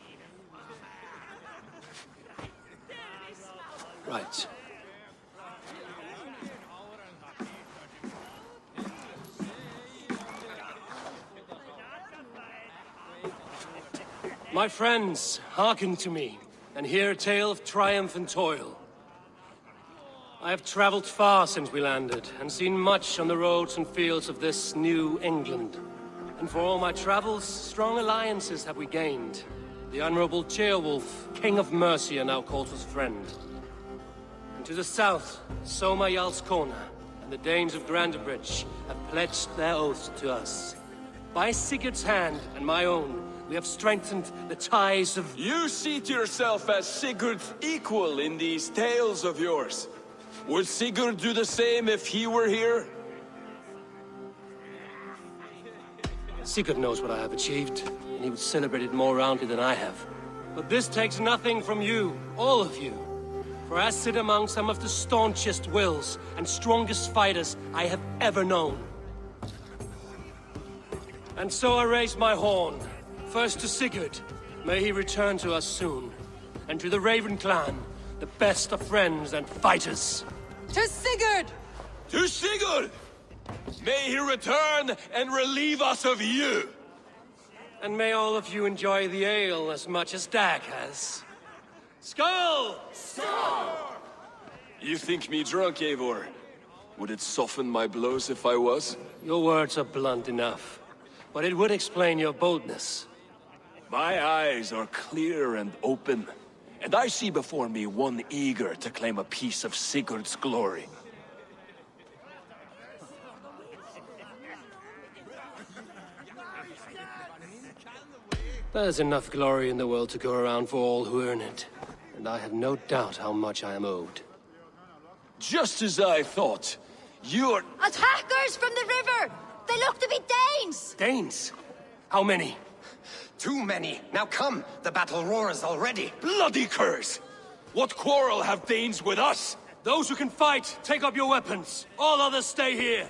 Right. My friends, hearken to me, and hear a tale of triumph and toil. I have traveled far since we landed, and seen much on the roads and fields of this new England. And for all my travels, strong alliances have we gained. The Honorable Ceolwulf, King of Mercia, now calls us friend. And to the south, Soma Jarlskona and the Danes of Grantebridge have pledged their oaths to us. By Sigurd's hand and my own, we have strengthened the ties of... You see to yourself as Sigurd's equal in these tales of yours. Would Sigurd do the same if he were here? Sigurd knows what I have achieved, and he would celebrate it more roundly than I have. But this takes nothing from you, all of you. For I sit among some of the staunchest wills and strongest fighters I have ever known. And so I raise my horn, first to Sigurd, may he return to us soon, and to the Raven clan, the best of friends and fighters. To Sigurd! To Sigurd! May he return and relieve us of you! And may all of you enjoy the ale as much as Dag has. Skull! Skull! You think me drunk, Eivor? Would it soften my blows if I was? Your words are blunt enough, but it would explain your boldness. My eyes are clear and open, and I see before me one eager to claim a piece of Sigurd's glory. There's enough glory in the world to go around for all who earn it, and I have no doubt how much I am owed. Just as I thought. You're... Attackers from the river! They look to be Danes! Danes? How many? Too many. Now come, the battle roars already. Bloody curs! What quarrel have Danes with us? Those who can fight, take up your weapons. All others stay here.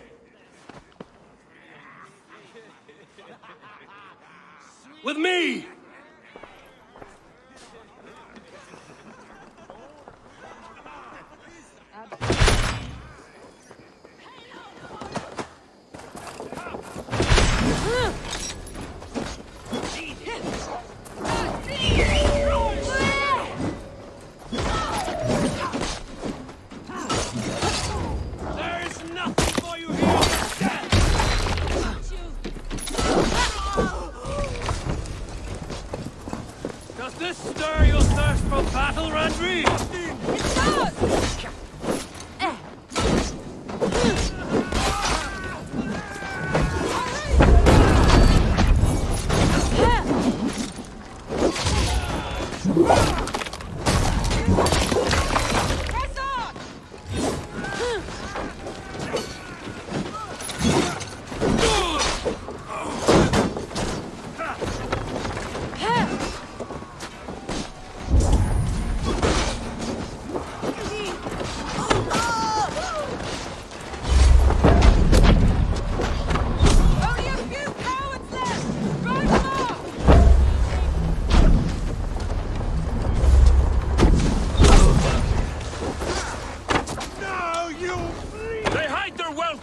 With me! Does this stir your thirst for battle, Randri? It does!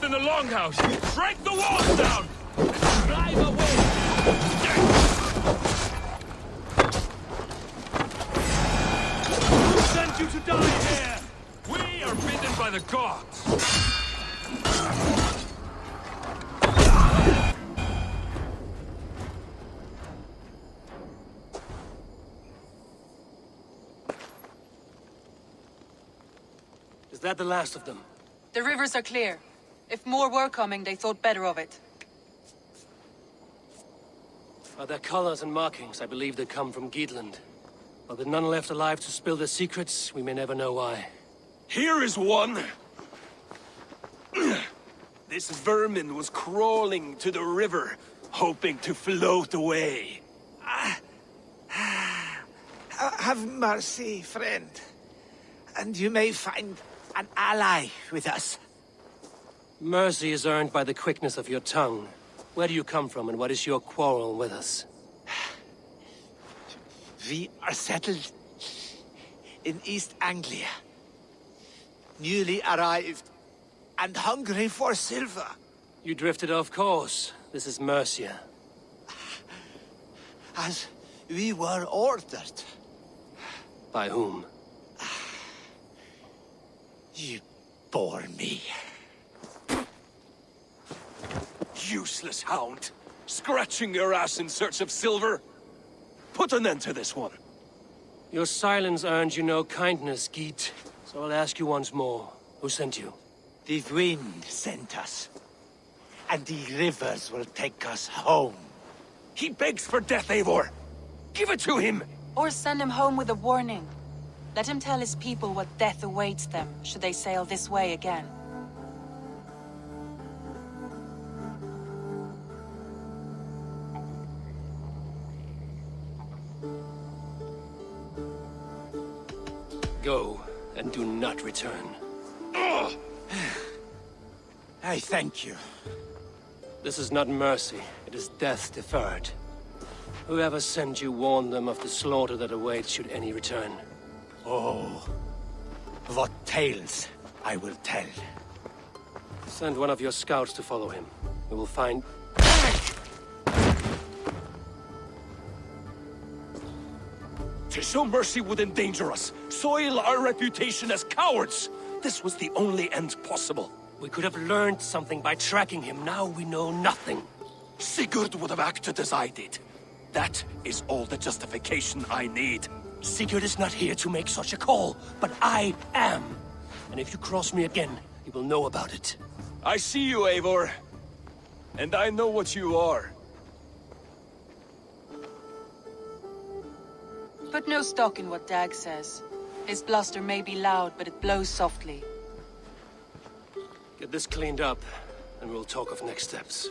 in the longhouse! Break the walls down! Drive away! Who sent you to die here? We are bidden by the gods! Is that the last of them? The rivers are clear. If more were coming, they thought better of it. By their colors and markings, I believe they come from Geatland. But with none left alive to spill their secrets, we may never know why. Here is one! This vermin was crawling to the river, hoping to float away. Have mercy, friend. And you may find an ally with us. Mercy is earned by the quickness of your tongue. Where do you come from, and what is your quarrel with us? We are settled in East Anglia. Newly arrived and hungry for silver. You drifted off course. This is Mercia. As we were ordered. By whom? You bore me. Useless hound! Scratching your ass in search of silver! Put an end to this one! Your silence earned you no kindness, Geet. So I'll ask you once more. Who sent you? The wind sent us. And the rivers will take us home. He begs for death, Eivor! Give it to him! Or send him home with a warning. Let him tell his people what death awaits them, should they sail this way again. Go, and do not return. I thank you. This is not mercy, it is death deferred. Whoever sent you warned them of the slaughter that awaits should any return. Oh, what tales I will tell. Send one of your scouts to follow him. We will find... To show mercy would endanger us, soil our reputation as cowards. This was the only end possible. We could have learned something by tracking him. Now we know nothing. Sigurd would have acted as I did. That is all the justification I need. Sigurd is not here to make such a call, but I am. And if you cross me again, you will know about it. I see you, Eivor. And I know what you are. Put no stock in what Dag says. His bluster may be loud, but it blows softly. Get this cleaned up, and we'll talk of next steps.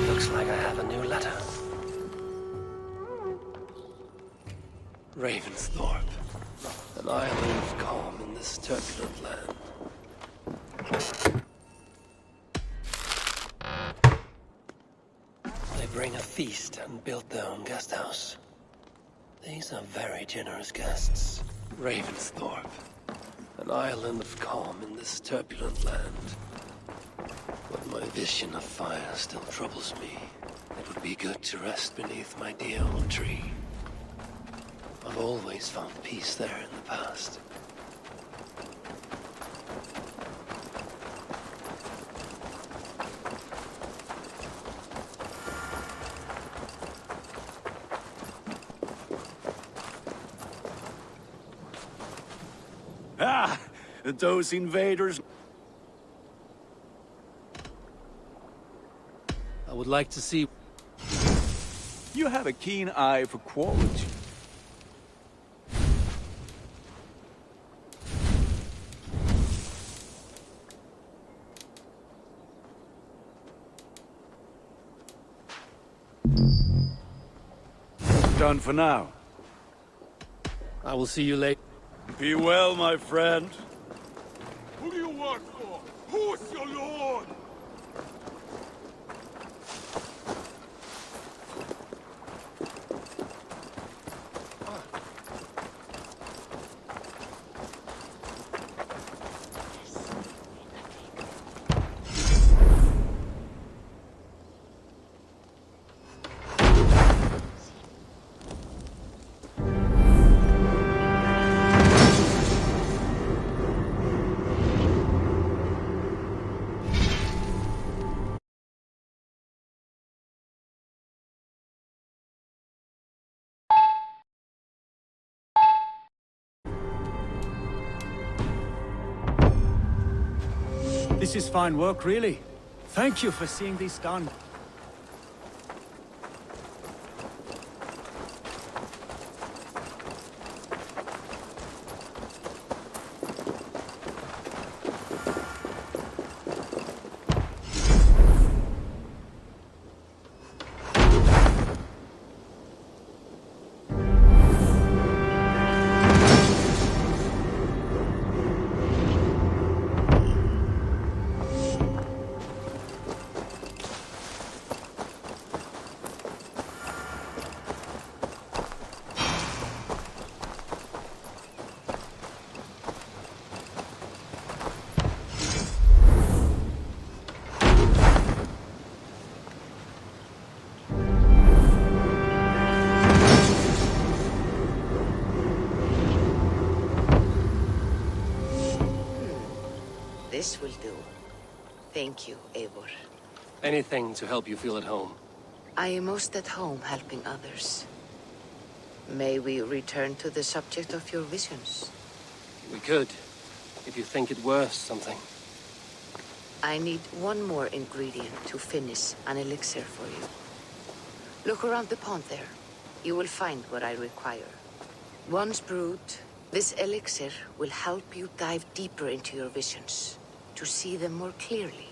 Looks like I have a new letter. Ravensthorpe, an island of calm in this turbulent land. They bring a feast and built their own guest house. These are very generous guests. Ravensthorpe, an island of calm in this turbulent land. But my vision of fire still troubles me. It would be good to rest beneath my dear old tree. I've always found peace there in the past. Ah! Those invaders... I would like to see... You have a keen eye for quality. Done for now. I will see you later. Be well, my friend. Who do you work for? Who's your lord? This is fine work, really. Thank you for seeing this done. This will do. Thank you, Eivor. Anything to help you feel at home. I am most at home helping others. May we return to the subject of your visions? We could, if you think it worth something. I need one more ingredient to finish an elixir for you. Look around the pond there. You will find what I require. Once brewed, this elixir will help you dive deeper into your visions, to see them more clearly.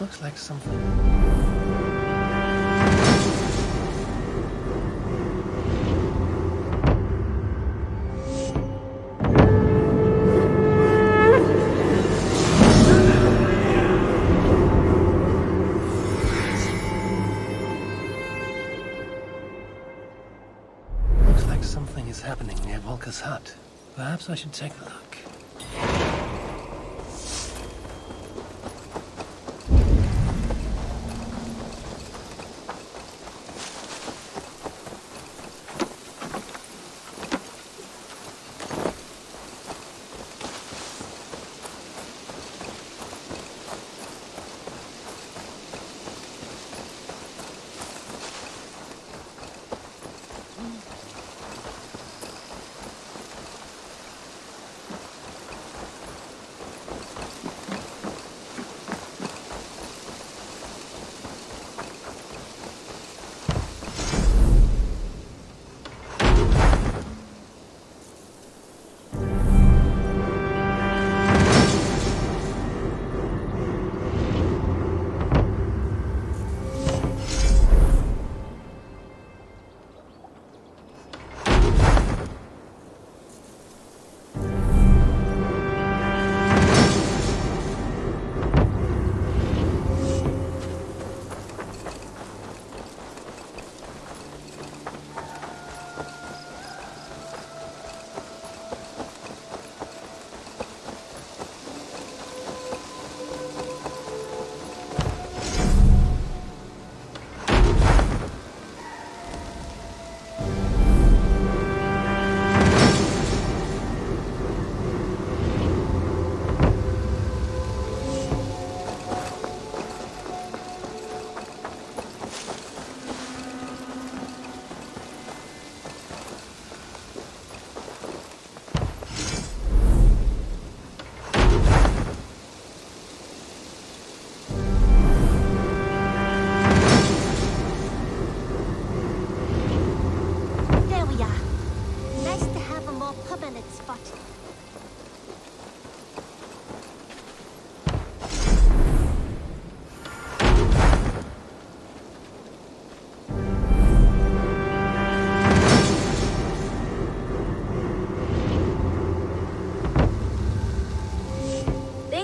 Looks like something. Looks like something is happening near Volker's hut. Perhaps I should take a look.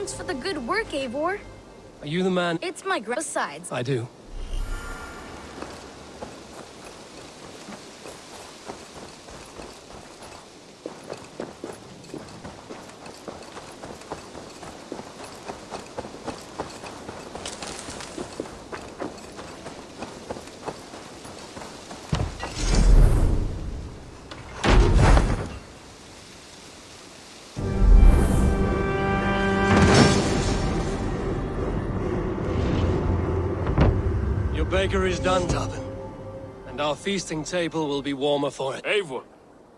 Thanks for the good work, Eivor. Are you the man? It's my besides. I do. Baker is done, Tobin. And our feasting table will be warmer for it. Eivor,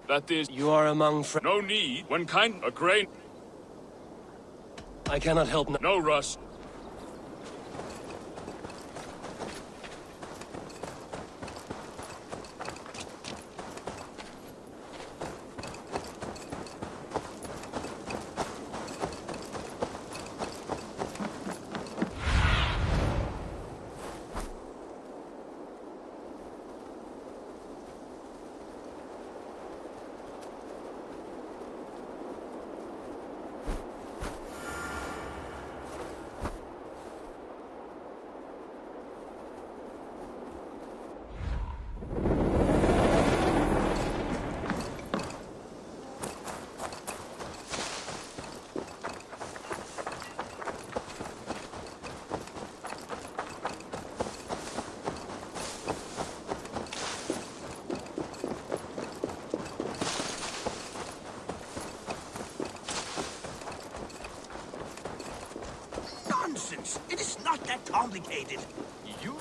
that is... You are among friends. No need. When kind... A grain... I cannot help... No rush. Nonsense! It is not that complicated. You...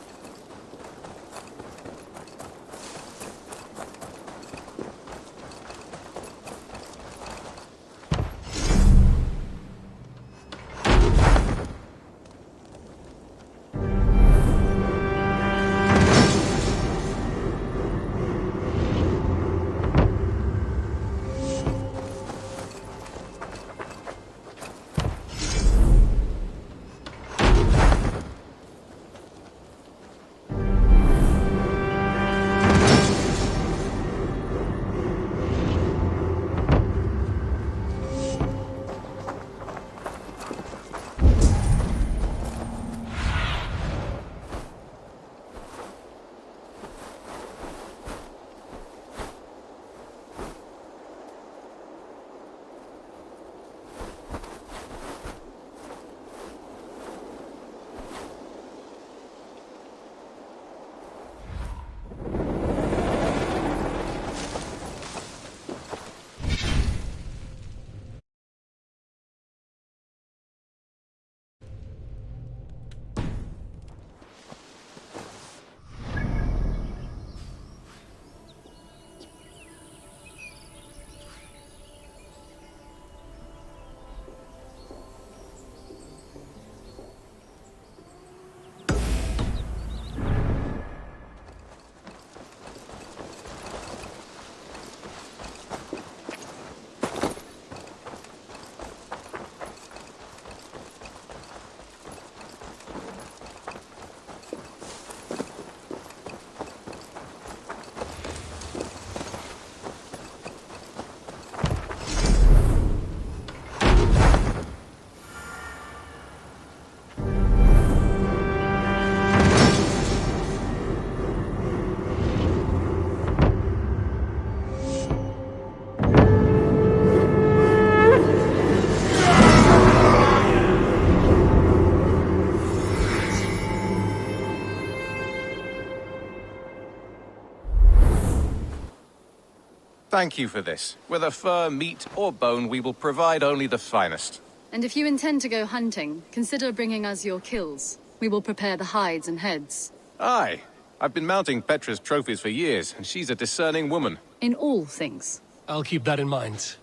Thank you for this. Whether fur, meat, or bone, we will provide only the finest. And if you intend to go hunting, consider bringing us your kills. We will prepare the hides and heads. Aye. I've been mounting Petra's trophies for years, and she's a discerning woman. In all things. I'll keep that in mind.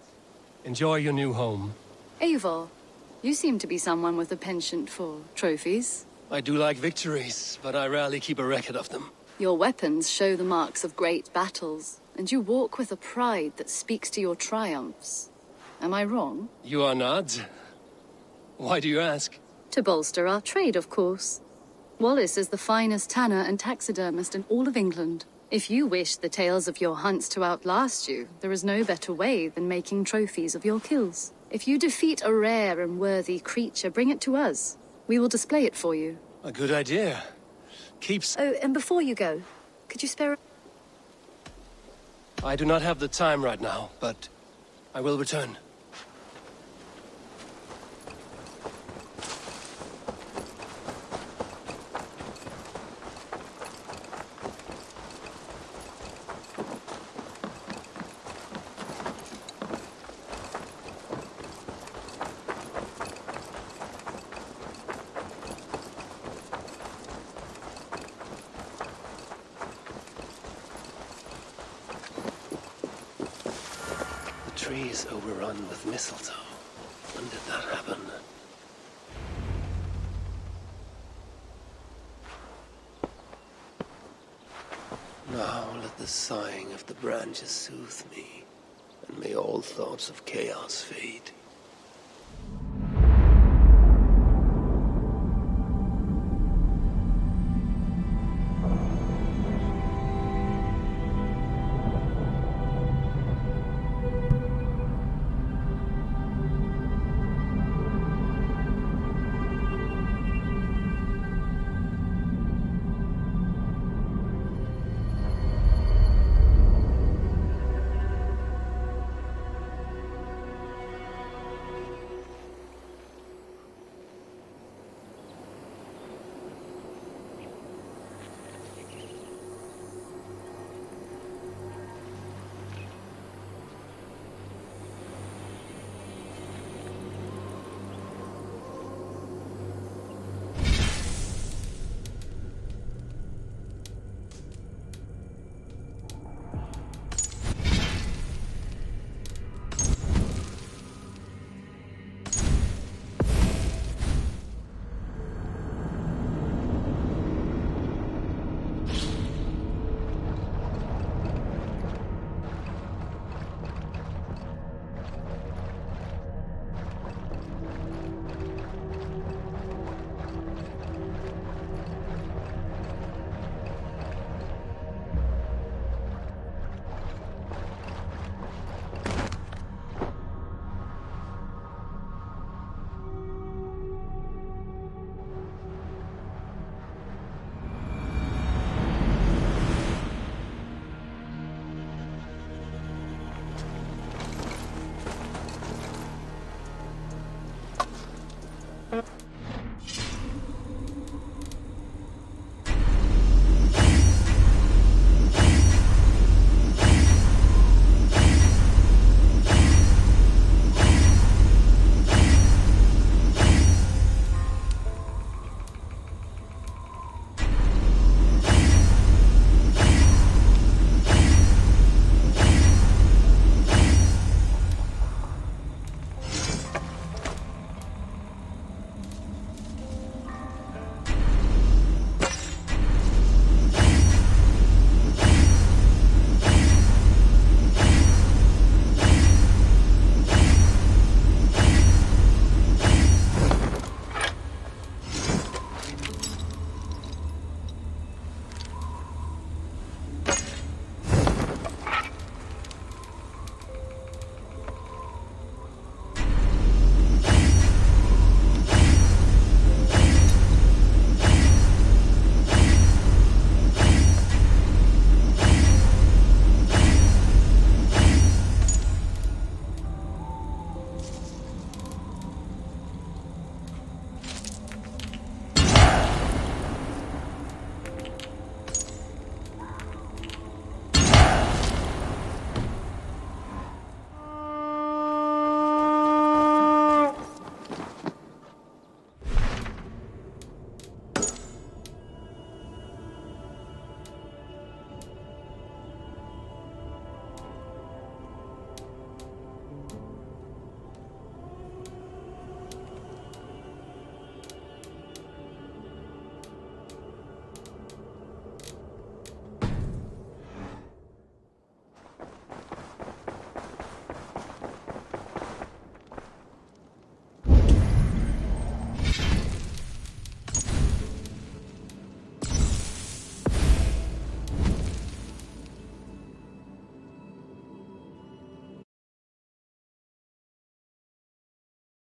Enjoy your new home. Eivor, you seem to be someone with a penchant for trophies. I do like victories, but I rarely keep a record of them. Your weapons show the marks of great battles, and you walk with a pride that speaks to your triumphs. Am I wrong? You are not. Why do you ask? To bolster our trade, of course. Wallace is the finest tanner and taxidermist in all of England. If you wish the tales of your hunts to outlast you, there is no better way than making trophies of your kills. If you defeat a rare and worthy creature, bring it to us. We will display it for you. A good idea. Keeps... Oh, and before you go, could you spare... I do not have the time right now, but I will return. Trees overrun with mistletoe. When did that happen? Now let the sighing of the branches soothe me, and may all thoughts of chaos fade.